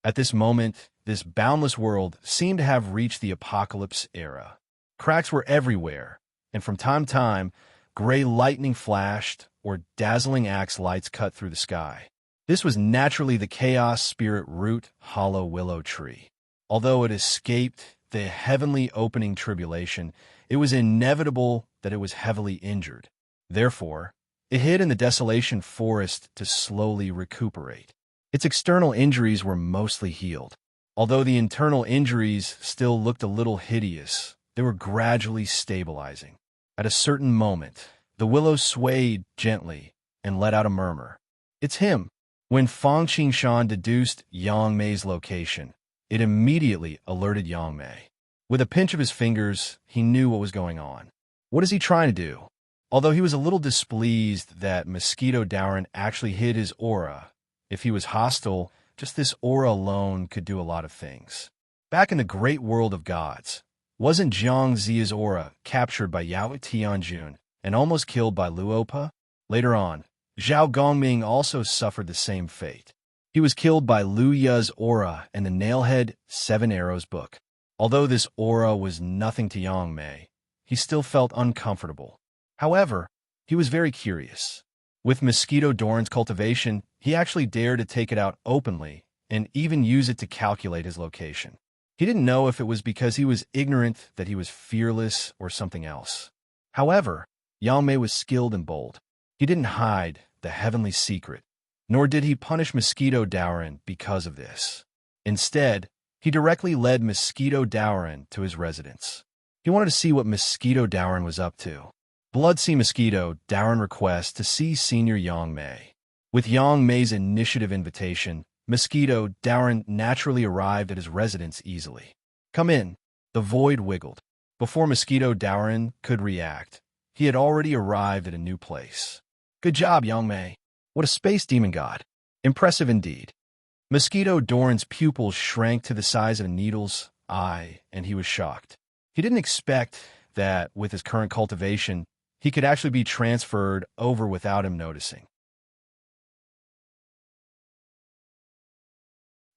S1: At this moment, this boundless world seemed to have reached the apocalypse era. Cracks were everywhere, and from time to time, gray lightning flashed or dazzling axe lights cut through the sky. This was naturally the chaos spirit root hollow willow tree. Although it escaped the heavenly opening tribulation, it was inevitable that it was heavily injured. Therefore, it hid in the desolation forest to slowly recuperate. Its external injuries were mostly healed. Although the internal injuries still looked a little hideous, they were gradually stabilizing. At a certain moment, the willow swayed gently and let out a murmur. "It's him." When Fong Qingshan deduced Yang Mei's location, it immediately alerted Yang Mei. With a pinch of his fingers, he knew what was going on. What is he trying to do? Although he was a little displeased that Mosquito Daoran actually hid his aura, if he was hostile, just this aura alone could do a lot of things. Back in the great world of gods, wasn't Zhang Ziya's aura captured by Yao Tianjun and almost killed by Luopa? Later on, Zhao Gongming also suffered the same fate. He was killed by Lu Ya's aura and the Nailhead Seven Arrows book. Although this aura was nothing to Yang Mei, he still felt uncomfortable. However, he was very curious. With Mosquito Daoran's cultivation, he actually dared to take it out openly and even use it to calculate his location. He didn't know if it was because he was ignorant that he was fearless or something else. However, Yang Mei was skilled and bold. He didn't hide the heavenly secret, nor did he punish Mosquito Daoran because of this. Instead, he directly led Mosquito Daoran to his residence. He wanted to see what Mosquito Daoran was up to. Bloodsea Mosquito Daoran requests to see Senior Yang Mei. With Yang Mei's initiative invitation, Mosquito Daoran naturally arrived at his residence easily. "Come in." The void wiggled. Before Mosquito Daoran could react, he had already arrived at a new place. "Good job, Yang Mei. What a space demon god. Impressive indeed." Mosquito Daoran's pupils shrank to the size of a needle's eye, and he was shocked. He didn't expect that with his current cultivation, he could actually be transferred over without him noticing.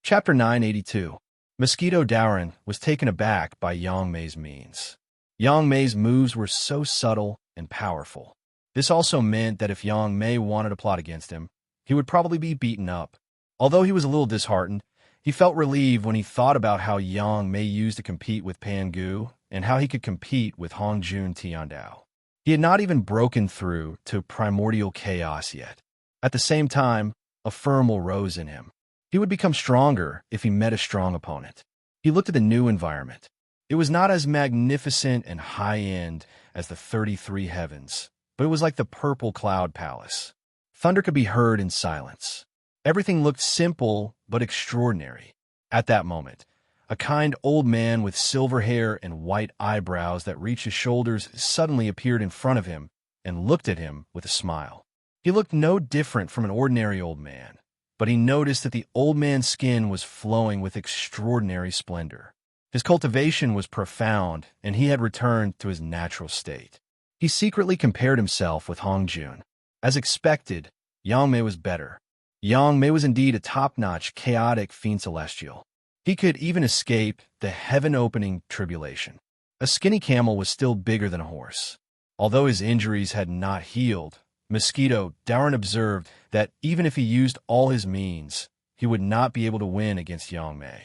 S1: Chapter 982. Mosquito Daoran was taken aback by Yang Mei's means. Yang Mei's moves were so subtle and powerful. This also meant that if Yang Mei wanted to plot against him, he would probably be beaten up. Although he was a little disheartened, he felt relieved when he thought about how Yang Mei used to compete with Pan Gu and how he could compete with Hongjun Tiandao. He had not even broken through to primordial chaos yet. At the same time, a firm will rose in him. He would become stronger if he met a strong opponent. He looked at the new environment. It was not as magnificent and high-end as the 33 heavens, but it was like the purple cloud palace. Thunder could be heard in silence. Everything looked simple but extraordinary. At that moment, a kind old man with silver hair and white eyebrows that reached his shoulders suddenly appeared in front of him and looked at him with a smile. He looked no different from an ordinary old man, but he noticed that the old man's skin was flowing with extraordinary splendor. His cultivation was profound, and he had returned to his natural state. He secretly compared himself with Hong Jun. As expected, Yang Mei was better. Yang Mei was indeed a top-notch, chaotic fiend celestial. He could even escape the heaven-opening tribulation. A skinny camel was still bigger than a horse. Although his injuries had not healed, Mosquito Darren observed that even if he used all his means, he would not be able to win against Yang Mei.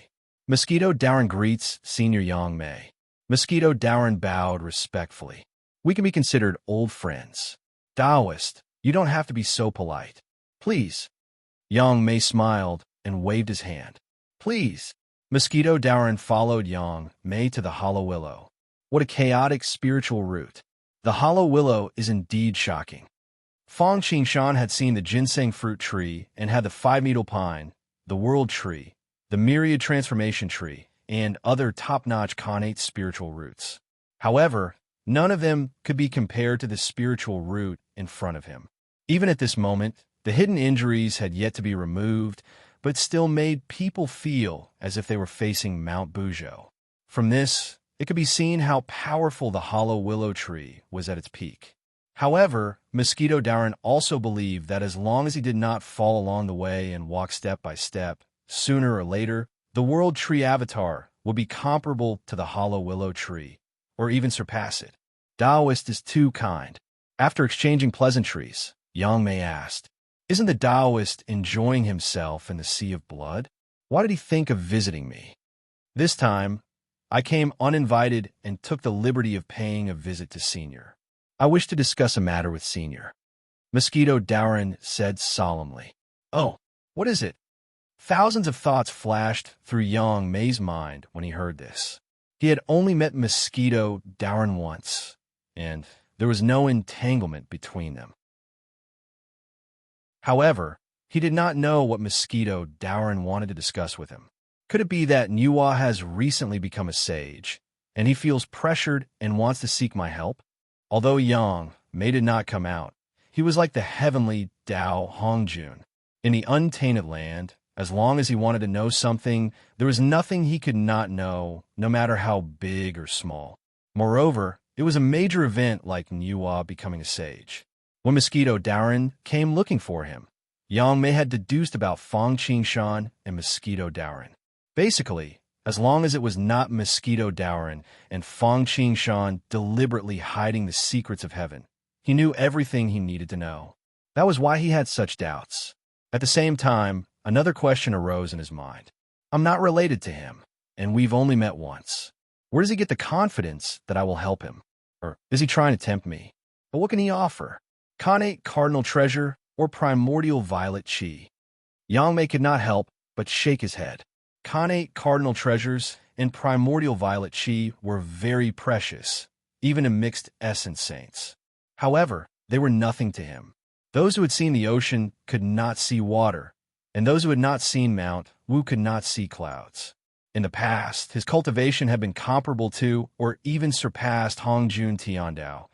S1: Mosquito Darren greets Senior Yang Mei. Mosquito Darren bowed respectfully. We can be considered old friends. Taoist, you don't have to be so polite. Please. Yang Mei smiled and waved his hand. Please. Mosquito Darren followed Yang Mei to the Hollow Willow. What a chaotic spiritual route. The Hollow Willow is indeed shocking. Fong Qingshan had seen the ginseng fruit tree and had the five-needle pine, the world tree, the myriad transformation tree, and other top-notch connate spiritual roots. However, none of them could be compared to the spiritual root in front of him. Even at this moment, the hidden injuries had yet to be removed, but still made people feel as if they were facing Mount Buzhou. From this, it could be seen how powerful the Hollow Willow tree was at its peak. However, Mosquito Darren also believed that as long as he did not fall along the way and walk step by step, sooner or later, the World Tree Avatar would be comparable to the Hollow Willow tree, or even surpass it. Taoist is too kind. After exchanging pleasantries, Yang Mei asked, "Isn't the Taoist enjoying himself in the sea of blood? Why did he think of visiting me? This time, I came uninvited and took the liberty of paying a visit to Senior. I wish to discuss a matter with Senior." Mosquito Darren said solemnly. "Oh, what is it?" Thousands of thoughts flashed through Yang Mei's mind when he heard this. He had only met Mosquito Darren once, and there was no entanglement between them. However, he did not know what Mosquito Darren wanted to discuss with him. Could it be that Nuwa has recently become a sage, and he feels pressured and wants to seek my help? Although Yang Mei did not come out, he was like the heavenly Dao Hongjun. In the untainted land, as long as he wanted to know something, there was nothing he could not know, no matter how big or small. Moreover, it was a major event like Nuwa becoming a sage. When Mosquito Darren came looking for him, Yang Mei had deduced about Fong Qingshan and Mosquito Darren. Basically, as long as it was not Mosquito Darren and Fong Qingshan deliberately hiding the secrets of heaven, he knew everything he needed to know. That was why he had such doubts. At the same time, another question arose in his mind. I'm not related to him, and we've only met once. Where does he get the confidence that I will help him? Or is he trying to tempt me? But what can he offer? Connate Cardinal Treasure or Primordial Violet Chi? Yang Mei could not help but shake his head. Connate Cardinal Treasures and Primordial Violet Chi were very precious, even in mixed essence saints. However, they were nothing to him. Those who had seen the ocean could not see water, and those who had not seen Mount Wu could not see clouds. In the past, his cultivation had been comparable to or even surpassed Hongjun Tiandao,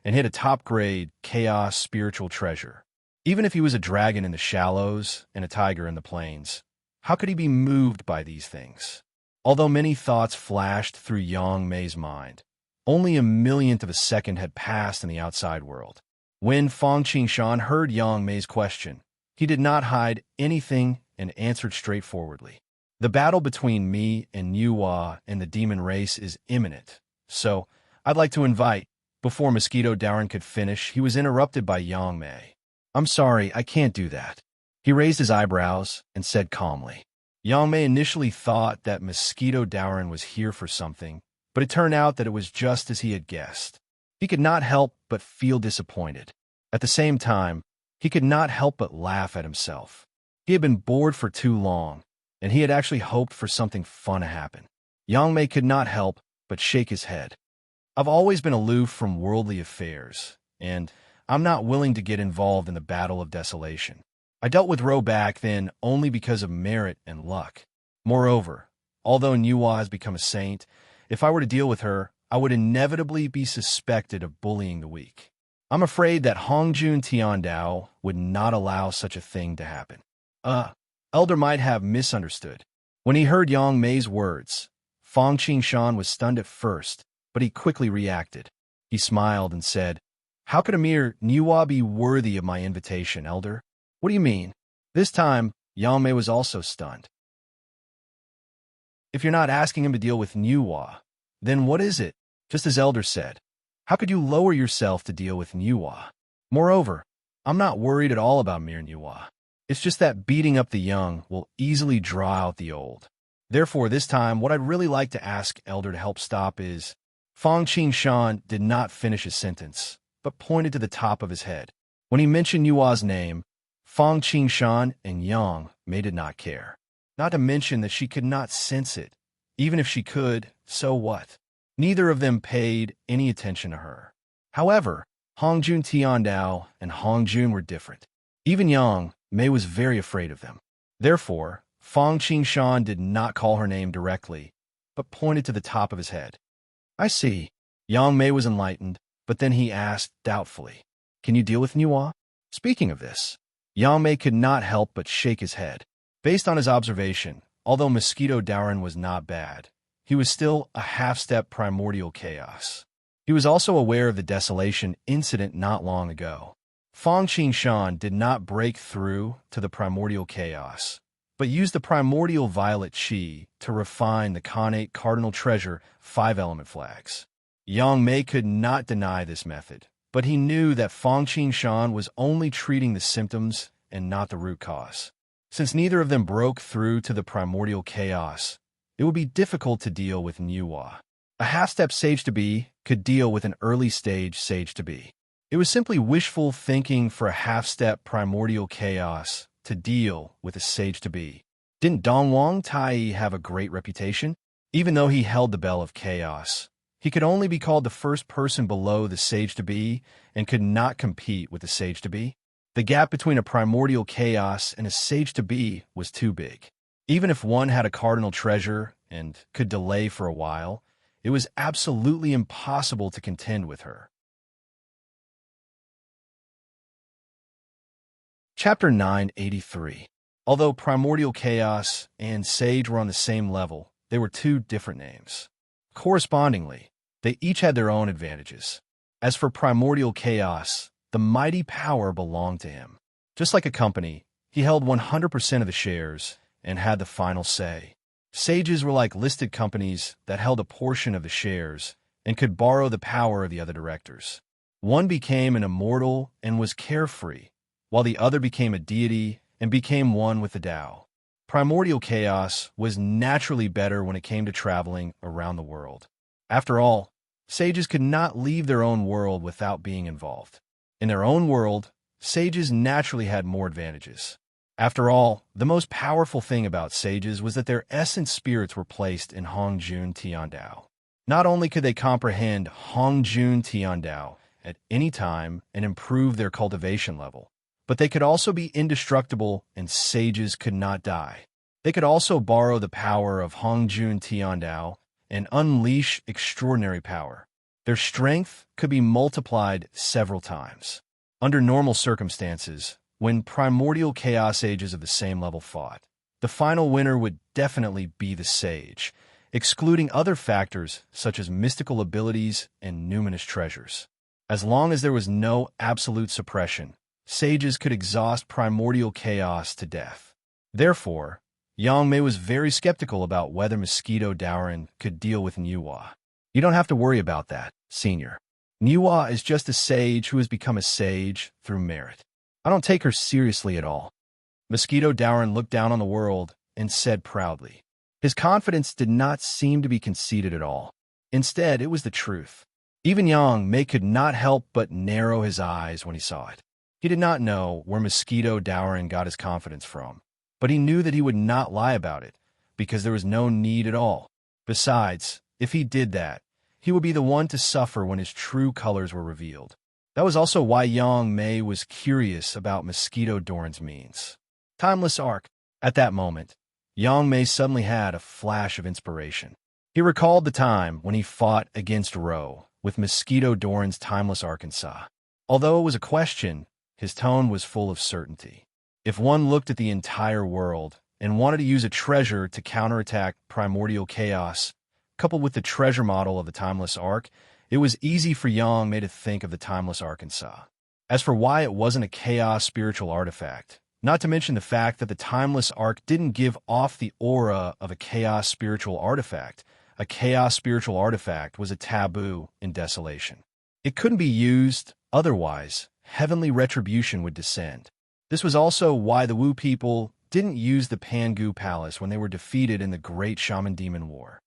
S1: and hit a top-grade chaos spiritual treasure. Even if he was a dragon in the shallows and a tiger in the plains, how could he be moved by these things? Although many thoughts flashed through Yang Mei's mind, only a millionth of a second had passed in the outside world. When Fong Qingshan heard Yang Mei's question, he did not hide anything and answered straightforwardly. The battle between me and Nuwa and the demon race is imminent, so I'd like to invite. Before Mosquito Darren could finish, he was interrupted by Yang Mei. I'm sorry, I can't do that. He raised his eyebrows and said calmly. Yang Mei initially thought that Mosquito Darren was here for something, but it turned out that it was just as he had guessed. He could not help but feel disappointed. At the same time, he could not help but laugh at himself. He had been bored for too long, and he had actually hoped for something fun to happen. Yang Mei could not help but shake his head. I've always been aloof from worldly affairs, and I'm not willing to get involved in the battle of desolation. I dealt with Ro back then only because of merit and luck. Moreover, although Nuwa has become a saint, if I were to deal with her, I would inevitably be suspected of bullying the weak. I'm afraid that Hongjun Tiandao would not allow such a thing to happen. Elder might have misunderstood. When he heard Yang Mei's words, Fong Qingshan was stunned at first, but he quickly reacted. He smiled and said, "How could a mere Nuwa be worthy of my invitation, Elder? What do you mean?" This time, Yang Mei was also stunned. "If you're not asking him to deal with Nuwa, then what is it?" Just as Elder said. "How could you lower yourself to deal with Nuwa? Moreover, I'm not worried at all about mere Nuwa. It's just that beating up the young will easily draw out the old. Therefore, this time, what I'd really like to ask Elder to help stop is—" Fong Qingshan did not finish his sentence, but pointed to the top of his head. When he mentioned Nuwa's name, Fong Qingshan and Yang Mei did not care. Not to mention that she could not sense it. Even if she could, so what? Neither of them paid any attention to her. However, Hongjun Tiandao and Hongjun were different. Even Yang Mei was very afraid of them. Therefore, Fong Qingshan did not call her name directly, but pointed to the top of his head. "I see." Yang Mei was enlightened, but then he asked doubtfully, "Can you deal with Nuwa?" Speaking of this, Yang Mei could not help but shake his head. Based on his observation, although Mosquito Daoran was not bad, he was still a half-step primordial chaos. He was also aware of the desolation incident not long ago. Fong Qingshan did not break through to the primordial chaos, but used the primordial violet chi to refine the Khanate cardinal treasure 5-element flags. Yang Mei could not deny this method, but he knew that Fong Qingshan was only treating the symptoms and not the root cause. Since neither of them broke through to the primordial chaos, it would be difficult to deal with Nuwa. A half-step sage-to-be could deal with an early-stage sage-to-be. It was simply wishful thinking for a half-step primordial chaos to deal with a sage-to-be. Didn't Dongwang Tai have a great reputation? Even though he held the Bell of Chaos, he could only be called the first person below the sage-to-be and could not compete with the sage-to-be. The gap between a primordial chaos and a sage-to-be was too big. Even if one had a cardinal treasure and could delay for a while, it was absolutely impossible to contend with her. Chapter 983. Although Primordial Chaos and Sage were on the same level, they were two different names. Correspondingly, they each had their own advantages. As for Primordial Chaos, the mighty power belonged to him. Just like a company, he held 100% of the shares and had the final say. Sages were like listed companies that held a portion of the shares and could borrow the power of the other directors. One became an immortal and was carefree, while the other became a deity and became one with the Tao. Primordial Chaos was naturally better when it came to traveling around the world. After all, sages could not leave their own world without being involved. In their own world, sages naturally had more advantages. After all, the most powerful thing about sages was that their essence spirits were placed in Hongjun Tiandao. Not only could they comprehend Hongjun Tiandao at any time and improve their cultivation level, but they could also be indestructible and sages could not die. They could also borrow the power of Hongjun Tiandao and unleash extraordinary power. Their strength could be multiplied several times. Under normal circumstances, when primordial chaos sages of the same level fought, the final winner would definitely be the sage, excluding other factors such as mystical abilities and numinous treasures. As long as there was no absolute suppression, sages could exhaust primordial chaos to death. Therefore, Yang Mei was very skeptical about whether Mosquito Daoran could deal with Nuwa. "You don't have to worry about that, Senior. Nuwa is just a sage who has become a sage through merit. I don't take her seriously at all." Mosquito Daoran looked down on the world and said proudly. His confidence did not seem to be conceited at all. Instead, it was the truth. Even Yang Mei could not help but narrow his eyes when he saw it. He did not know where Mosquito Daoran got his confidence from, but he knew that he would not lie about it, because there was no need at all. Besides, if he did that, he would be the one to suffer when his true colors were revealed. That was also why Yang Mei was curious about Mosquito Doran's means. Timeless Arc. At that moment, Yang Mei suddenly had a flash of inspiration. He recalled the time when he fought against Ro with Mosquito Doran's Timeless Arkansas. Although it was a question, his tone was full of certainty. If one looked at the entire world and wanted to use a treasure to counterattack primordial chaos, coupled with the treasure model of the Timeless Arc, it was easy for Yang Mei to think of the Timeless Arkansas. As for why it wasn't a chaos spiritual artifact, not to mention the fact that the Timeless Arc didn't give off the aura of a chaos spiritual artifact. A chaos spiritual artifact was a taboo in Desolation. It couldn't be used, otherwise, heavenly retribution would descend. This was also why the Wu people didn't use the Pangu Palace when they were defeated in the Great Shaman Demon War.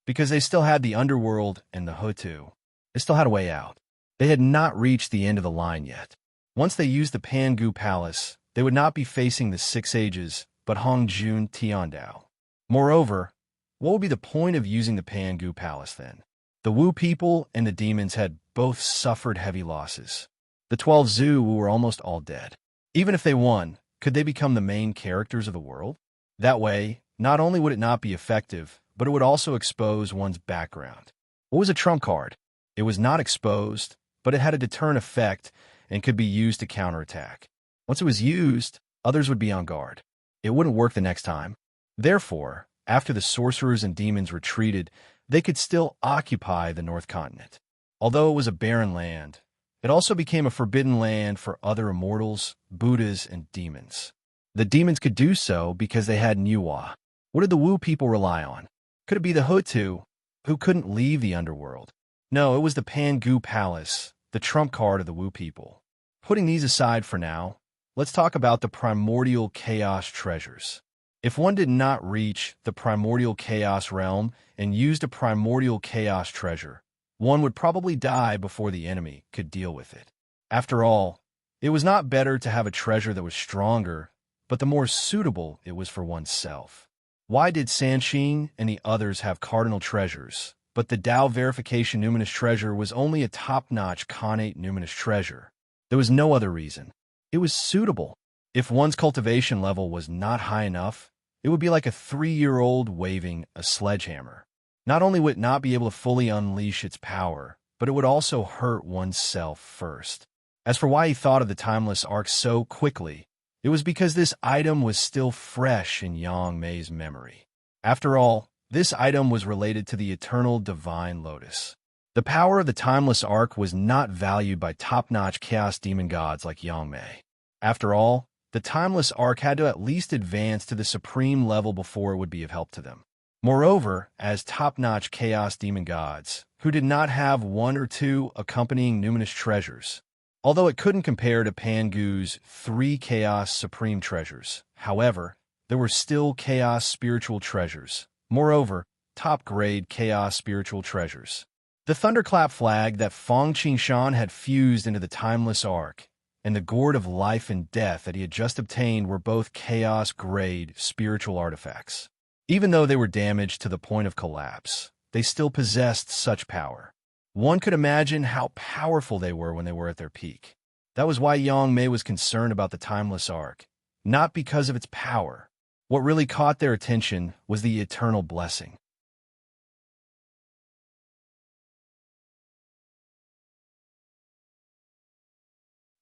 S1: Because they still had the underworld and the Hutu. They still had a way out. They had not reached the end of the line yet. Once they used the Pangu Palace, they would not be facing the Six Ages, but Hongjun Tiandao. Moreover, what would be the point of using the Pangu Palace then? The Wu people and the demons had both suffered heavy losses. The 12 Zhu were almost all dead. Even if they won, could they become the main characters of the world? That way, not only would it not be effective, but it would also expose one's background. What was a trump card? It was not exposed, but it had a deterrent effect and could be used to counterattack. Once it was used, others would be on guard. It wouldn't work the next time. Therefore, after the sorcerers and demons retreated, they could still occupy the North Continent. Although it was a barren land, it also became a forbidden land for other immortals, Buddhas, and demons. The demons could do so because they had Nuwa. What did the Wu people rely on? Could it be the Hutu, who couldn't leave the underworld? No, it was the Pangu Palace, the trump card of the Wu people. Putting these aside for now, let's talk about the primordial chaos treasures. If one did not reach the primordial chaos realm and used a primordial chaos treasure, one would probably die before the enemy could deal with it. After all, it was not better to have a treasure that was stronger, but the more suitable it was for oneself. Why did Sanxing and the others have cardinal treasures, but the Dao verification numinous treasure was only a top-notch connate numinous treasure? There was no other reason. It was suitable. If one's cultivation level was not high enough, it would be like a 3-year-old waving a sledgehammer. Not only would it not be able to fully unleash its power, but it would also hurt oneself first. As for why he thought of the Timeless Arc so quickly, it was because this item was still fresh in Yang Mei's memory. After all, this item was related to the eternal divine lotus. The power of the Timeless Arc was not valued by top-notch chaos demon gods like Yang Mei. After all, the Timeless Arc had to at least advance to the supreme level before it would be of help to them. Moreover, as top-notch chaos demon gods, who did not have 1 or 2 accompanying numinous treasures, although it couldn't compare to Pangu's 3 chaos supreme treasures, however, there were still chaos spiritual treasures. Moreover, top-grade chaos spiritual treasures. The thunderclap flag that Feng Qingshan had fused into the Timeless Arc and the gourd of life and death that he had just obtained were both chaos-grade spiritual artifacts. Even though they were damaged to the point of collapse, they still possessed such power. One could imagine how powerful they were when they were at their peak. That was why Yang Mei was concerned about the Timeless Arc, not because of its power. What really caught their attention was the eternal blessing.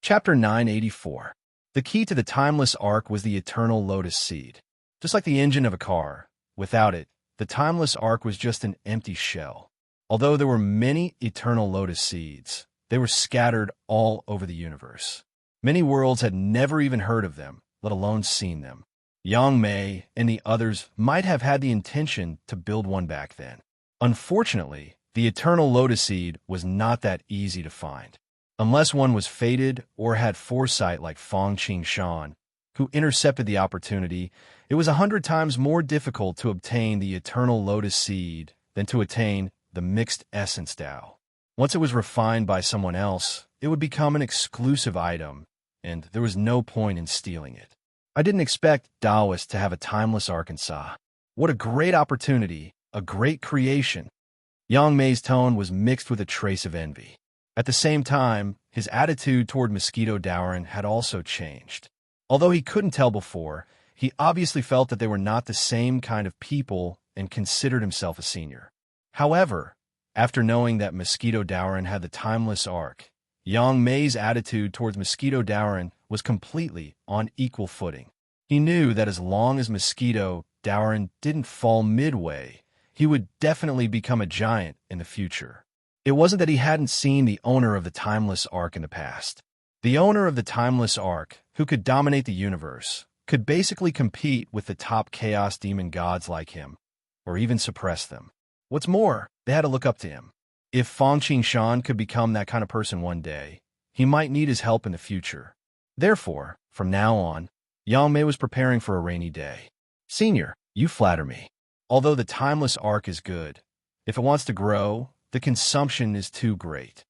S1: Chapter 984. The key to the Timeless Arc was the eternal lotus seed. Just like the engine of a car, without it, the Timeless Arc was just an empty shell. Although there were many eternal lotus seeds, they were scattered all over the universe. Many worlds had never even heard of them, let alone seen them. Yang Mei and the others might have had the intention to build one back then. Unfortunately, the eternal lotus seed was not that easy to find. Unless one was fated or had foresight like Feng Qingshan, who intercepted the opportunity, it was 100 times more difficult to obtain the eternal lotus seed than to attain the mixed essence Dao. Once it was refined by someone else, it would become an exclusive item, and there was no point in stealing it. I didn't expect Taoists to have a Timeless Arkansas. What a great opportunity, a great creation. Yang Mei's tone was mixed with a trace of envy. At the same time, his attitude toward Mosquito Dowrin had also changed. Although he couldn't tell before, he obviously felt that they were not the same kind of people and considered himself a senior. However, after knowing that Mosquito Dowrin had the timeless arc, Yang Mei's attitude towards Mosquito Dowrin was completely on equal footing. He knew that as long as Mosquito Dowrin didn't fall midway, he would definitely become a giant in the future. It wasn't that he hadn't seen the owner of the timeless arc in the past. The owner of the timeless arc, who could dominate the universe, could basically compete with the top chaos demon gods like him, or even suppress them. What's more, they had to look up to him. If Fang Qingshan could become that kind of person one day, he might need his help in the future. Therefore, from now on, Yang Mei was preparing for a rainy day. Senior, you flatter me. Although the timeless arc is good, if it wants to grow, the consumption is too great.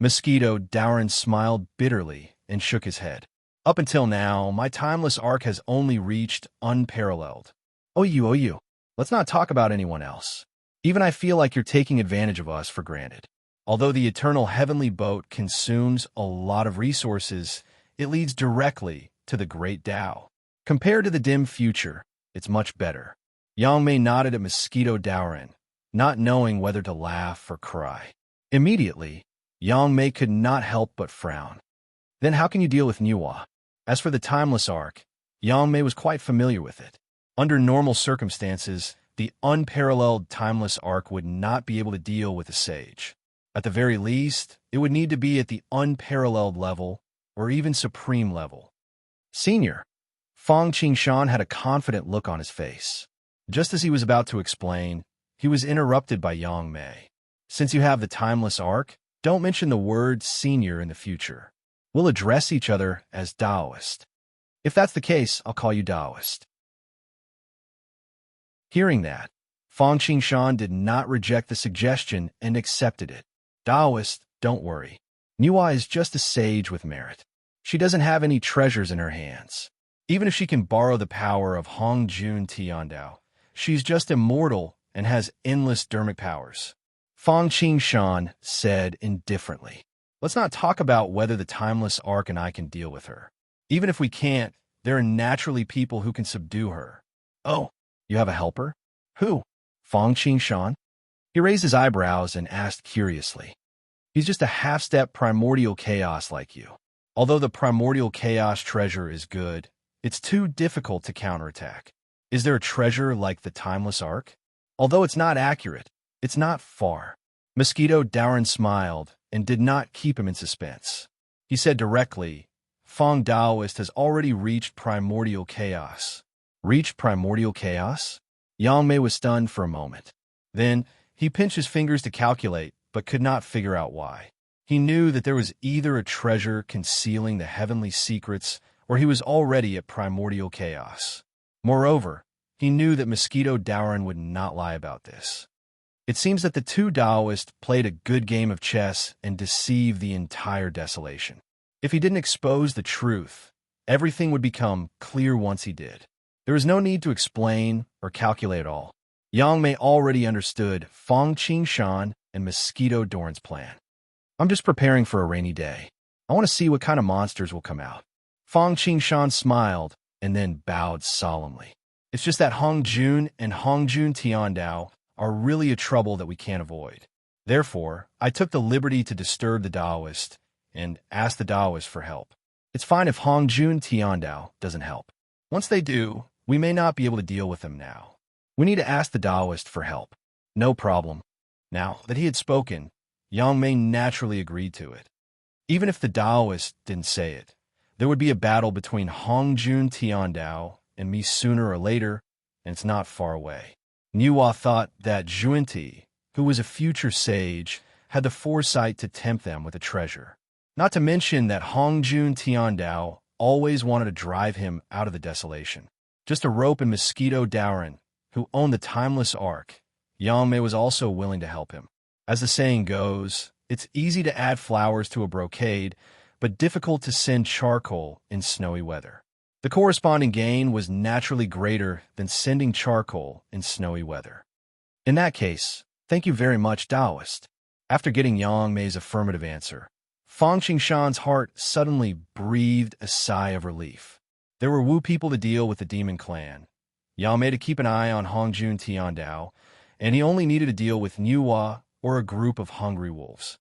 S1: Mosquito Dowrin smiled bitterly and shook his head. Up until now, my timeless arc has only reached unparalleled. Oh you. Let's not talk about anyone else. Even I feel like you're taking advantage of us for granted. Although the eternal heavenly boat consumes a lot of resources, it leads directly to the great Tao. Compared to the dim future, it's much better. Yang Mei nodded at Mosquito Dowrin, not knowing whether to laugh or cry. Immediately, Yang Mei could not help but frown. Then how can you deal with Nuwa? As for the timeless arc, Yang Mei was quite familiar with it. Under normal circumstances, the unparalleled timeless arc would not be able to deal with a sage. At the very least, it would need to be at the unparalleled level, or even supreme level. Senior, Fang Qingshan had a confident look on his face. Just as he was about to explain, he was interrupted by Yang Mei. Since you have the timeless arc, don't mention the word senior in the future. We'll address each other as Taoist. If that's the case, I'll call you Taoist. Hearing that, Fang Qingshan did not reject the suggestion and accepted it. Taoist, don't worry. Nuwa is just a sage with merit. She doesn't have any treasures in her hands. Even if she can borrow the power of Hongjun Tiandao, she's just immortal and has endless dermic powers. Fang Qingshan said indifferently. Let's not talk about whether the timeless arc and I can deal with her. Even if we can't, there are naturally people who can subdue her. Oh, you have a helper? Who? Fang Qingshan? He raised his eyebrows and asked curiously. He's just a half-step primordial chaos like you. Although the primordial chaos treasure is good, it's too difficult to counterattack. Is there a treasure like the timeless arc? Although it's not accurate, it's not far. Mosquito Dowrin smiled and did not keep him in suspense. He said directly, Fang Taoist has already reached primordial chaos. Reached primordial chaos? Yang Mei was stunned for a moment. Then, he pinched his fingers to calculate, but could not figure out why. He knew that there was either a treasure concealing the heavenly secrets, or he was already at primordial chaos. Moreover, he knew that Mosquito Dowrin would not lie about this. It seems that the two Taoists played a good game of chess and deceived the entire desolation. If he didn't expose the truth, everything would become clear once he did. There was no need to explain or calculate at all. Yang Mei already understood Fang Qingshan and Mosquito Dowrin's plan. I'm just preparing for a rainy day. I want to see what kind of monsters will come out. Fang Qingshan smiled and then bowed solemnly. It's just that Hongjun and Hongjun Tiandao are really a trouble that we can't avoid. Therefore, I took the liberty to disturb the Taoist and ask the Taoist for help. It's fine if Hongjun Tiandao doesn't help. Once they do, we may not be able to deal with them now. We need to ask the Taoist for help. No problem. Now that he had spoken, Yang Mei naturally agreed to it. Even if the Taoist didn't say it, there would be a battle between Hongjun Tiandao and me sooner or later, and it's not far away. Nuwa thought that Junti, who was a future sage, had the foresight to tempt them with a treasure. Not to mention that Hongjun Tiandao always wanted to drive him out of the desolation. Just a rope and Mosquito Dowrin, who owned the timeless arc, Yang Mei was also willing to help him. As the saying goes, it's easy to add flowers to a brocade, but difficult to send charcoal in snowy weather. The corresponding gain was naturally greater than sending charcoal in snowy weather. In that case, thank you very much, Taoist. After getting Yang Mei's affirmative answer, Fang Qingshan's heart suddenly breathed a sigh of relief. There were Wu people to deal with the demon clan, Yang Mei to keep an eye on Hongjun Tiandao, and he only needed to deal with Nuwa or a group of hungry wolves.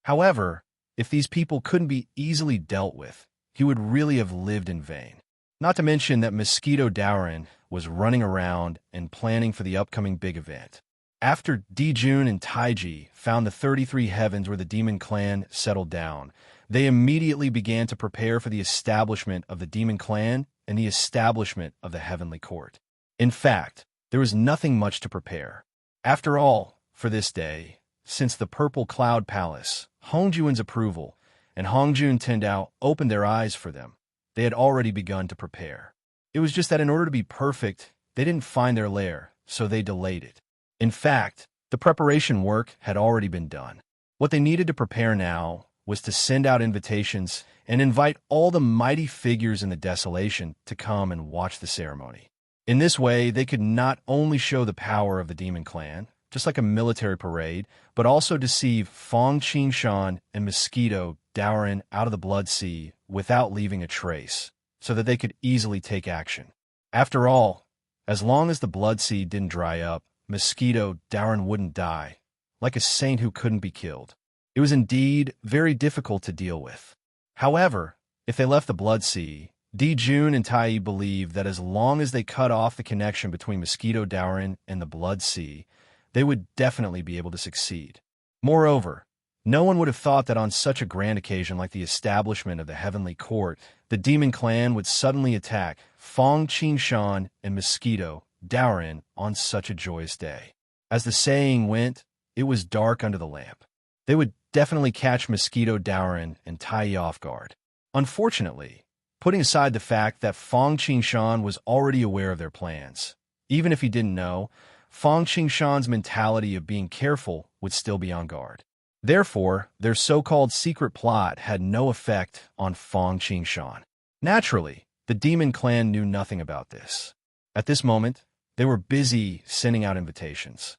S1: However, if these people couldn't be easily dealt with, he would really have lived in vain. Not to mention that Mosquito Daoran was running around and planning for the upcoming big event. After Dijun and Taiji found the 33 heavens where the demon clan settled down, they immediately began to prepare for the establishment of the demon clan and the establishment of the heavenly court. In fact, there was nothing much to prepare. After all, for this day, since the Purple Cloud Palace, Hongjuan's approval, and Hongjun Tendao opened their eyes for them, they had already begun to prepare. It was just that in order to be perfect, they didn't find their lair, so they delayed it. In fact, the preparation work had already been done. What they needed to prepare now was to send out invitations and invite all the mighty figures in the desolation to come and watch the ceremony. In this way, they could not only show the power of the demon clan, just like a military parade, but also deceive Fang Qingshan and Mosquito Daoran out of the Blood Sea without leaving a trace, so that they could easily take action. After all, as long as the Blood Sea didn't dry up, Mosquito Daoran wouldn't die, like a saint who couldn't be killed. It was indeed very difficult to deal with. However, if they left the Blood Sea, Dijun and Tai believed that as long as they cut off the connection between Mosquito Daoran and the Blood Sea, they would definitely be able to succeed. Moreover, no one would have thought that on such a grand occasion like the establishment of the heavenly court, the demon clan would suddenly attack Fang Qingshan and Mosquito Daoran on such a joyous day. As the saying went, it was dark under the lamp. They would definitely catch Mosquito Daoran and Tai off guard. Unfortunately, putting aside the fact that Fang Qingshan was already aware of their plans, even if he didn't know, Fang Qingshan's mentality of being careful would still be on guard. Therefore, their so-called secret plot had no effect on Fang Qingshan. Naturally, the demon clan knew nothing about this. At this moment, they were busy sending out invitations.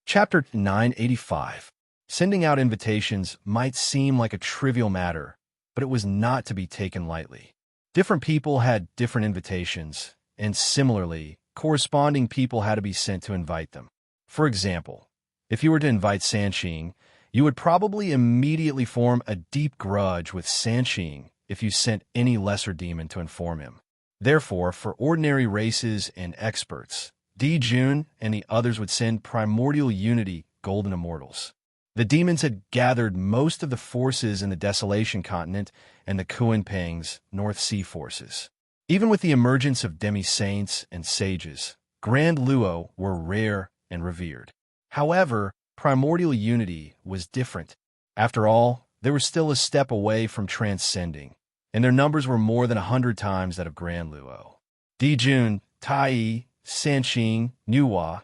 S1: Chapter 985. Sending out invitations might seem like a trivial matter, but it was not to be taken lightly. Different people had different invitations, and similarly, corresponding people had to be sent to invite them. For example, if you were to invite Sanqing, you would probably immediately form a deep grudge with Sanqing if you sent any lesser demon to inform him. Therefore, for ordinary races and experts, Dijun and the others would send Primordial Unity Golden Immortals. The demons had gathered most of the forces in the Desolation Continent and the Kuanping's North Sea forces. Even with the emergence of demi-saints and sages, Grand Luo were rare and revered. However, Primordial Unity was different. After all, they were still a step away from transcending, and their numbers were more than 100 times that of Grand Luo. Dijun, Tai, Sanqing, Nuwa,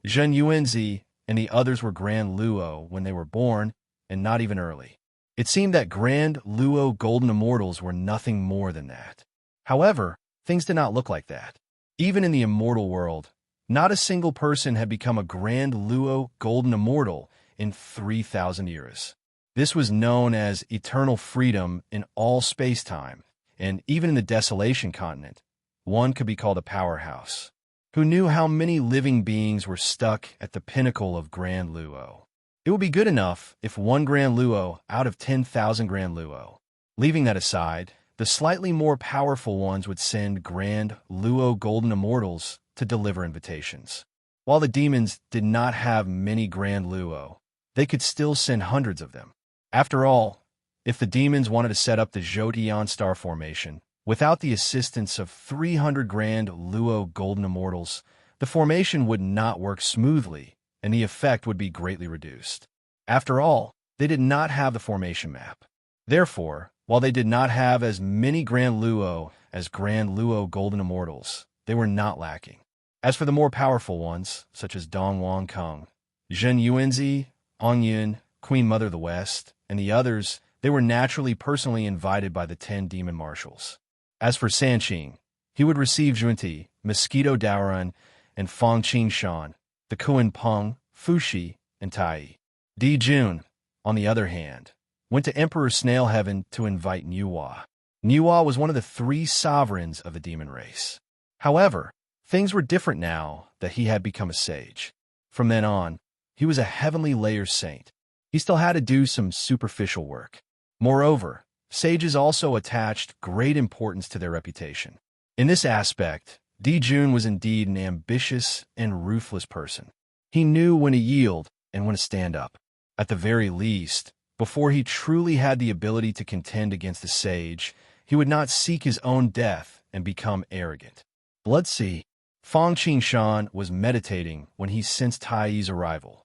S1: Zhen Yuanzi, and the others were Grand Luo when they were born, and not even early. It seemed that Grand Luo Golden Immortals were nothing more than that. However, things did not look like that. Even in the immortal world, not a single person had become a Grand Luo Golden Immortal in 3,000 years. This was known as eternal freedom in all space-time, and even in the Desolation Continent, one could be called a powerhouse. Who knew how many living beings were stuck at the pinnacle of Grand Luo? It would be good enough if one Grand Luo out of 10,000 Grand Luo. Leaving that aside, the slightly more powerful ones would send Grand Luo Golden Immortals to deliver invitations. While the demons did not have many Grand Luo, they could still send hundreds of them. After all, if the demons wanted to set up the Zhoutian star formation, without the assistance of 300 Grand Luo Golden Immortals, the formation would not work smoothly, and the effect would be greatly reduced. After all, they did not have the formation map. Therefore, while they did not have as many Grand Luo as Grand Luo Golden Immortals, they were not lacking. As for the more powerful ones, such as Dong Wang Kung, Zhen Yuanzi, Ong Yun, Queen Mother of the West, and the others, they were naturally personally invited by the 10 demon marshals. As for Sanqing, he would receive Junti, Mosquito Daoran, and Fong Qingshan, the Kuan Peng, Fushi, and Tai. Di Jun, on the other hand, went to Emperor Snail Heaven to invite Nuwa. Nuwa was one of the three sovereigns of the demon race. However, things were different now that he had become a sage. From then on, he was a heavenly layer saint. He still had to do some superficial work. Moreover, sages also attached great importance to their reputation. In this aspect, Di Jun was indeed an ambitious and ruthless person. He knew when to yield and when to stand up. At the very least, before he truly had the ability to contend against a sage, he would not seek his own death and become arrogant. Blood Sea. Fong Qingshan was meditating when he sensed Tai's arrival.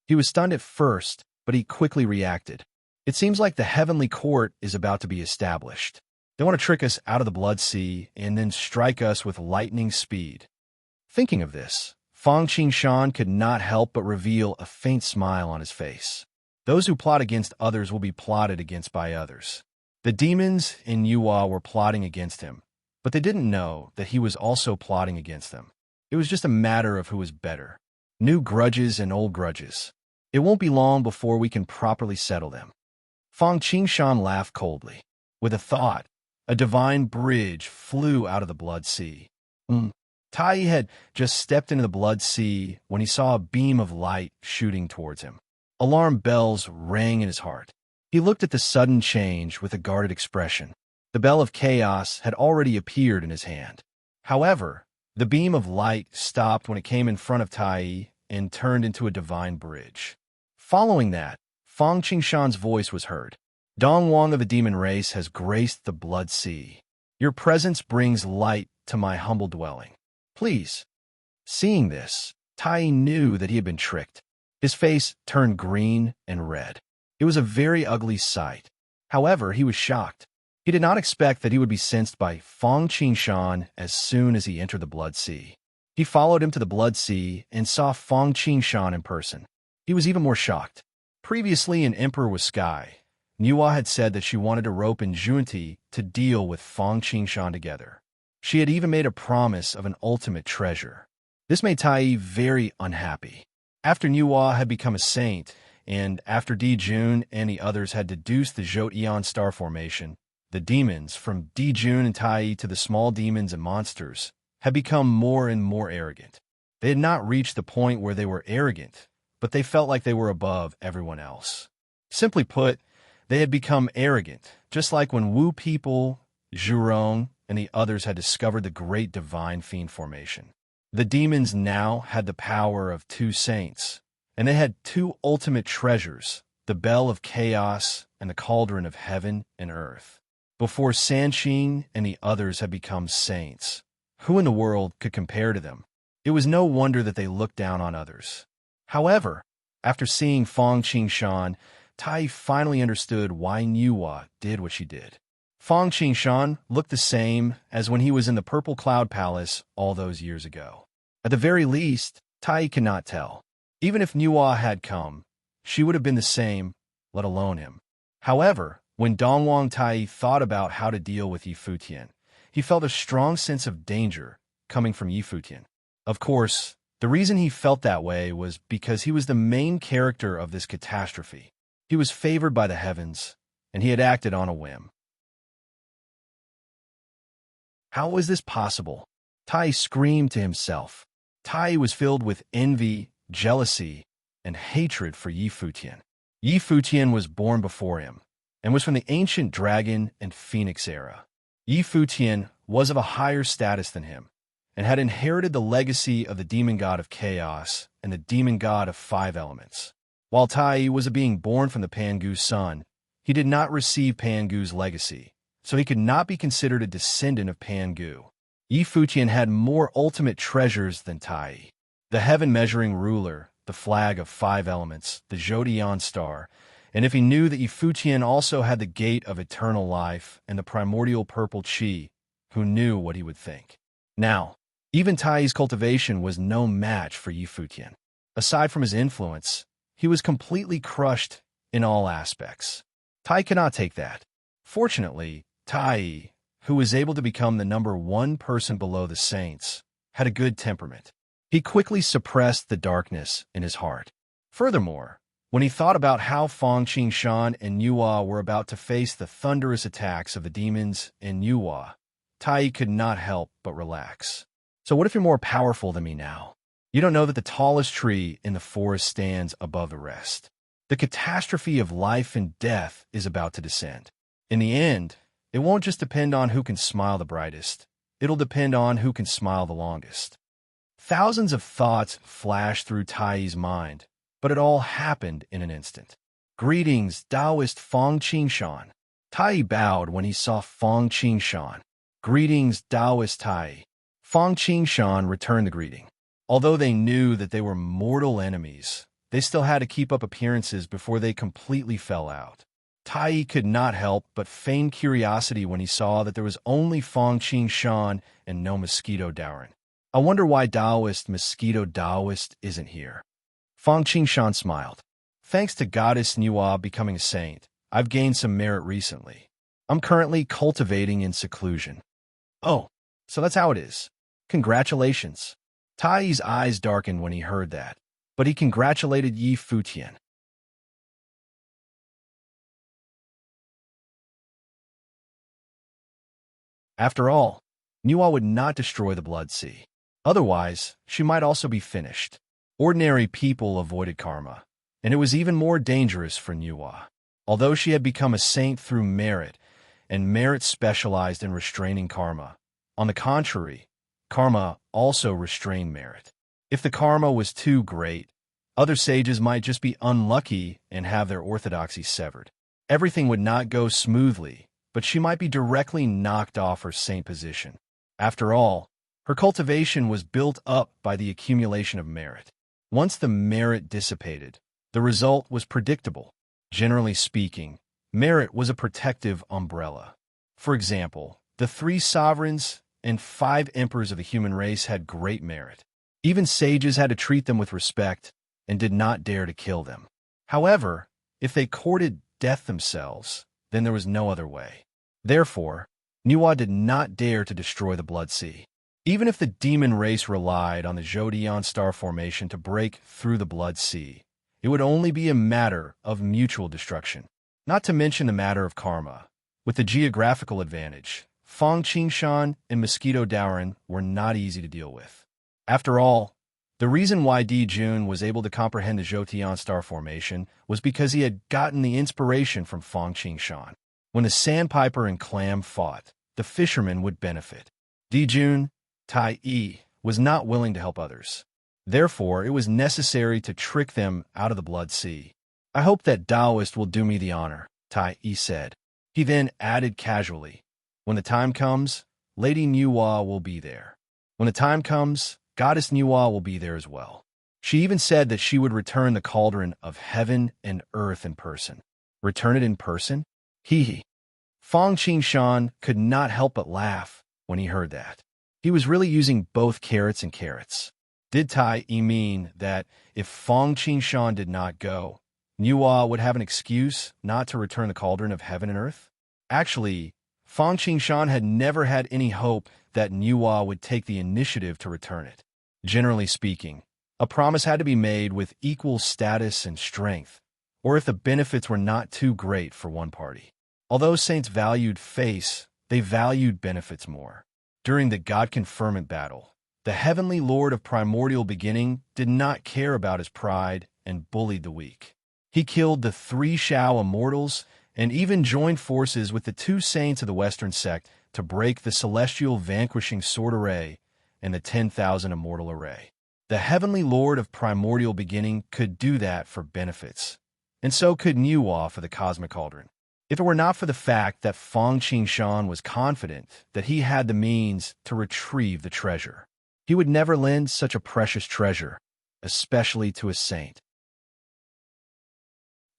S1: He was stunned at first, but he quickly reacted. It seems like the heavenly court is about to be established. They want to trick us out of the Blood Sea and then strike us with lightning speed. Thinking of this, Fong Qingshan could not help but reveal a faint smile on his face. Those who plot against others will be plotted against by others. The demons in Yuhua were plotting against him, but they didn't know that he was also plotting against them. It was just a matter of who was better. New grudges and old grudges. It won't be long before we can properly settle them. Fong Qingshan laughed coldly. With a thought, a divine bridge flew out of the Blood Sea. Tai had just stepped into the Blood Sea when he saw a beam of light shooting towards him. Alarm bells rang in his heart. He looked at the sudden change with a guarded expression. The bell of chaos had already appeared in his hand. However, the beam of light stopped when it came in front of Tai and turned into a divine bridge. Following that, Fong Qingshan's voice was heard. Dong Wang of the demon race has graced the Blood Sea. Your presence brings light to my humble dwelling. Please. Seeing this, Tai knew that he had been tricked. His face turned green and red. It was a very ugly sight. However, he was shocked. He did not expect that he would be sensed by Fong Qingshan as soon as he entered the Blood Sea. He followed him to the Blood Sea and saw Fong Qingshan in person. He was even more shocked. Previously in Emperor with Sky, Nuwa had said that she wanted to rope in Junti to deal with Fong Qingshan together. She had even made a promise of an ultimate treasure. This made Tai very unhappy. After Nuwa had become a saint, and after Di Jun and the others had deduced the Jot Eon star formation, the demons, from Di Jun and Tai to the small demons and monsters, had become more and more arrogant. They had not reached the point where they were arrogant, but they felt like they were above everyone else. Simply put, they had become arrogant, just like when Wu people, Zhurong, and the others had discovered the great divine fiend formation. The demons now had the power of two saints, and they had two ultimate treasures, the Bell of Chaos and the Cauldron of Heaven and Earth. Before Sanqing and the others had become saints, who in the world could compare to them? It was no wonder that they looked down on others. However, after seeing Fong Qingshan, Tai finally understood why Nuwa did what she did. Fong Qingshan looked the same as when he was in the Purple Cloud Palace all those years ago. At the very least, Tai cannot tell. Even if Nuwa had come, she would have been the same, let alone him. However, when Dongwang Tai thought about how to deal with Yi Futian, he felt a strong sense of danger coming from Yi Futian. Of course, the reason he felt that way was because he was the main character of this catastrophe. He was favored by the heavens, and he had acted on a whim. How was this possible? Tai screamed to himself. Tai was filled with envy, jealousy, and hatred for Yi Futian. Yi Futian was born before him, and was from the ancient dragon and phoenix era. Yi Futian was of a higher status than him, and had inherited the legacy of the demon god of chaos and the demon god of five elements. While Tai was a being born from the Pangu sun, he did not receive Pangu's legacy, so he could not be considered a descendant of Pangu. Yi Futian had more ultimate treasures than Tai. The heaven-measuring ruler, the flag of five elements, the Zodion star, and if he knew that Yi Futian also had the gate of eternal life and the primordial purple chi, who knew what he would think? Now, even Tai's cultivation was no match for Yi Futian. Aside from his influence, he was completely crushed in all aspects. Tai cannot take that. Fortunately, Tai, who was able to become the number one person below the saints, had a good temperament. He quickly suppressed the darkness in his heart. Furthermore, when he thought about how Fang Qingshan and Nuwa were about to face the thunderous attacks of the demons in Nuwa, Tai could not help but relax. So what if you're more powerful than me now? You don't know that the tallest tree in the forest stands above the rest. The catastrophe of life and death is about to descend. In the end, it won't just depend on who can smile the brightest. It'll depend on who can smile the longest. Thousands of thoughts flashed through Tai's mind, but it all happened in an instant. Greetings, Taoist Fang Qingshan. Tai bowed when he saw Fang Qingshan. Greetings, Taoist Tai. Fang Qingshan returned the greeting. Although they knew that they were mortal enemies, they still had to keep up appearances before they completely fell out. Tai could not help but feign curiosity when he saw that there was only Fang Qingshan and no Mosquito Daoran. I wonder why Taoist Mosquito Taoist isn't here. Fang Qingshan smiled. Thanks to Goddess Nuwa becoming a saint, I've gained some merit recently. I'm currently cultivating in seclusion. Oh, so that's how it is. Congratulations. Tai's eyes darkened when he heard that, but he congratulated Yi Futian. After all, Nuwa would not destroy the Blood Sea. Otherwise, she might also be finished. Ordinary people avoided karma, and it was even more dangerous for Nuwa. Although she had become a saint through merit, and merit specialized in restraining karma, on the contrary, karma also restrained merit. If the karma was too great, other sages might just be unlucky and have their orthodoxy severed. Everything would not go smoothly, but she might be directly knocked off her saint position. After all, her cultivation was built up by the accumulation of merit. Once the merit dissipated, the result was predictable. Generally speaking, merit was a protective umbrella. For example, the 3 sovereigns and 5 emperors of the human race had great merit. Even sages had to treat them with respect and did not dare to kill them. However, if they courted death themselves, then there was no other way. Therefore, Nuwa did not dare to destroy the Blood Sea. Even if the demon race relied on the Zodiac star formation to break through the Blood Sea, it would only be a matter of mutual destruction, not to mention the matter of karma. With the geographical advantage, Fang Qingshan and Mosquito Daoran were not easy to deal with. After all, the reason why Di Jun was able to comprehend the Zodiac star formation was because he had gotten the inspiration from Fang Qingshan. When the sandpiper and clam fought, the fisherman would benefit. Di Jun, Tai Yi, was not willing to help others. Therefore, it was necessary to trick them out of the Blood Sea. I hope that Taoist will do me the honor, Tai Yi said. He then added casually, when the time comes, Lady Nuwa will be there. When the time comes, Goddess Nuwa will be there as well. She even said that she would return the cauldron of heaven and earth in person. Return it in person? Hee hee. Fang Qingshan could not help but laugh when he heard that. He was really using both carrots and carrots. Did Tai Yi mean that if Fang Qingshan did not go, Nuwa would have an excuse not to return the cauldron of heaven and earth? Actually, Fang Qingshan had never had any hope that Nuwa would take the initiative to return it. Generally speaking, a promise had to be made with equal status and strength, or if the benefits were not too great for one party. Although saints valued face, they valued benefits more. During the God Conferment battle, the heavenly lord of primordial beginning did not care about his pride and bullied the weak. He killed the 3 Shao immortals and even joined forces with the 2 saints of the Western sect to break the celestial vanquishing sword array and the 10,000 immortal array. The heavenly lord of primordial beginning could do that for benefits, and so could Nuwa for the cosmic cauldron. If it were not for the fact that Fang Qingshan was confident that he had the means to retrieve the treasure, he would never lend such a precious treasure, especially to a saint.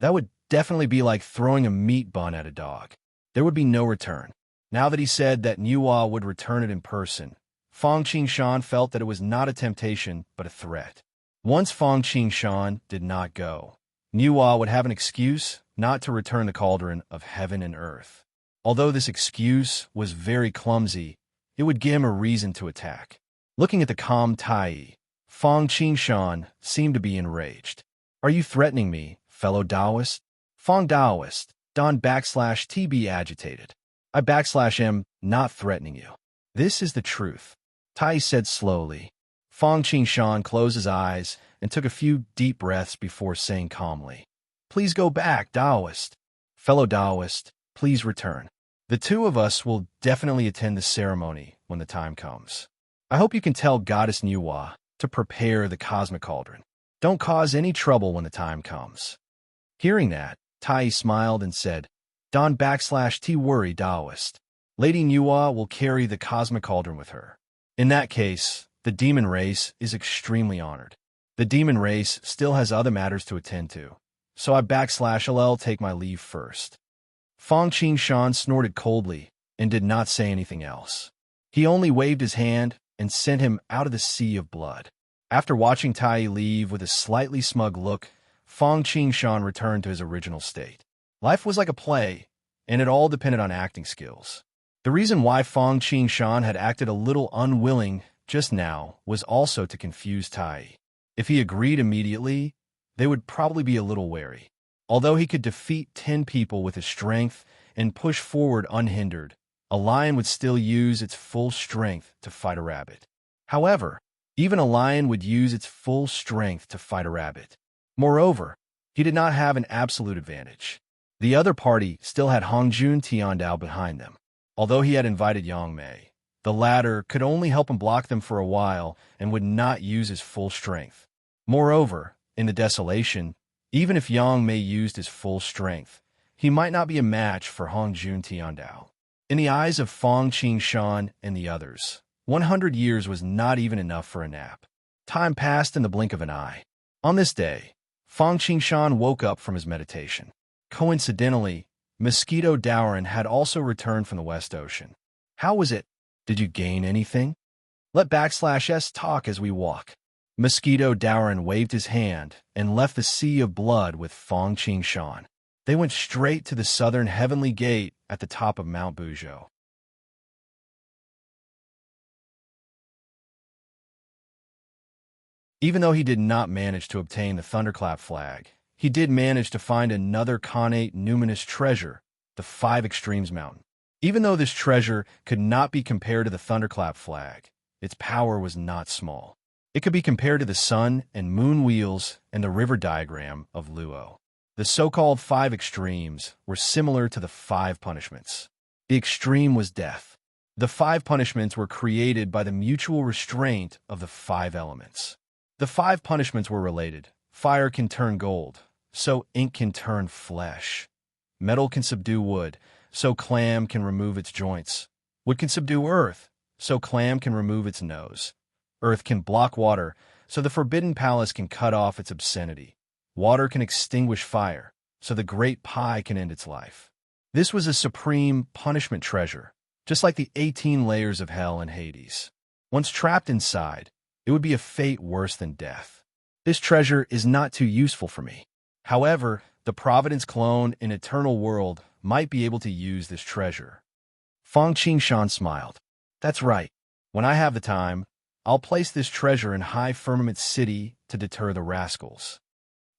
S1: That would definitely be like throwing a meat bun at a dog. There would be no return. Now that he said that Nuwa would return it in person, Fang Qingshan felt that it was not a temptation but a threat. Once Fang Qingshan did not go, Nuwa would have an excuse not to return the cauldron of heaven and earth. Although this excuse was very clumsy, it would give him a reason to attack. Looking at the calm Tai, Fang Qingshan seemed to be enraged. Are you threatening me, fellow Taoist? Fang Taoist, Don /TB agitated. I/am not threatening you. This is the truth, Tai said slowly. Fang Qingshan closed his eyes and took a few deep breaths before saying calmly, Please go back, Taoist. Fellow Taoist, please return. The two of us will definitely attend the ceremony when the time comes. I hope you can tell Goddess Nuwa to prepare the cosmic cauldron. Don't cause any trouble when the time comes. Hearing that, Tai smiled and said, Don /T worry Taoist. Lady Nuwa will carry the cosmic cauldron with her. In that case, the demon race is extremely honored. The demon race still has other matters to attend to, so I take my leave first. Fang Qingshan snorted coldly and did not say anything else. He only waved his hand and sent him out of the sea of blood. After watching Tai leave with a slightly smug look, Fang Qingshan returned to his original state. Life was like a play, and it all depended on acting skills. The reason why Fang Qingshan had acted a little unwilling just now was also to confuse Tai. If he agreed immediately, they would probably be a little wary. Although he could defeat 10 people with his strength and push forward unhindered, a lion would still use its full strength to fight a rabbit. However, even a lion would use its full strength to fight a rabbit. Moreover, he did not have an absolute advantage. The other party still had Hongjun Tiandao behind them. Although he had invited Yang Mei, the latter could only help him block them for a while and would not use his full strength. Moreover, in the desolation, even if Yang Mei used his full strength, he might not be a match for Hongjun Tiandao. In the eyes of Fang Qingshan and the others, 100 years was not even enough for a nap. Time passed in the blink of an eye. On this day, Fang Qingshan woke up from his meditation. Coincidentally, Mosquito Dowrin had also returned from the West Ocean. How was it? Did you gain anything? Let /S talk as we walk. Mosquito Dowrin waved his hand and left the sea of blood with Fang Qingshan. They went straight to the southern heavenly gate at the top of Mount Buzhou. Even though he did not manage to obtain the Thunderclap flag, he did manage to find another connate numinous treasure, the Five Extremes Mountain. Even though this treasure could not be compared to the Thunderclap flag, its power was not small. It could be compared to the sun and moon wheels and the river diagram of Luo. The so-called Five Extremes were similar to the Five Punishments. The extreme was death. The Five Punishments were created by the mutual restraint of the five elements. The Five Punishments were related. Fire can turn gold, so ink can turn flesh. Metal can subdue wood, so clam can remove its joints. Wood can subdue earth, so clam can remove its nose. Earth can block water, so the Forbidden Palace can cut off its obscenity. Water can extinguish fire, so the great pie can end its life. This was a supreme punishment treasure, just like the 18 layers of hell and Hades. Once trapped inside, it would be a fate worse than death. This treasure is not too useful for me. However, the Providence clone in Eternal World might be able to use this treasure. Fang Qingshan smiled. That's right. When I have the time, I'll place this treasure in High Firmament City to deter the rascals.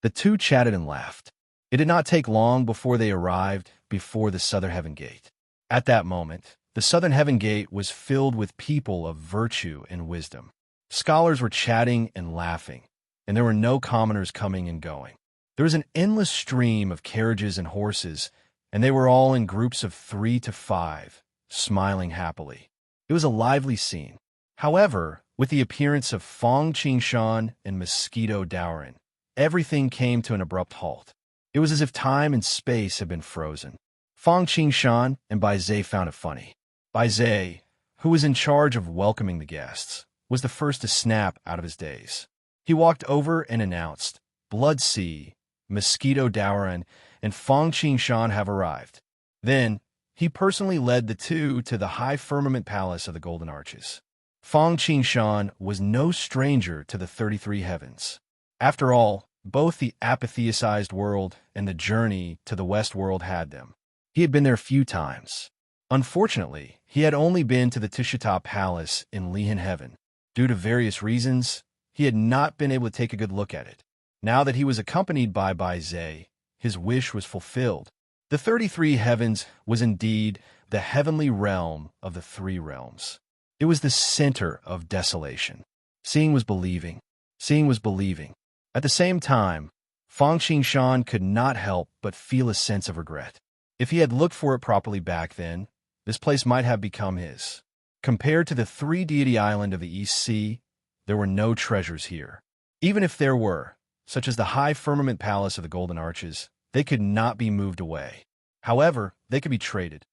S1: The two chatted and laughed. It did not take long before they arrived before the Southern Heaven Gate. At that moment, the Southern Heaven Gate was filled with people of virtue and wisdom. Scholars were chatting and laughing, and there were no commoners coming and going. There was an endless stream of carriages and horses, and they were all in groups of 3 to 5, smiling happily. It was a lively scene. However, with the appearance of Fang Qingshan and Mosquito Dowrin, everything came to an abrupt halt. It was as if time and space had been frozen. Fang Qingshan and Bai Zhe found it funny. Bai Zhe, who was in charge of welcoming the guests, was the first to snap out of his daze. He walked over and announced, Blood Sea, Mosquito Dowrin, and Fang Qingshan have arrived. Then, he personally led the two to the High Firmament Palace of the Golden Arches. Fang Qingshan was no stranger to the 33 heavens. After all, both the apotheosized world and the journey to the West world had them. He had been there a few times. Unfortunately, he had only been to the Tishita Palace in Lihan Heaven. Due to various reasons, he had not been able to take a good look at it. Now that he was accompanied by Bai Zhe, his wish was fulfilled. The 33 heavens was indeed the heavenly realm of the three realms. It was the center of desolation. Seeing was believing. Seeing was believing. At the same time, Fang Qingshan could not help but feel a sense of regret. If he had looked for it properly back then, this place might have become his. Compared to the three-deity island of the East Sea, there were no treasures here. Even if there were, such as the high firmament palace of the Golden Arches, they could not be moved away. However, they could be traded.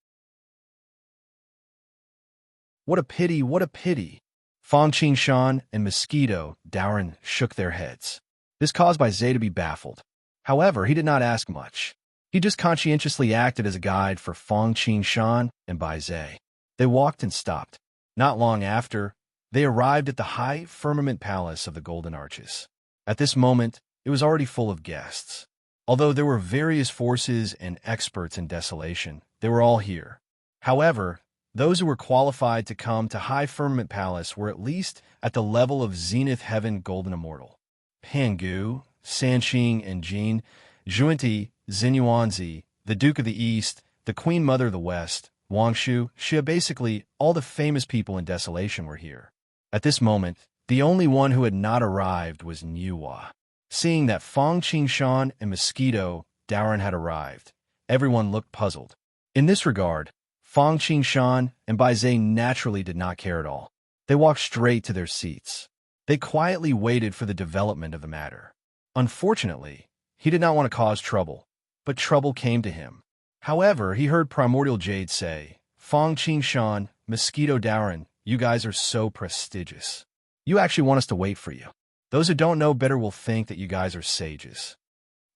S1: What a pity, what a pity! Fang Qingshan and Mosquito Daoran shook their heads. This caused Bai Zhe to be baffled. However, he did not ask much. He just conscientiously acted as a guide for Fang Qingshan and Bai Zhe. They walked and stopped. Not long after, they arrived at the high firmament palace of the Golden Arches. At this moment, it was already full of guests. Although there were various forces and experts in desolation, they were all here. However, those who were qualified to come to High Firmament Palace were at least at the level of Zenith Heaven Golden Immortal. Pangu, Sanqing and Jin, Zhuanti, Xinyuanzi, the Duke of the East, the Queen Mother of the West, Wangshu, Xia, basically all the famous people in desolation were here. At this moment, the only one who had not arrived was Niuhua. Seeing that Fang Qingshan and Mosquito Daoran had arrived, everyone looked puzzled. In this regard, Fang Qingshan and Bai Zhe naturally did not care at all. They walked straight to their seats. They quietly waited for the development of the matter. Unfortunately, he did not want to cause trouble, but trouble came to him. However, he heard Primordial Jade say, Fang Qingshan, Mosquito Daoran, you guys are so prestigious. You actually want us to wait for you. Those who don't know better will think that you guys are sages.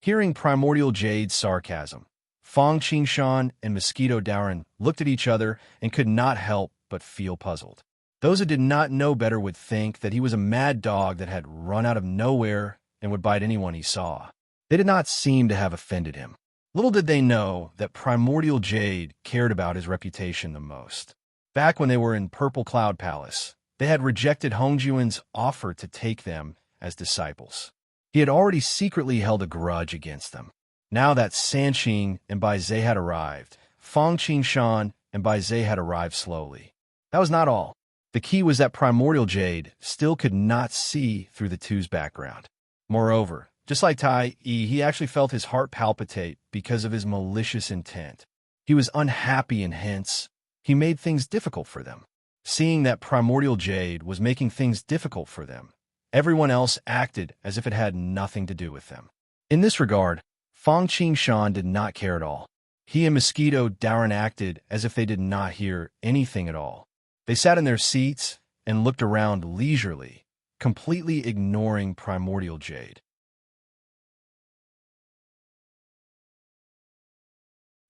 S1: Hearing Primordial Jade's sarcasm, Fang Qingshan and Mosquito Daoran looked at each other and could not help but feel puzzled. Those who did not know better would think that he was a mad dog that had run out of nowhere and would bite anyone he saw. They did not seem to have offended him. Little did they know that Primordial Jade cared about his reputation the most. Back when they were in Purple Cloud Palace, they had rejected Hongjuan's offer to take them as disciples. He had already secretly held a grudge against them. Now that Sanqing and Bai Zhe had arrived, Fang Qingshan and Bai Zhe had arrived slowly. That was not all. The key was that Primordial Jade still could not see through the two's background. Moreover, just like Tai Yi, he actually felt his heart palpitate because of his malicious intent. He was unhappy and hence, he made things difficult for them. Seeing that Primordial Jade was making things difficult for them, everyone else acted as if it had nothing to do with them. In this regard, Fang Qingshan did not care at all. He and Mosquito Daoran acted as if they did not hear anything at all. They sat in their seats and looked around leisurely, completely ignoring Primordial Jade.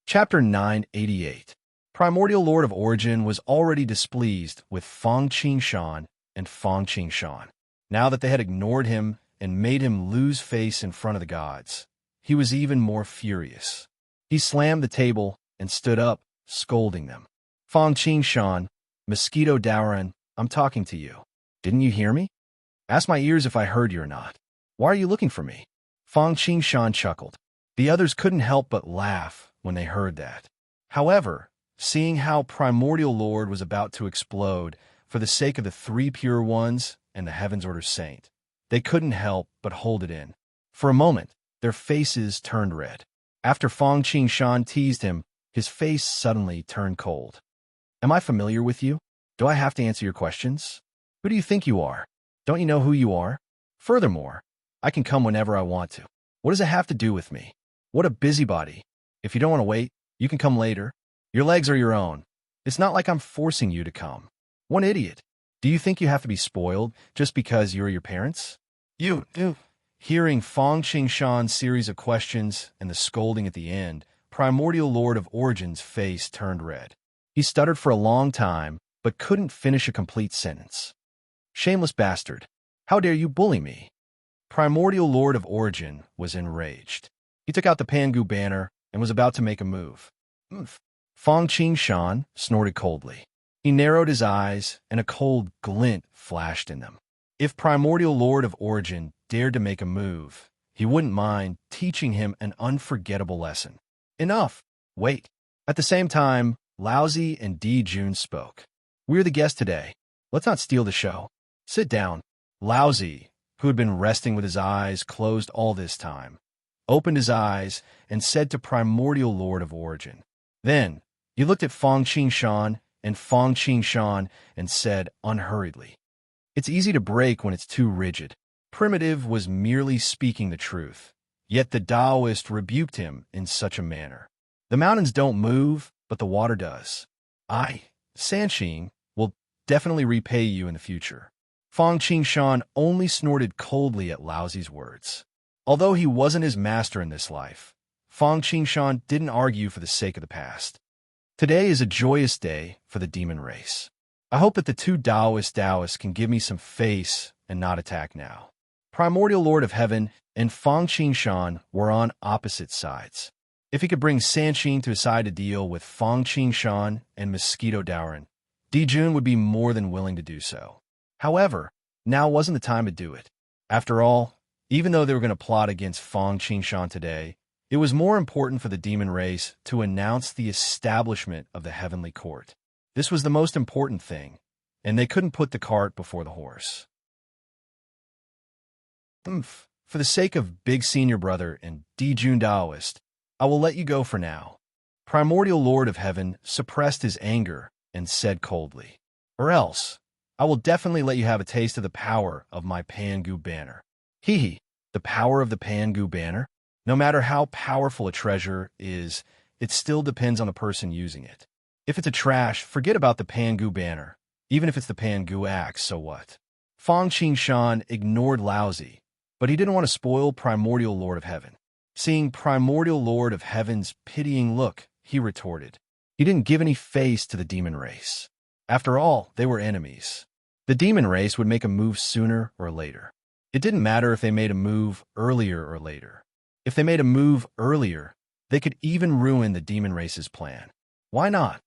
S1: Chapter 988. Primordial Lord of Origin was already displeased with Fang Qingshan and Fang Qingshan. Now that they had ignored him and made him lose face in front of the gods, he was even more furious. He slammed the table and stood up, scolding them. Fang Qingshan, Mosquito Daoran, I'm talking to you. Didn't you hear me? Ask my ears if I heard you or not. Why are you looking for me? Fang Qingshan chuckled. The others couldn't help but laugh when they heard that. However, seeing how Primordial Lord was about to explode for the sake of the three pure ones and the Heaven's Order Saint, they couldn't help but hold it in. For a moment, their faces turned red. After Fang Qingshan teased him, his face suddenly turned cold. Am I familiar with you? Do I have to answer your questions? Who do you think you are? Don't you know who you are? Furthermore, I can come whenever I want to. What does it have to do with me? What a busybody. If you don't want to wait, you can come later. Your legs are your own. It's not like I'm forcing you to come. One idiot. Do you think you have to be spoiled just because you're your parents? You do. Hearing Fang Qingshan's series of questions and the scolding at the end, Primordial Lord of Origin's face turned red. He stuttered for a long time, but couldn't finish a complete sentence. Shameless bastard. How dare you bully me? Primordial Lord of Origin was enraged. He took out the Pangu banner and was about to make a move. Fong Qing snorted coldly. He narrowed his eyes, and a cold glint flashed in them. If Primordial Lord of Origin dared to make a move, he wouldn't mind teaching him an unforgettable lesson. Enough! Wait. At the same time, Laozi and Di Jun spoke. We're the guests today. Let's not steal the show. Sit down. Laozi, who had been resting with his eyes closed all this time, opened his eyes and said to Primordial Lord of Origin. Then, he looked at Fong Qing and said unhurriedly, "It's easy to break when it's too rigid." Primitive was merely speaking the truth, yet the Taoist rebuked him in such a manner. The mountains don't move, but the water does. Sanqing, will definitely repay you in the future. Fong Qing only snorted coldly at Laozi's words. Although he wasn't his master in this life, Fong Qing didn't argue for the sake of the past. Today is a joyous day for the demon race. I hope that the two Taoists can give me some face and not attack now. Primordial Lord of Heaven and Fong Qing were on opposite sides. If he could bring Sanqing to his side to deal with Fong Qing and Mosquito Daoran, Di Jun would be more than willing to do so. However, now wasn't the time to do it. After all, even though they were going to plot against Fong Qing today, it was more important for the demon race to announce the establishment of the heavenly court. This was the most important thing, and they couldn't put the cart before the horse. For the sake of Big Senior Brother and Di Jun Taoist, I will let you go for now. Primordial Lord of Heaven suppressed his anger and said coldly, "Or else, I will definitely let you have a taste of the power of my Pangu banner." The power of the Pangu banner? No matter how powerful a treasure is, it still depends on the person using it. If it's a trash, forget about the Pangu banner. Even if it's the Pangu axe, so what? Fong Qing ignored Laozi, but he didn't want to spoil Primordial Lord of Heaven. Seeing Primordial Lord of Heaven's pitying look, he retorted. He didn't give any face to the demon race. After all, they were enemies. The demon race would make a move sooner or later. It didn't matter if they made a move earlier or later. If they made a move earlier, they could even ruin the demon race's plan. Why not?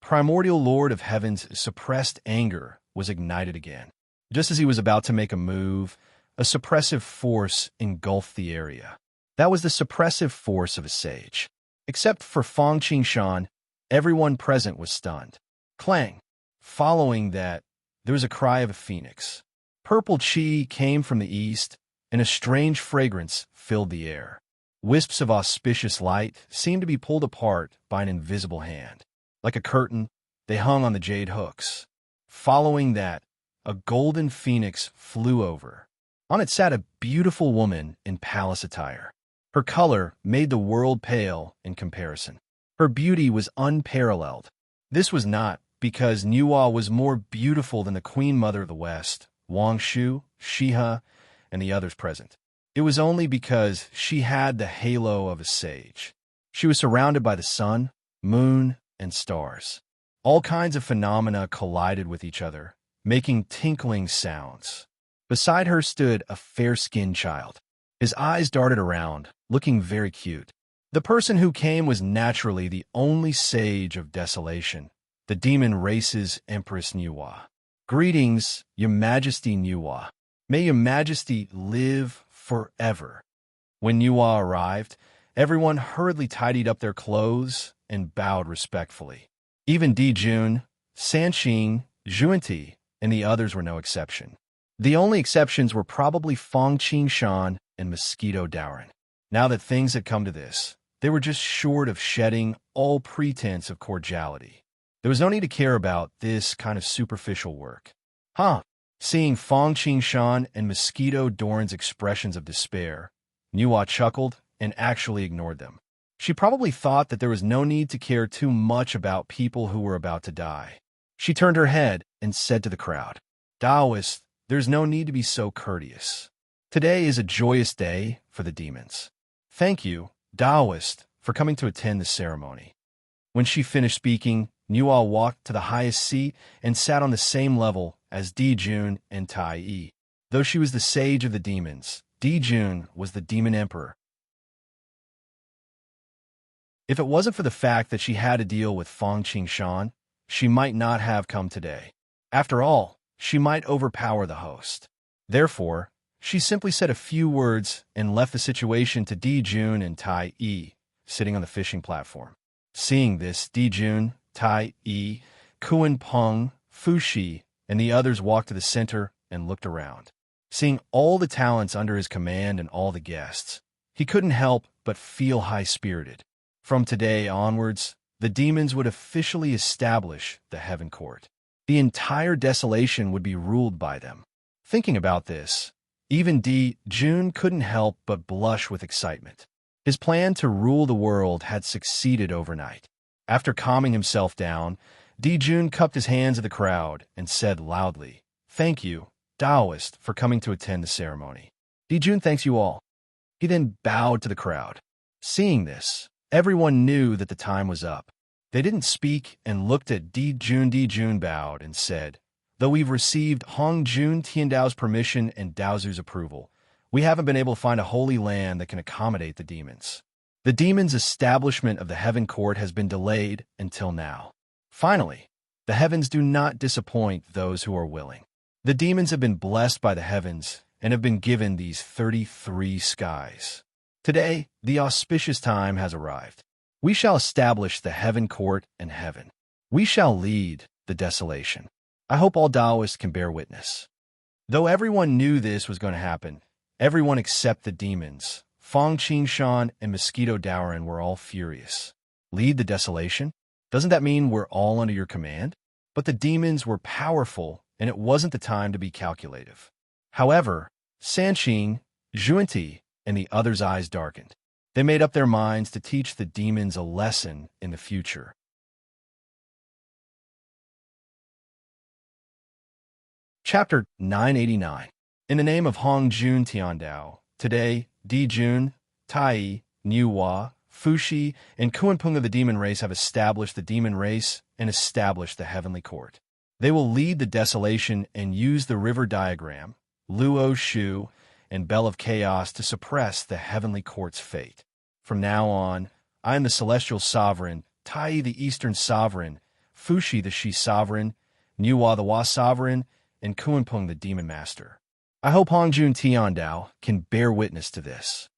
S1: Primordial Lord of Heaven's suppressed anger was ignited again. Just as he was about to make a move, a suppressive force engulfed the area. That was the suppressive force of a sage. Except for Fong Qing, everyone present was stunned. Clang! Following that, there was a cry of a phoenix. Purple chi came from the east, and a strange fragrance filled the air. Wisps of auspicious light seemed to be pulled apart by an invisible hand. Like a curtain, they hung on the jade hooks. Following that, a golden phoenix flew over. On it sat a beautiful woman in palace attire. Her color made the world pale in comparison. Her beauty was unparalleled. This was not because Nuwa was more beautiful than the Queen Mother of the West, Wang Shu, Shiha, and the others present. It was only because she had the halo of a sage. She was surrounded by the sun, moon, and stars. All kinds of phenomena collided with each other, making tinkling sounds. Beside her stood a fair-skinned child. His eyes darted around, looking very cute. The person who came was naturally the only sage of desolation, the demon race's Empress Nuwa. Greetings, Your Majesty Nuwa. May Your Majesty live forever. When Nuwa arrived, everyone hurriedly tidied up their clothes and bowed respectfully. Even Di Jun, Sanqing, Zhuanti, and the others were no exception. The only exceptions were probably Fong Qing and Mosquito Daoran. Now that things had come to this, they were just short of shedding all pretense of cordiality. There was no need to care about this kind of superficial work. Seeing Fong Qing and Mosquito Daoran's expressions of despair, Nuwa chuckled and actually ignored them. She probably thought that there was no need to care too much about people who were about to die. She turned her head and said to the crowd, "Taoists, there's no need to be so courteous. Today is a joyous day for the demons. Thank you, Taoist, for coming to attend the ceremony." When she finished speaking, Nuwa walked to the highest seat and sat on the same level as Di Jun and Tai Yi. Though she was the sage of the demons, Di Jun was the demon emperor. If it wasn't for the fact that she had to deal with Fang Qingshan, she might not have come today. After all, she might overpower the host. Therefore, she simply said a few words and left the situation to Di Jun and Tai Yi, sitting on the fishing platform. Seeing this, Di Jun, Tai Yi, Kuan Peng, Fu Shi, and the others walked to the center and looked around. Seeing all the talents under his command and all the guests, he couldn't help but feel high-spirited. From today onwards, the demons would officially establish the Heaven Court. The entire desolation would be ruled by them. Thinking about this, even Di Jun couldn't help but blush with excitement. His plan to rule the world had succeeded overnight. After calming himself down, Di Jun cupped his hands at the crowd and said loudly, "Thank you, Taoist, for coming to attend the ceremony. Di Jun thanks you all." He then bowed to the crowd. Seeing this, everyone knew that the time was up. They didn't speak and looked at Di Jun. Di Jun bowed and said, "Though we've received Hong Jun Tiandao's permission and Daozu's approval, we haven't been able to find a holy land that can accommodate the demons. The demons' establishment of the Heaven Court has been delayed until now. Finally, the heavens do not disappoint those who are willing. The demons have been blessed by the heavens and have been given these 33 skies. Today, the auspicious time has arrived. We shall establish the Heaven Court in heaven. We shall lead the desolation. I hope all Taoists can bear witness." Though everyone knew this was going to happen, everyone except the demons, Fang Qingshan and Mosquito Dowren, were all furious. Lead the desolation? Doesn't that mean we're all under your command? But the demons were powerful, and it wasn't the time to be calculative. However, Sanqing, Zhuanti, and the others' eyes darkened. They made up their minds to teach the demons a lesson in the future. Chapter 989. In the name of Hong Jun Tiandao, today, Di Jun, Tai, Niu Hua, Fu Shi, and Kuan-Pung of the demon race have established the demon race and established the heavenly court. They will lead the desolation and use the river diagram, Luo Shu, and Bell of Chaos to suppress the heavenly court's fate. From now on, I am the celestial sovereign, Tai the eastern sovereign, Fu Shi the Shi sovereign, Niu Hua the Hua sovereign, and Kuan-Pung the demon master. I hope Hong Jun Tiandao can bear witness to this.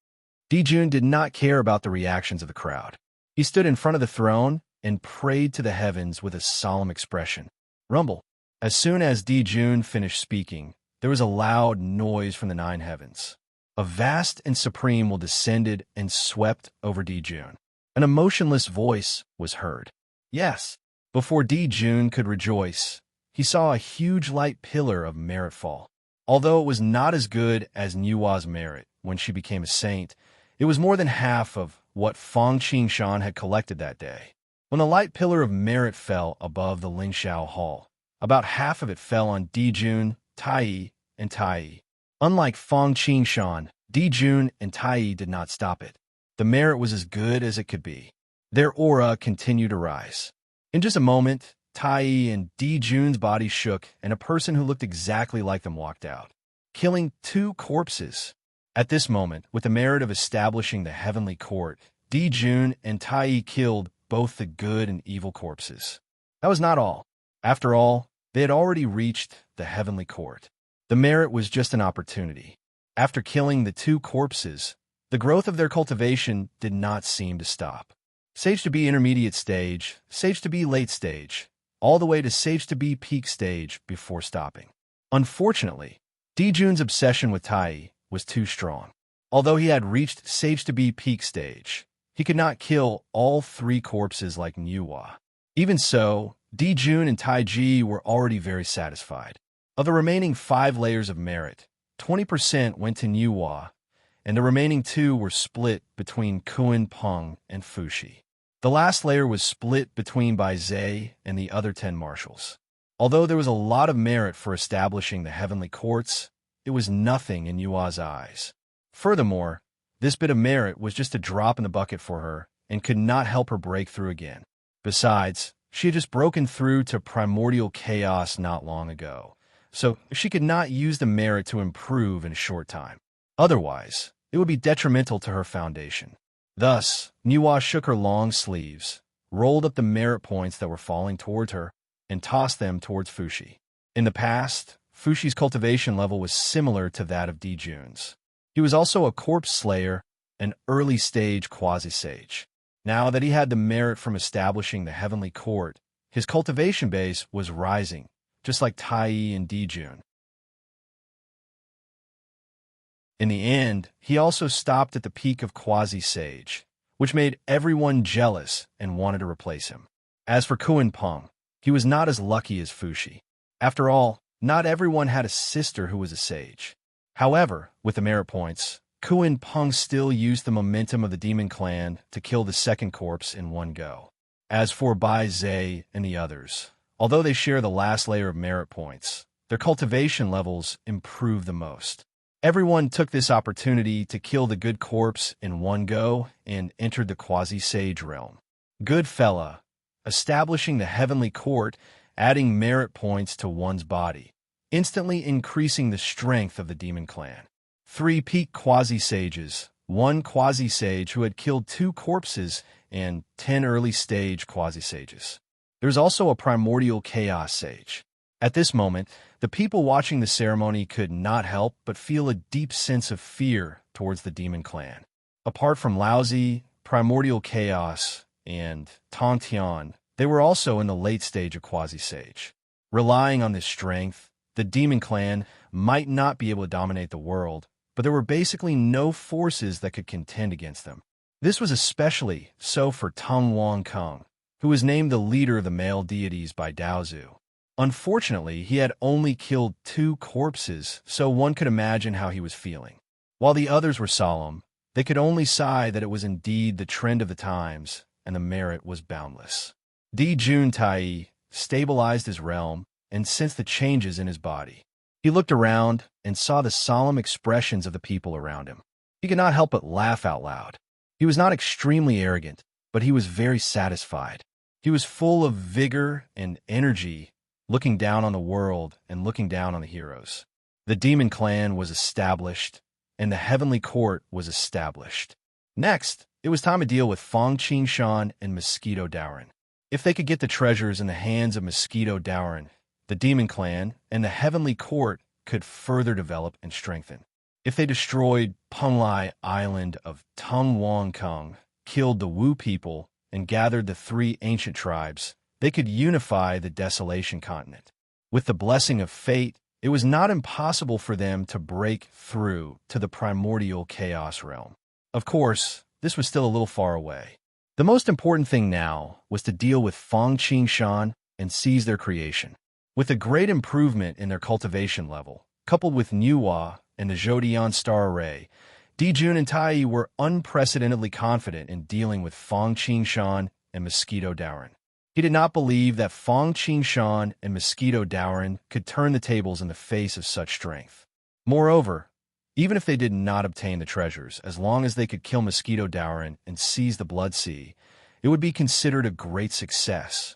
S1: Di Jun did not care about the reactions of the crowd. He stood in front of the throne and prayed to the heavens with a solemn expression. Rumble. As soon as Di Jun finished speaking, there was a loud noise from the 9 heavens. A vast and supreme will descended and swept over Di Jun. An emotionless voice was heard. Yes. Before Di Jun could rejoice, he saw a huge light pillar of merit fall. Although it was not as good as Niu Hua's merit when she became a saint, it was more than half of what Fang Qingshan had collected that day. When the light pillar of merit fell above the Lingxiao Hall, about half of it fell on Di Jun, Tai, and Tai. Unlike Fang Qingshan, Di Jun and Tai did not stop it. The merit was as good as it could be. Their aura continued to rise. In just a moment, Tai and Di Jun's body shook, and a person who looked exactly like them walked out, killing 2 corpses. At this moment, with the merit of establishing the heavenly court, Di Jun and Tai killed both the good and evil corpses. That was not all. After all, they had already reached the heavenly court. The merit was just an opportunity. After killing the 2 corpses, the growth of their cultivation did not seem to stop. Sage to be intermediate stage, sage to be late stage, all the way to sage to be peak stage before stopping. Unfortunately, Di Jun's obsession with Tai was too strong. Although he had reached sage to be peak stage, he could not kill all 3 corpses like Niu Hua. Even so, Di Jun and Tai Ji were already very satisfied. Of the remaining 5 layers of merit, 20% went to Niu Hua, and the remaining 2 were split between Kuan Peng and Fu Shi. The last layer was split between Bai Zhe and the other 10 marshals. Although there was a lot of merit for establishing the heavenly courts, it was nothing in Yua's eyes. Furthermore, this bit of merit was just a drop in the bucket for her and could not help her break through again. Besides, she had just broken through to primordial chaos not long ago, so she could not use the merit to improve in a short time. Otherwise, it would be detrimental to her foundation. Thus, Niwa shook her long sleeves, rolled up the merit points that were falling towards her, and tossed them towards Fushi. In the past, Fushi's cultivation level was similar to that of Dijun's. He was also a corpse slayer, an early-stage quasi-sage. Now that he had the merit from establishing the heavenly court, his cultivation base was rising, just like Tai and Dijun. In the end, he also stopped at the peak of quasi-sage, which made everyone jealous and wanted to replace him. As for Kuan Peng, he was not as lucky as Fushi. After all, not everyone had a sister who was a sage. However, with the merit points, Kuan Peng still used the momentum of the demon clan to kill the second corpse in one go. As for Bai Zhe and the others, although they share the last layer of merit points, their cultivation levels improve the most. Everyone took this opportunity to kill the good corpse in one go and entered the quasi-sage realm. Good fella, establishing the heavenly court, adding merit points to one's body, instantly increasing the strength of the demon clan. 3 peak quasi-sages, 1 quasi-sage who had killed 2 corpses, and 10 early-stage quasi-sages. There's also a primordial chaos sage. At this moment, the people watching the ceremony could not help but feel a deep sense of fear towards the demon clan. Apart from Laozi, primordial chaos, and Tong Tian, they were also in the late stage of quasi-sage. Relying on this strength, the demon clan might not be able to dominate the world, but there were basically no forces that could contend against them. This was especially so for Tang Wang Kung, who was named the leader of the male deities by Daozu. Unfortunately, he had only killed 2 corpses, so one could imagine how he was feeling. While the others were solemn, they could only sigh that it was indeed the trend of the times, and the merit was boundless. Dijun Tai stabilized his realm and sensed the changes in his body. He looked around and saw the solemn expressions of the people around him. He could not help but laugh out loud. He was not extremely arrogant, but he was very satisfied. He was full of vigor and energy, looking down on the world and looking down on the heroes. The demon clan was established, and the heavenly court was established. Next, it was time to deal with Fong Qingshan and Mosquito Dowren. If they could get the treasures in the hands of Mosquito Dowren, the demon clan and the heavenly court could further develop and strengthen. If they destroyed Penglai Island of Tung Wang Kung, killed the Wu people, and gathered the 3 ancient tribes, they could unify the Desolation continent. With the blessing of fate, it was not impossible for them to break through to the primordial chaos realm. Of course, this was still a little far away. The most important thing now was to deal with Fong Qingshan and seize their creation. With a great improvement in their cultivation level, coupled with Niwa and the Zhodian star array, Dijun and Tai were unprecedentedly confident in dealing with Fong Qingshan and Mosquito Dowren. He did not believe that Fong Qingshan and Mosquito Dowren could turn the tables in the face of such strength. Moreover, even if they did not obtain the treasures, as long as they could kill Mosquito Dowren and seize the Blood Sea, it would be considered a great success.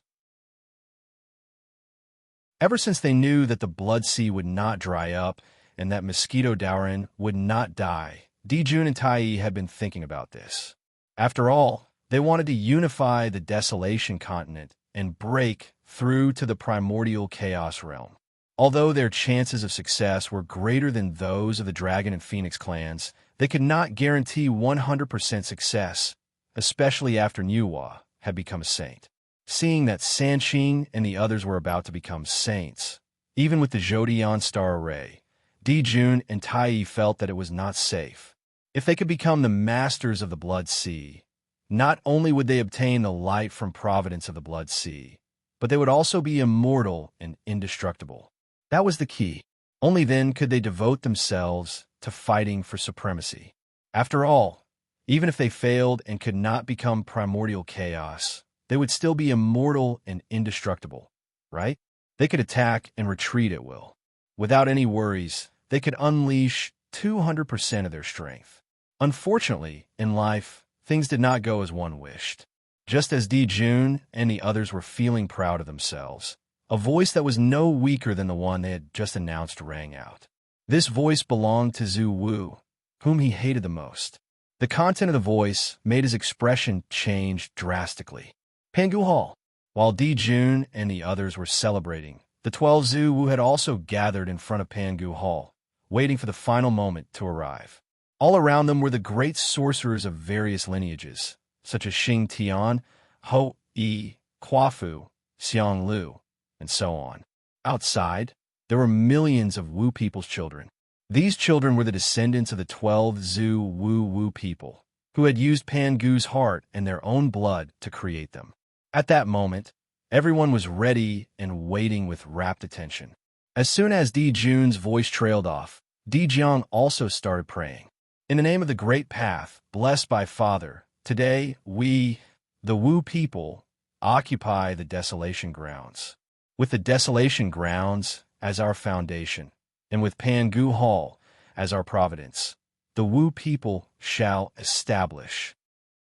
S1: Ever since they knew that the Blood Sea would not dry up and that Mosquito Dowren would not die, Dijun and Tai had been thinking about this. After all, they wanted to unify the Desolation continent and break through to the primordial chaos realm. Although their chances of success were greater than those of the Dragon and Phoenix clans, they could not guarantee 100% success, especially after Niwa had become a saint. Seeing that Sanqing and the others were about to become saints, even with the Zhodian star array, Dijun and Tai felt that it was not safe. If they could become the masters of the Blood Sea, not only would they obtain the light from providence of the Blood Sea, but they would also be immortal and indestructible. That was the key. Only then could they devote themselves to fighting for supremacy. After all, even if they failed and could not become primordial chaos, they would still be immortal and indestructible, right? They could attack and retreat at will. Without any worries, they could unleash 200% of their strength. Unfortunately, in life, things did not go as one wished. Just as Dijun and the others were feeling proud of themselves, a voice that was no weaker than the one they had just announced rang out. This voice belonged to Zhu Wu, whom he hated the most. The content of the voice made his expression change drastically. Pangu Hall. While Jun and the others were celebrating, the 12 Zhu had also gathered in front of Pangu Hall, waiting for the final moment to arrive. All around them were the great sorcerers of various lineages, such as Xing Tian, Ho Yi, Kuafu, Xiang Lu, and so on. Outside, there were millions of Wu people's children. These children were the descendants of the 12 Zhu Wu people, who had used Pangu's heart and their own blood to create them. At that moment, everyone was ready and waiting with rapt attention. As soon as Jun's voice trailed off, Jiang also started praying. In the name of the Great Path, blessed by Father, today we, the Wu people, occupy the Desolation Grounds. With the Desolation Grounds as our foundation, and with Pangu Hall as our providence, the Wu people shall establish.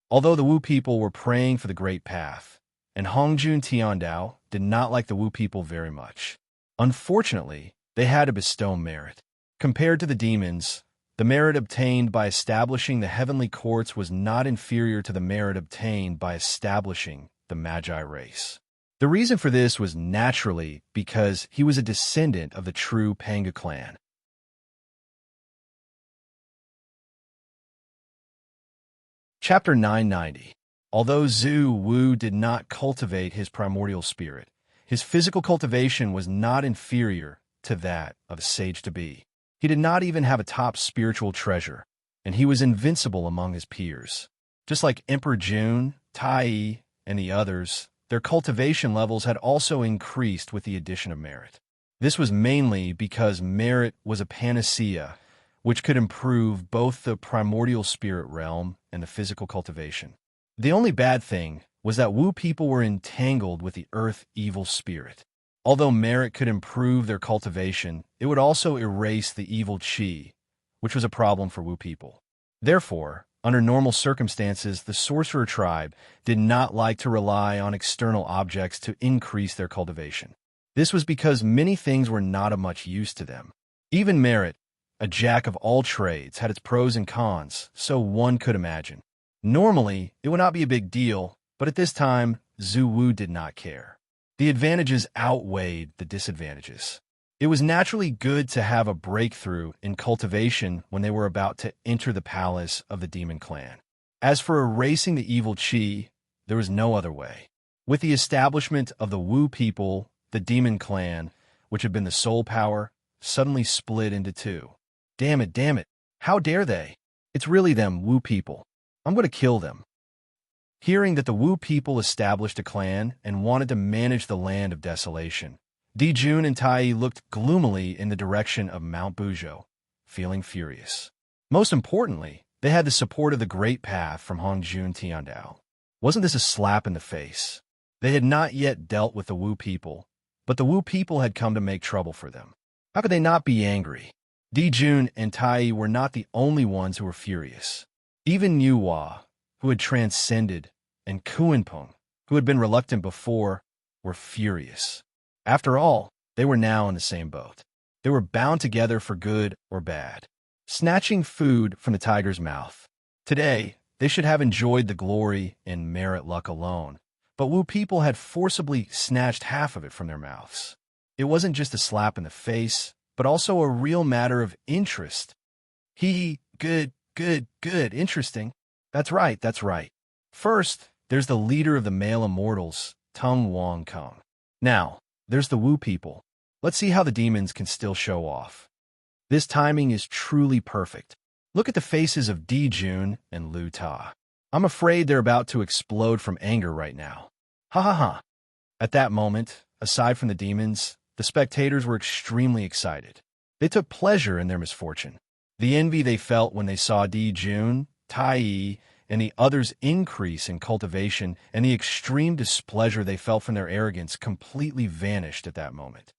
S1: Although the Wu people were praying for the Great Path, and Hongjun Tiandao did not like the Wu people very much. Unfortunately, they had to bestow merit. Compared to the demons, the merit obtained by establishing the heavenly courts was not inferior to the merit obtained by establishing the Magi race. The reason for this was naturally because he was a descendant of the true Pangu clan. Chapter 990. Although Zhu Wu did not cultivate his primordial spirit, his physical cultivation was not inferior to that of a sage-to-be. He did not even have a top spiritual treasure, and he was invincible among his peers. Just like Emperor Jun, Tai Yi, and the others, their cultivation levels had also increased with the addition of merit. This was mainly because merit was a panacea which could improve both the primordial spirit realm and the physical cultivation. The only bad thing was that Wu people were entangled with the earth evil spirit. Although merit could improve their cultivation, it would also erase the evil qi, which was a problem for Wu people. Therefore, under normal circumstances, the sorcerer tribe did not like to rely on external objects to increase their cultivation. This was because many things were not of much use to them. Even merit, a jack of all trades, had its pros and cons, so one could imagine. Normally, it would not be a big deal, but at this time, Zhu Wu did not care. The advantages outweighed the disadvantages. It was naturally good to have a breakthrough in cultivation when they were about to enter the palace of the demon clan. As for erasing the evil qi, there was no other way. With the establishment of the Wu people, the demon clan, which had been the sole power, suddenly split into two. Damn it, how dare they? It's really them Wu people. I'm going to kill them. Hearing that the Wu people established a clan and wanted to manage the land of desolation, Jun and Tai Yi looked gloomily in the direction of Mount Buzhou, feeling furious. Most importantly, they had the support of the Great Path from Hongjun Tiandao. Wasn't this a slap in the face? They had not yet dealt with the Wu people, but the Wu people had come to make trouble for them. How could they not be angry? Jun and Tai Yi were not the only ones who were furious. Even Yuhua, who had transcended, and Kuenpeng, who had been reluctant before, were furious. After all, they were now in the same boat. They were bound together for good or bad. Snatching food from the tiger's mouth. Today, they should have enjoyed the glory and merit luck alone, but Wu people had forcibly snatched half of it from their mouths. It wasn't just a slap in the face, but also a real matter of interest. Good, interesting. That's right. First, there's the leader of the male immortals, Tung Wang Kung. Now, there's the Wu people. Let's see how the demons can still show off. This timing is truly perfect. Look at the faces of Jun and Lu Ta. I'm afraid they're about to explode from anger right now. Ha ha ha. At that moment, aside from the demons, the spectators were extremely excited. They took pleasure in their misfortune. The envy they felt when they saw Jun, Tai Yi, and the others' increase in cultivation and the extreme displeasure they felt from their arrogance completely vanished at that moment.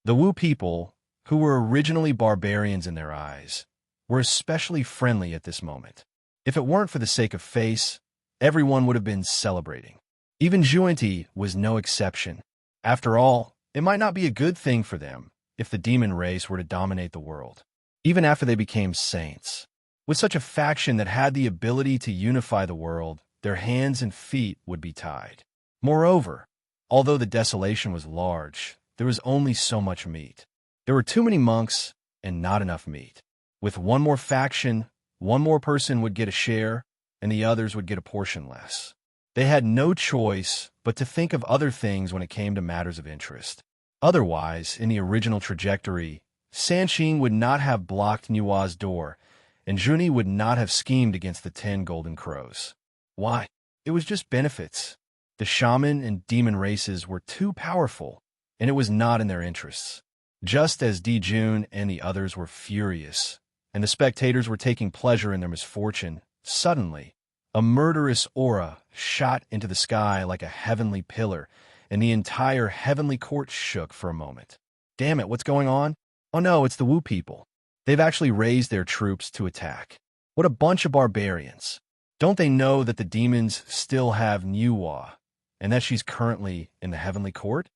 S1: The Wu people, who were originally barbarians in their eyes, were especially friendly at this moment. If it weren't for the sake of face, everyone would have been celebrating. Even Zhuanti was no exception. After all, it might not be a good thing for them if the demon race were to dominate the world. Even after they became saints, With such a faction that had the ability to unify the world, their hands and feet would be tied. Moreover, although the desolation was large, there was only so much meat. There were too many monks and not enough meat. With one more faction, one more person would get a share, and the others would get a portion less. They had no choice but to think of other things when it came to matters of interest. Otherwise, in the original trajectory, Sanqing would not have blocked Nua's door, and Juni would not have schemed against the 10 golden crows. Why? It was just benefits. The shaman and demon races were too powerful, and it was not in their interests. Just as Dijun and the others were furious, and the spectators were taking pleasure in their misfortune, suddenly, a murderous aura shot into the sky like a heavenly pillar, and the entire heavenly court shook for a moment. Damn it, what's going on? Oh no, it's the Wu people. They've actually raised their troops to attack. What a bunch of barbarians. Don't they know that the demons still have Nuwa, and that she's currently in the heavenly court?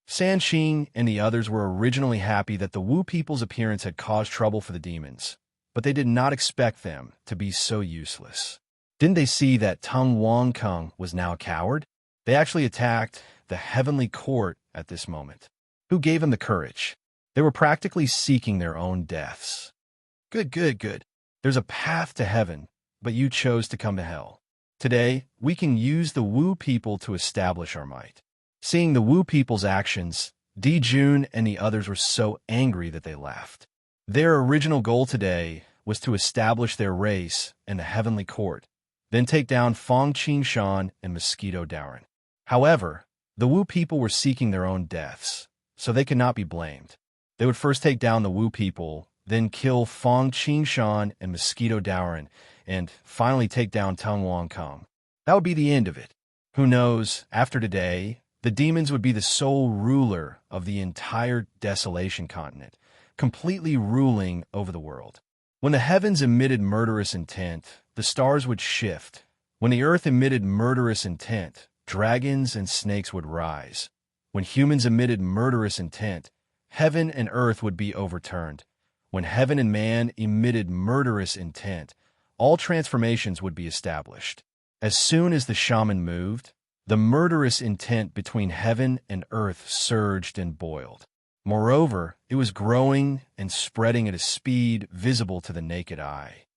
S1: Sanqing and the others were originally happy that the Wu people's appearance had caused trouble for the demons, but they did not expect them to be so useless. Didn't they see that Tung Wangkung was now a coward? They actually attacked the heavenly court at this moment. Who gave them the courage? They were practically seeking their own deaths. Good. There's a path to heaven, but you chose to come to hell. Today, we can use the Wu people to establish our might. Seeing the Wu people's actions, Dijun and the others were so angry that they left. Their original goal today was to establish their race in the heavenly court, then take down Fong Qingshan and Mosquito Dowren. However, the Wu people were seeking their own deaths, so they could not be blamed. They would first take down the Wu people, then kill Fong Qingshan and Mosquito Dowren, and finally take down Tung Wangkong. That would be the end of it. Who knows, after today, the demons would be the sole ruler of the entire Desolation continent, completely ruling over the world. When the heavens emitted murderous intent, the stars would shift. When the earth emitted murderous intent, dragons and snakes would rise. When humans emitted murderous intent, heaven and earth would be overturned. When heaven and man emitted murderous intent, all transformations would be established. As soon as the shaman moved, the murderous intent between heaven and earth surged and boiled. Moreover, it was growing and spreading at a speed visible to the naked eye.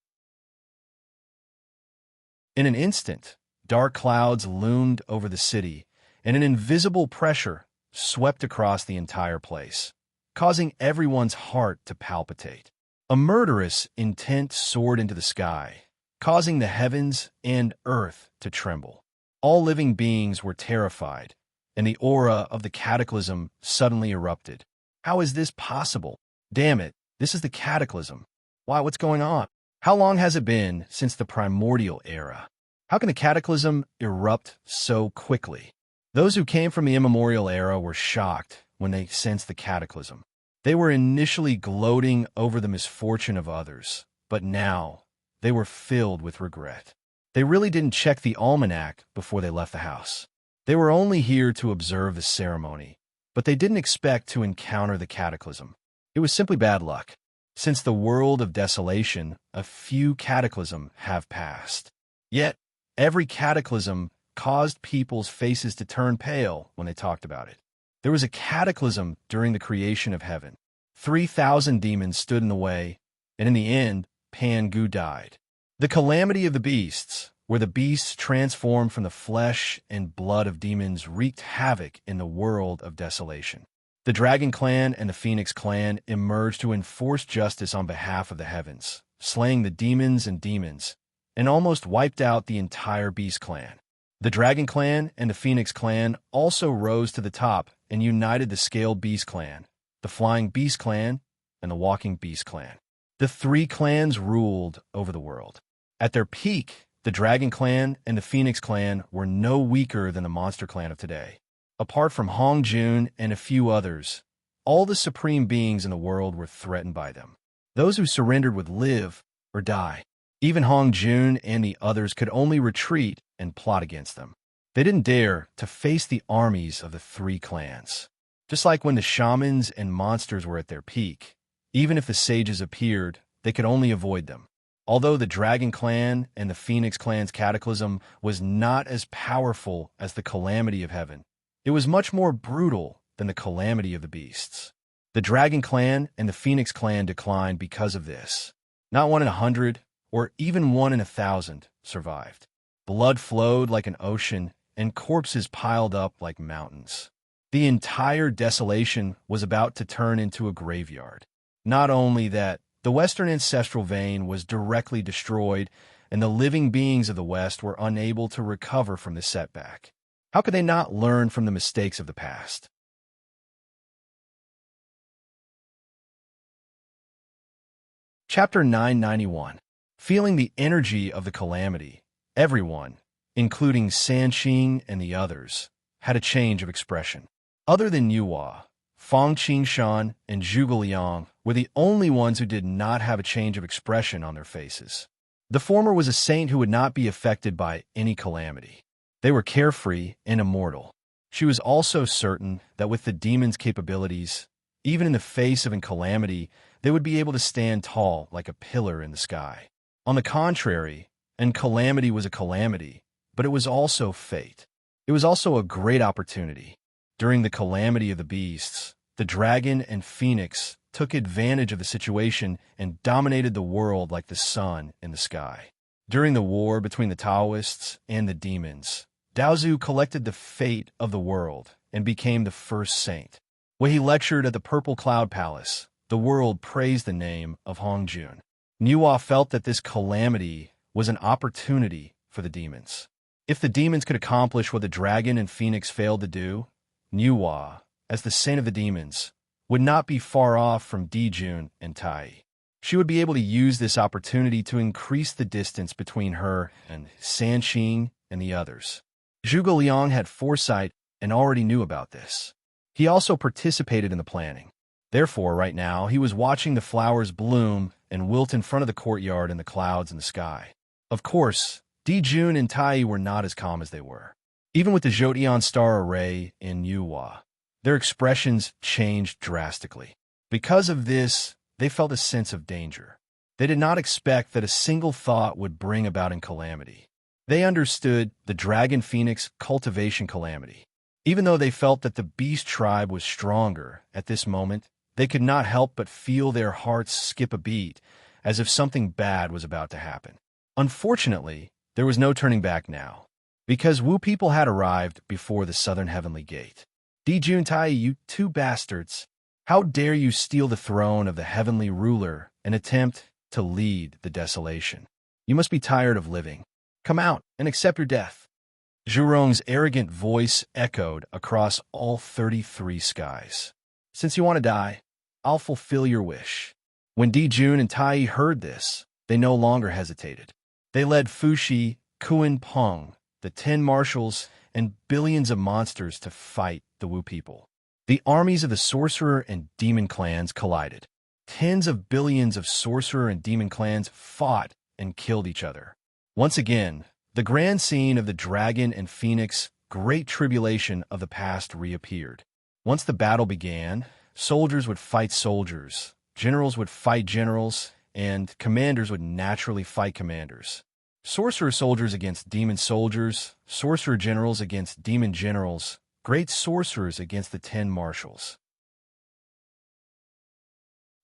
S1: In an instant, dark clouds loomed over the city, and an invisible pressure swept across the entire place, causing everyone's heart to palpitate. A murderous intent soared into the sky, causing the heavens and earth to tremble. All living beings were terrified, and the aura of the cataclysm suddenly erupted. How is this possible? Damn it, this is the cataclysm. Why, what's going on? How long has it been since the primordial era? How can the cataclysm erupt so quickly? Those who came from the immemorial era were shocked when they sensed the cataclysm. They were initially gloating over the misfortune of others, but now they were filled with regret. They really didn't check the almanac before they left the house. They were only here to observe the ceremony, but they didn't expect to encounter the cataclysm. It was simply bad luck. Since the world of desolation, a few cataclysms have passed. Yet, every cataclysm caused people's faces to turn pale when they talked about it. There was a cataclysm during the creation of heaven. 3,000 demons stood in the way, and in the end, Pangu died. The calamity of the beasts, where the beasts transformed from the flesh and blood of demons, wreaked havoc in the world of desolation. The Dragon Clan and the Phoenix Clan emerged to enforce justice on behalf of the heavens, slaying the demons, and almost wiped out the entire Beast Clan. The Dragon Clan and the Phoenix Clan also rose to the top and united the Scaled Beast Clan, the Flying Beast Clan, and the Walking Beast Clan. The three clans ruled over the world. At their peak, the Dragon Clan and the Phoenix Clan were no weaker than the Monster Clan of today. Apart from Hong Jun and a few others, all the supreme beings in the world were threatened by them. Those who surrendered would live or die. Even Hong Jun and the others could only retreat and plot against them. They didn't dare to face the armies of the three clans. Just like when the shamans and monsters were at their peak, even if the sages appeared, they could only avoid them. Although the Dragon Clan and the Phoenix Clan's cataclysm was not as powerful as the calamity of heaven, it was much more brutal than the calamity of the beasts. The Dragon Clan and the Phoenix Clan declined because of this. Not 1 in 100, or even 1 in 1,000, survived. Blood flowed like an ocean, and corpses piled up like mountains. The entire desolation was about to turn into a graveyard. Not only that, the Western ancestral vein was directly destroyed, and the living beings of the West were unable to recover from this setback. How could they not learn from the mistakes of the past? Chapter 991. Feeling the energy of the calamity, everyone, including Sanqing and the others, had a change of expression. Other than Yuhua, Fang Qingshan and Zhuge Liang were the only ones who did not have a change of expression on their faces. The former was a saint who would not be affected by any calamity. They were carefree and immortal. She was also certain that with the demon's capabilities, even in the face of a calamity, they would be able to stand tall like a pillar in the sky. On the contrary, a calamity was a calamity, but it was also fate. It was also a great opportunity. During the calamity of the beasts, the dragon and phoenix took advantage of the situation and dominated the world like the sun in the sky. During the war between the Taoists and the demons, Daozu collected the fate of the world and became the first saint. When he lectured at the Purple Cloud Palace, the world praised the name of Hongjun. Nuwa felt that this calamity was an opportunity for the demons. If the demons could accomplish what the dragon and phoenix failed to do, Nuwa, as the saint of the demons, would not be far off from Dijun and Tai. She would be able to use this opportunity to increase the distance between her and Sanqing and the others. Zhuge Liang had foresight and already knew about this. He also participated in the planning. Therefore, right now, he was watching the flowers bloom and wilt in front of the courtyard and the clouds in the sky. Of course, Dijun and Tai were not as calm as they were. Even with the Jotian star array in Yuhua, their expressions changed drastically. Because of this, they felt a sense of danger. They did not expect that a single thought would bring about a calamity. They understood the Dragon Phoenix cultivation calamity. Even though they felt that the beast tribe was stronger at this moment, they could not help but feel their hearts skip a beat, as if something bad was about to happen. Unfortunately, there was no turning back now, because Wu people had arrived before the southern heavenly gate. Dijun Tai, you two bastards! How dare you steal the throne of the heavenly ruler and attempt to lead the desolation? You must be tired of living. Come out and accept your death. Zhurong's arrogant voice echoed across all 33 skies. Since you want to die, I'll fulfill your wish. When Dijun and Tai heard this, they no longer hesitated. They led Fushi, Kuan Peng, the 10 marshals, and billions of monsters to fight the Wu people. The armies of the sorcerer and demon clans collided. Tens of billions of sorcerer and demon clans fought and killed each other. Once again, the grand scene of the dragon and phoenix great tribulation of the past reappeared. Once the battle began, soldiers would fight soldiers, generals would fight generals, and commanders would naturally fight commanders. Sorcerer soldiers against demon soldiers, sorcerer generals against demon generals, great sorcerers against the 10 marshals.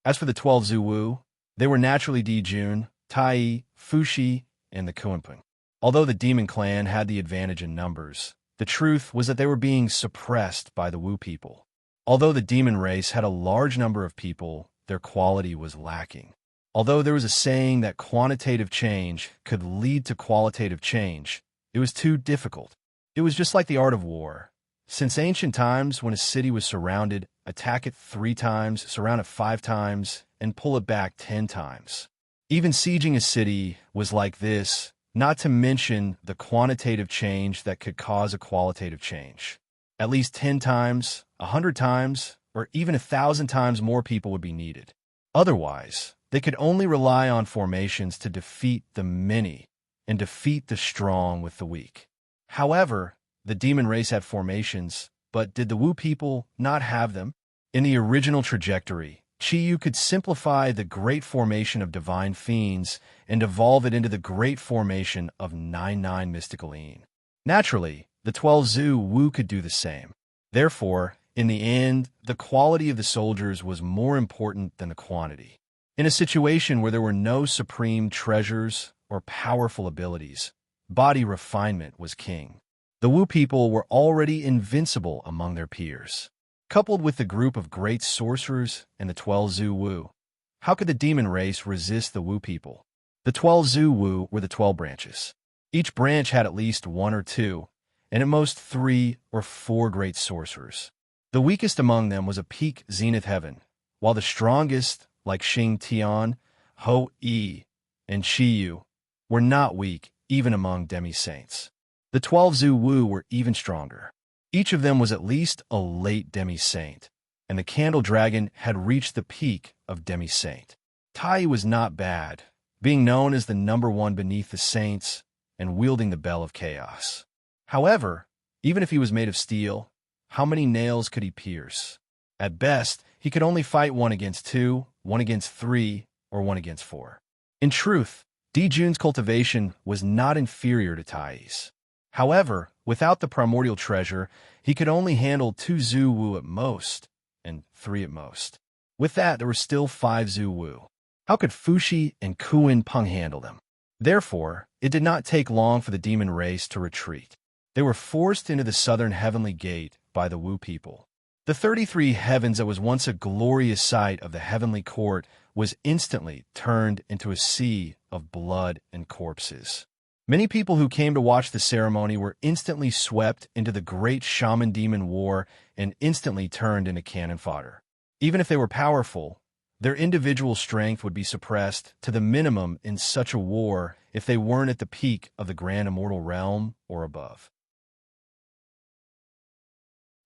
S1: As for the 12 Zuwu, they were naturally Dijun, Tai, Fushi, and the Kuanping. Although the demon clan had the advantage in numbers, the truth was that they were being suppressed by the Wu people. Although the demon race had a large number of people, their quality was lacking. Although there was a saying that quantitative change could lead to qualitative change, it was too difficult. It was just like the art of war. Since ancient times, when a city was surrounded, attack it 3 times, surround it 5 times, and pull it back 10 times. Even sieging a city was like this, not to mention the quantitative change that could cause a qualitative change. At least 10 times, 100 times, or even 1,000 times more people would be needed. Otherwise, they could only rely on formations to defeat the many and defeat the strong with the weak. However, the demon race had formations, but did the Wu people not have them? In the original trajectory, Chi could simplify the great formation of divine fiends and evolve it into the great formation of 99 mystical een. Naturally, the 12 Zhu Wu could do the same. Therefore, in the end, the quality of the soldiers was more important than the quantity. In a situation where there were no supreme treasures or powerful abilities, body refinement was king. The Wu people were already invincible among their peers. Coupled with the group of great sorcerers and the 12 Zhu Wu, how could the demon race resist the Wu people? The 12 Zhu Wu were the 12 branches. Each branch had at least one or two, and at most 3 or 4 great sorcerers. The weakest among them was a peak zenith heaven, while the strongest, like Xing Tian, Ho Yi, and Qiyu, were not weak even among demi-saints. The 12 Zhu Wu were even stronger. Each of them was at least a late demi-saint, and the candle dragon had reached the peak of demi-saint. Tai was not bad, being known as the number 1 beneath the saints and wielding the bell of chaos. However, even if he was made of steel, how many nails could he pierce? At best, he could only fight 1 against 2, 1 against 3, or 1 against 4. In truth, Di Jun's cultivation was not inferior to Tai's. However, without the primordial treasure, he could only handle 2 Zhu Wu at most, and 3 at most. With that, there were still 5 Zhu Wu. How could Fuxi and Kuin Peng handle them? Therefore, it did not take long for the demon race to retreat. They were forced into the southern heavenly gate by the Wu people. The 33 heavens that was once a glorious sight of the heavenly court was instantly turned into a sea of blood and corpses. Many people who came to watch the ceremony were instantly swept into the great shaman-demon war and instantly turned into cannon fodder. Even if they were powerful, their individual strength would be suppressed to the minimum in such a war if they weren't at the peak of the grand immortal realm or above.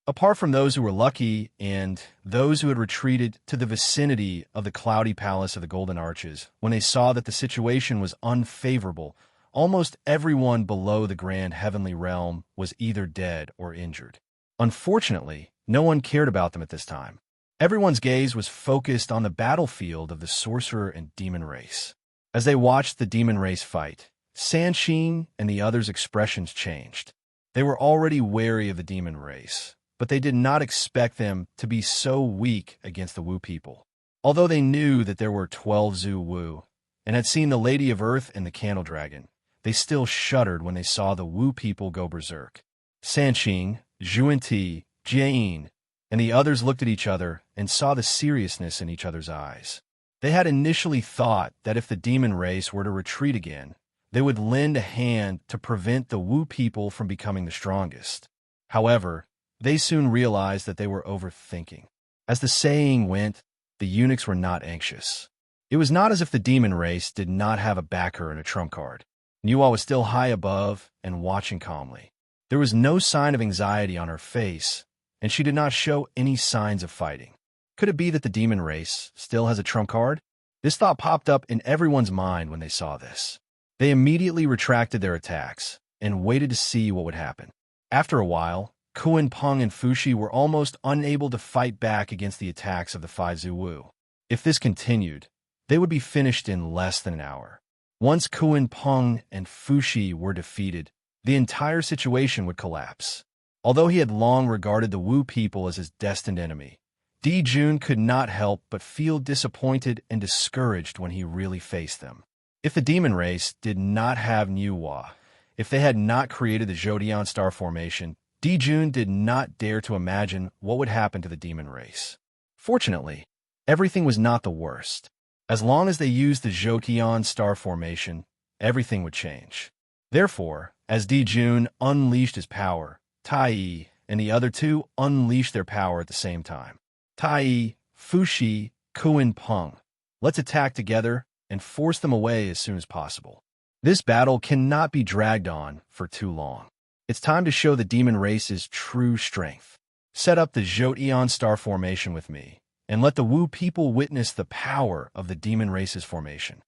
S1: Apart from those who were lucky and those who had retreated to the vicinity of the cloudy palace of the Golden Arches, when they saw that the situation was unfavorable, almost everyone below the grand heavenly realm was either dead or injured. Unfortunately, no one cared about them at this time. Everyone's gaze was focused on the battlefield of the sorcerer and demon race. As they watched the demon race fight, Sanxing and the others' expressions changed. They were already wary of the demon race, but they did not expect them to be so weak against the Wu people. Although they knew that there were 12 Zhu Wu, and had seen the Lady of Earth and the Candle Dragon, they still shuddered when they saw the Wu people go berserk. Sanxing, Zhuanti, Jiayin, and the others looked at each other and saw the seriousness in each other's eyes. They had initially thought that if the demon race were to retreat again, they would lend a hand to prevent the Wu people from becoming the strongest. However, they soon realized that they were overthinking. As the saying went, the eunuchs were not anxious. It was not as if the demon race did not have a backer and a trump card. Nuwa was still high above and watching calmly. There was no sign of anxiety on her face, and she did not show any signs of fighting. Could it be that the demon race still has a trump card? This thought popped up in everyone's mind when they saw this. They immediately retracted their attacks and waited to see what would happen. After a while, Kuin Peng and Fuxi were almost unable to fight back against the attacks of the 5 Zhu Wu. If this continued, they would be finished in less than an hour. Once Kuin Peng and Fuxi were defeated, the entire situation would collapse. Although he had long regarded the Wu people as his destined enemy, Di Jun could not help but feel disappointed and discouraged when he really faced them. If the demon race did not have Nuwa, if they had not created the Zhodian star formation, Di Jun did not dare to imagine what would happen to the demon race. Fortunately, everything was not the worst. As long as they used the Zhodian star formation, everything would change. Therefore, as Di Jun unleashed his power, Tai and the other two unleashed their power at the same time. Tai, Fuxi, Kuin Peng. Let's attack together and force them away as soon as possible. This battle cannot be dragged on for too long. It's time to show the demon race's true strength. Set up the Zhodian star formation with me, and let the Wu people witness the power of the demon race's formation.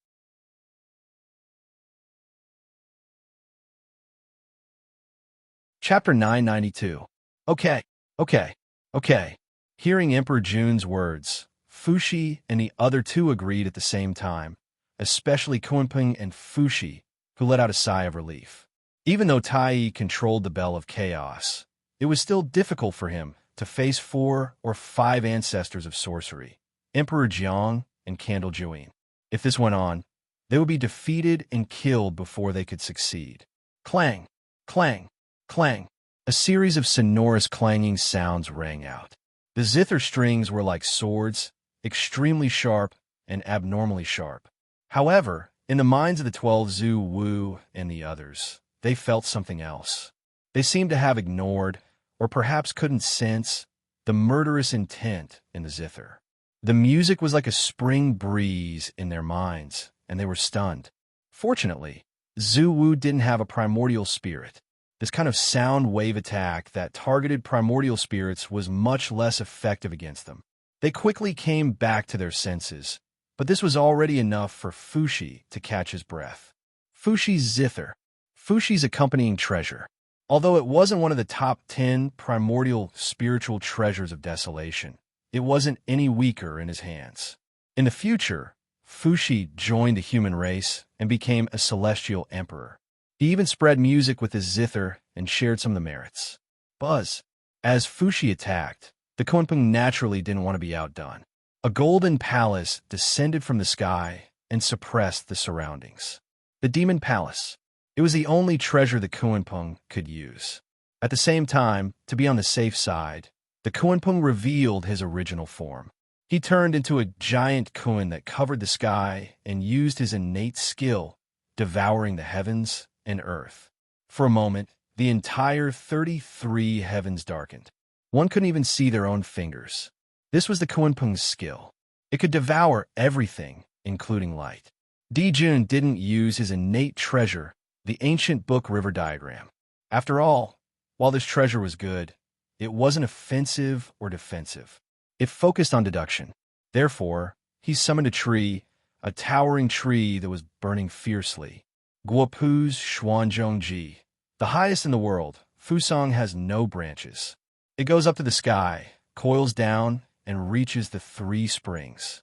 S1: Chapter 992. Okay. Hearing Emperor Jun's words, Fuxi and the other two agreed at the same time, especially Kunpeng and Fuxi, who let out a sigh of relief. Even though Tai controlled the Bell of Chaos, it was still difficult for him to face 4 or 5 ancestors of sorcery, Emperor Jiang and Candle Juin. If this went on, they would be defeated and killed before they could succeed. Clang, clang, clang. A series of sonorous clanging sounds rang out. The zither strings were like swords, extremely sharp and abnormally sharp. However, in the minds of the 12 Zhu Wu and the others, they felt something else. They seemed to have ignored, or perhaps couldn't sense, the murderous intent in the zither. The music was like a spring breeze in their minds, and they were stunned. Fortunately, Zhu Wu didn't have a primordial spirit. This kind of sound wave attack that targeted primordial spirits was much less effective against them. They quickly came back to their senses, but this was already enough for Fuxi to catch his breath. Fuxi's zither, Fuxi's accompanying treasure. Although it wasn't one of the top 10 primordial spiritual treasures of desolation, it wasn't any weaker in his hands. In the future, Fuxi joined the human race and became a celestial emperor. He even spread music with his zither and shared some of the merits. Buzz. As Fuxi attacked, the Kunpeng naturally didn't want to be outdone. A golden palace descended from the sky and suppressed the surroundings. The Demon Palace. It was the only treasure the Kunpeng could use. At the same time, to be on the safe side, the Kunpeng revealed his original form. He turned into a giant Kun that covered the sky and used his innate skill, devouring the heavens and earth. For a moment, the entire 33 heavens darkened. One couldn't even see their own fingers. This was the Kunpeng's skill. It could devour everything, including light. Dijun didn't use his innate treasure, the ancient book river diagram. After all, while this treasure was good, it wasn't offensive or defensive. It focused on deduction. Therefore, he summoned a towering tree that was burning fiercely. Guopu's Xuanzhongji, the highest in the world, Fusang has no branches. It goes up to the sky, coils down, and reaches the 3 springs.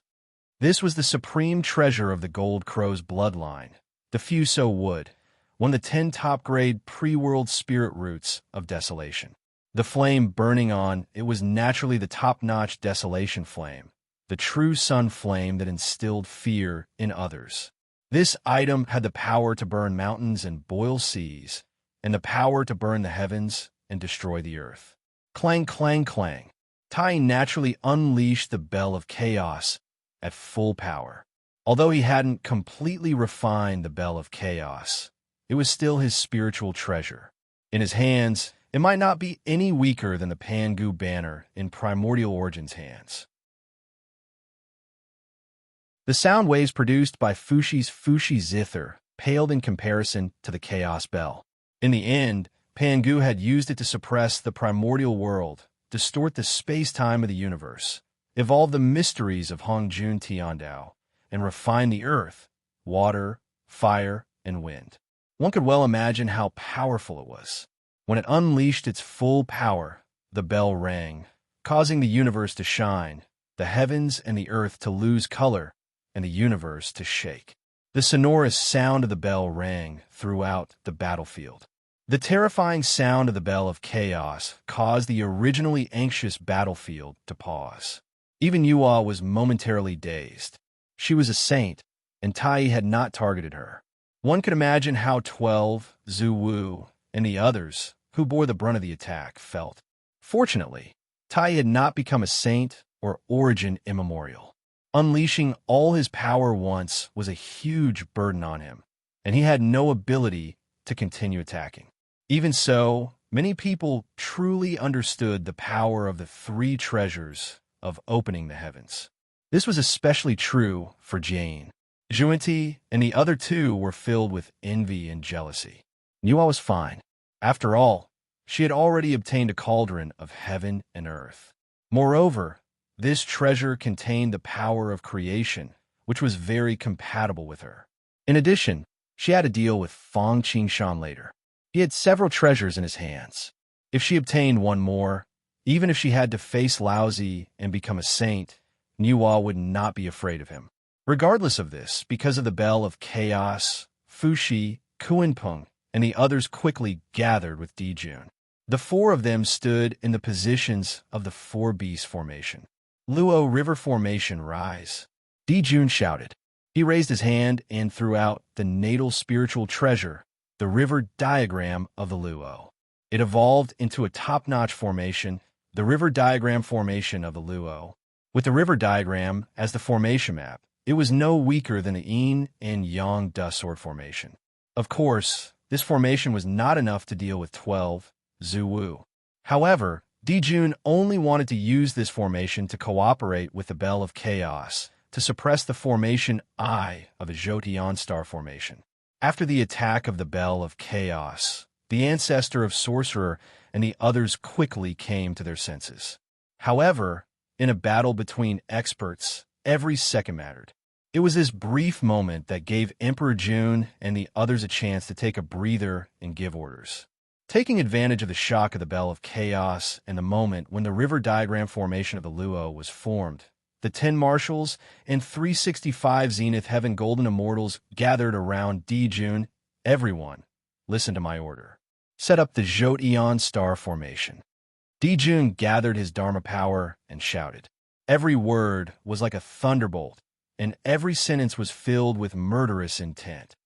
S1: This was the supreme treasure of the Gold Crow's bloodline, the Fuso Wood, one of the 10 top-grade pre-world spirit roots of desolation. The flame burning on it was naturally the top-notch desolation flame, the true sun flame that instilled fear in others. This item had the power to burn mountains and boil seas, and the power to burn the heavens and destroy the earth. Clang, clang, clang. Tai naturally unleashed the Bell of Chaos at full power. Although he hadn't completely refined the Bell of Chaos, it was still his spiritual treasure. In his hands, it might not be any weaker than the Pangu banner in Primordial Origin's hands. The sound waves produced by Fuxi's Fuxi zither paled in comparison to the Chaos Bell. In the end, Pangu had used it to suppress the primordial world, distort the space-time of the universe, evolve the mysteries of Hongjun Tiandao, and refine the earth, water, fire, and wind. One could well imagine how powerful it was. When it unleashed its full power, the bell rang, causing the universe to shine, the heavens and the earth to lose color, and the universe to shake. The sonorous sound of the bell rang throughout the battlefield. The terrifying sound of the Bell of Chaos caused the originally anxious battlefield to pause. Even Yua was momentarily dazed. She was a saint, and Tai had not targeted her. One could imagine how 12, Zhu Wu, and the others, who bore the brunt of the attack, felt. Fortunately, Tai had not become a saint or origin immemorial. Unleashing all his power once was a huge burden on him, and he had no ability to continue attacking. Even so, many people truly understood the power of the 3 treasures of opening the heavens. This was especially true for Jane. Juanti and the other 2 were filled with envy and jealousy. Yua was fine. After all, she had already obtained a cauldron of heaven and earth. Moreover, this treasure contained the power of creation, which was very compatible with her. In addition, she had to deal with Fang Qingshan later. He had several treasures in his hands. If she obtained one more, even if she had to face Laozi and become a saint, Niwa would not be afraid of him. Regardless of this, because of the Bell of Chaos, Fushi, Kuinpeng, and the others quickly gathered with Dijun. The four of them stood in the positions of the Four Beasts formation. Luo River Formation, rise. Dijun shouted. He raised his hand and threw out the natal spiritual treasure, the river diagram of the Luo. It evolved into a top-notch formation, the river diagram formation of the Luo. With the river diagram as the formation map, it was no weaker than the yin and yang dust sword formation. Of course, this formation was not enough to deal with 12 Zuwu. However, Dijun only wanted to use this formation to cooperate with the Bell of Chaos to suppress the formation I of a Jotian star formation. After the attack of the Bell of Chaos, the ancestor of Sorcerer and the others quickly came to their senses. However, in a battle between experts, every second mattered. It was this brief moment that gave Emperor Jun and the others a chance to take a breather and give orders. Taking advantage of the shock of the Bell of Chaos and the moment when the river diagram formation of the Luo was formed, the 10 marshals and 365 Zenith Heaven Golden Immortals gathered around Dijun. Everyone, listen to my order. Set up the Jotian star formation. Dijun gathered his Dharma power and shouted. Every word was like a thunderbolt, and every sentence was filled with murderous intent.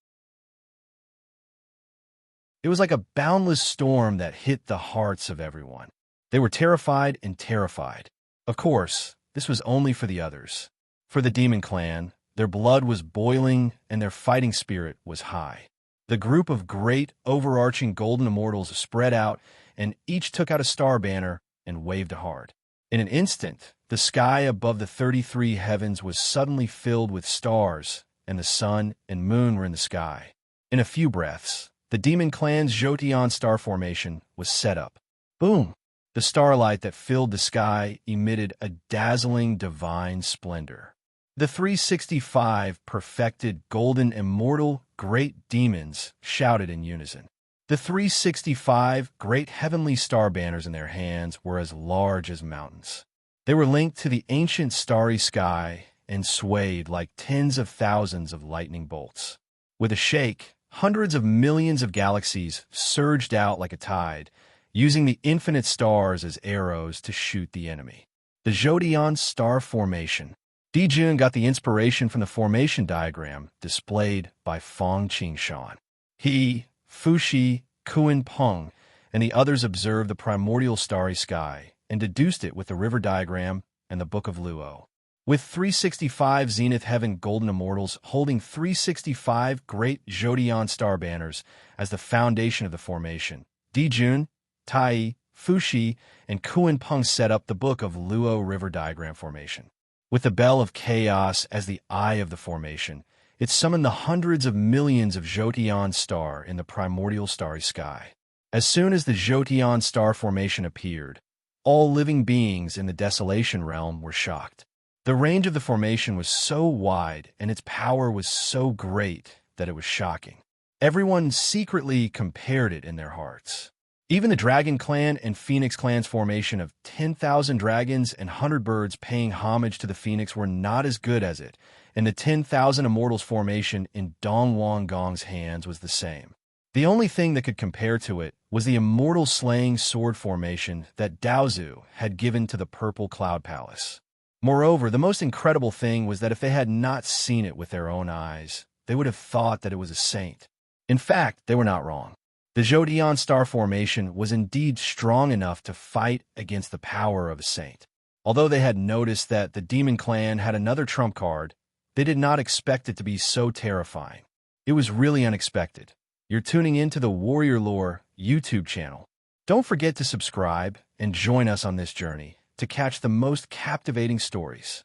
S1: It was like a boundless storm that hit the hearts of everyone. They were terrified and terrified. Of course, this was only for the others. For the demon clan, their blood was boiling and their fighting spirit was high. The group of great, overarching golden immortals spread out, and each took out a star banner and waved hard. In an instant, the sky above the 33 heavens was suddenly filled with stars, and the sun and moon were in the sky. In a few breaths, the demon clan's Jotian star formation was set up. Boom! The starlight that filled the sky emitted a dazzling divine splendor. The 365 perfected golden immortal great demons shouted in unison. The 365 great heavenly star banners in their hands were as large as mountains. They were linked to the ancient starry sky and swayed like tens of thousands of lightning bolts. With a shake, hundreds of millions of galaxies surged out like a tide, using the infinite stars as arrows to shoot the enemy. The Jotian star formation. Dijun got the inspiration from the formation diagram displayed by Fong Qingshan. He, Fushi, Kuinpeng, and the others observed the primordial starry sky and deduced it with the river diagram and the Book of Luo. With 365 Zenith Heaven Golden Immortals holding 365 great Jotian star banners as the foundation of the formation, Dijun, Tai, Fushi, and Kuinpeng set up the Book of Luo River Diagram Formation. With the Bell of Chaos as the eye of the formation, it summoned the hundreds of millions of Jotian star in the primordial starry sky. As soon as the Jotian star formation appeared, all living beings in the Desolation Realm were shocked. The range of the formation was so wide and its power was so great that it was shocking. Everyone secretly compared it in their hearts. Even the Dragon Clan and Phoenix Clan's formation of 10,000 dragons and 100 birds paying homage to the Phoenix were not as good as it, and the 10,000 Immortals formation in Dong Wang Gong's hands was the same. The only thing that could compare to it was the Immortal Slaying Sword formation that Daozu had given to the Purple Cloud Palace. Moreover, the most incredible thing was that if they had not seen it with their own eyes, they would have thought that it was a saint. In fact, they were not wrong. The Jotian star formation was indeed strong enough to fight against the power of a saint. Although they had noticed that the Demon Clan had another trump card, they did not expect it to be so terrifying. It was really unexpected. You're tuning into the Warrior Lore YouTube channel. Don't forget to subscribe and join us on this journey to catch the most captivating stories.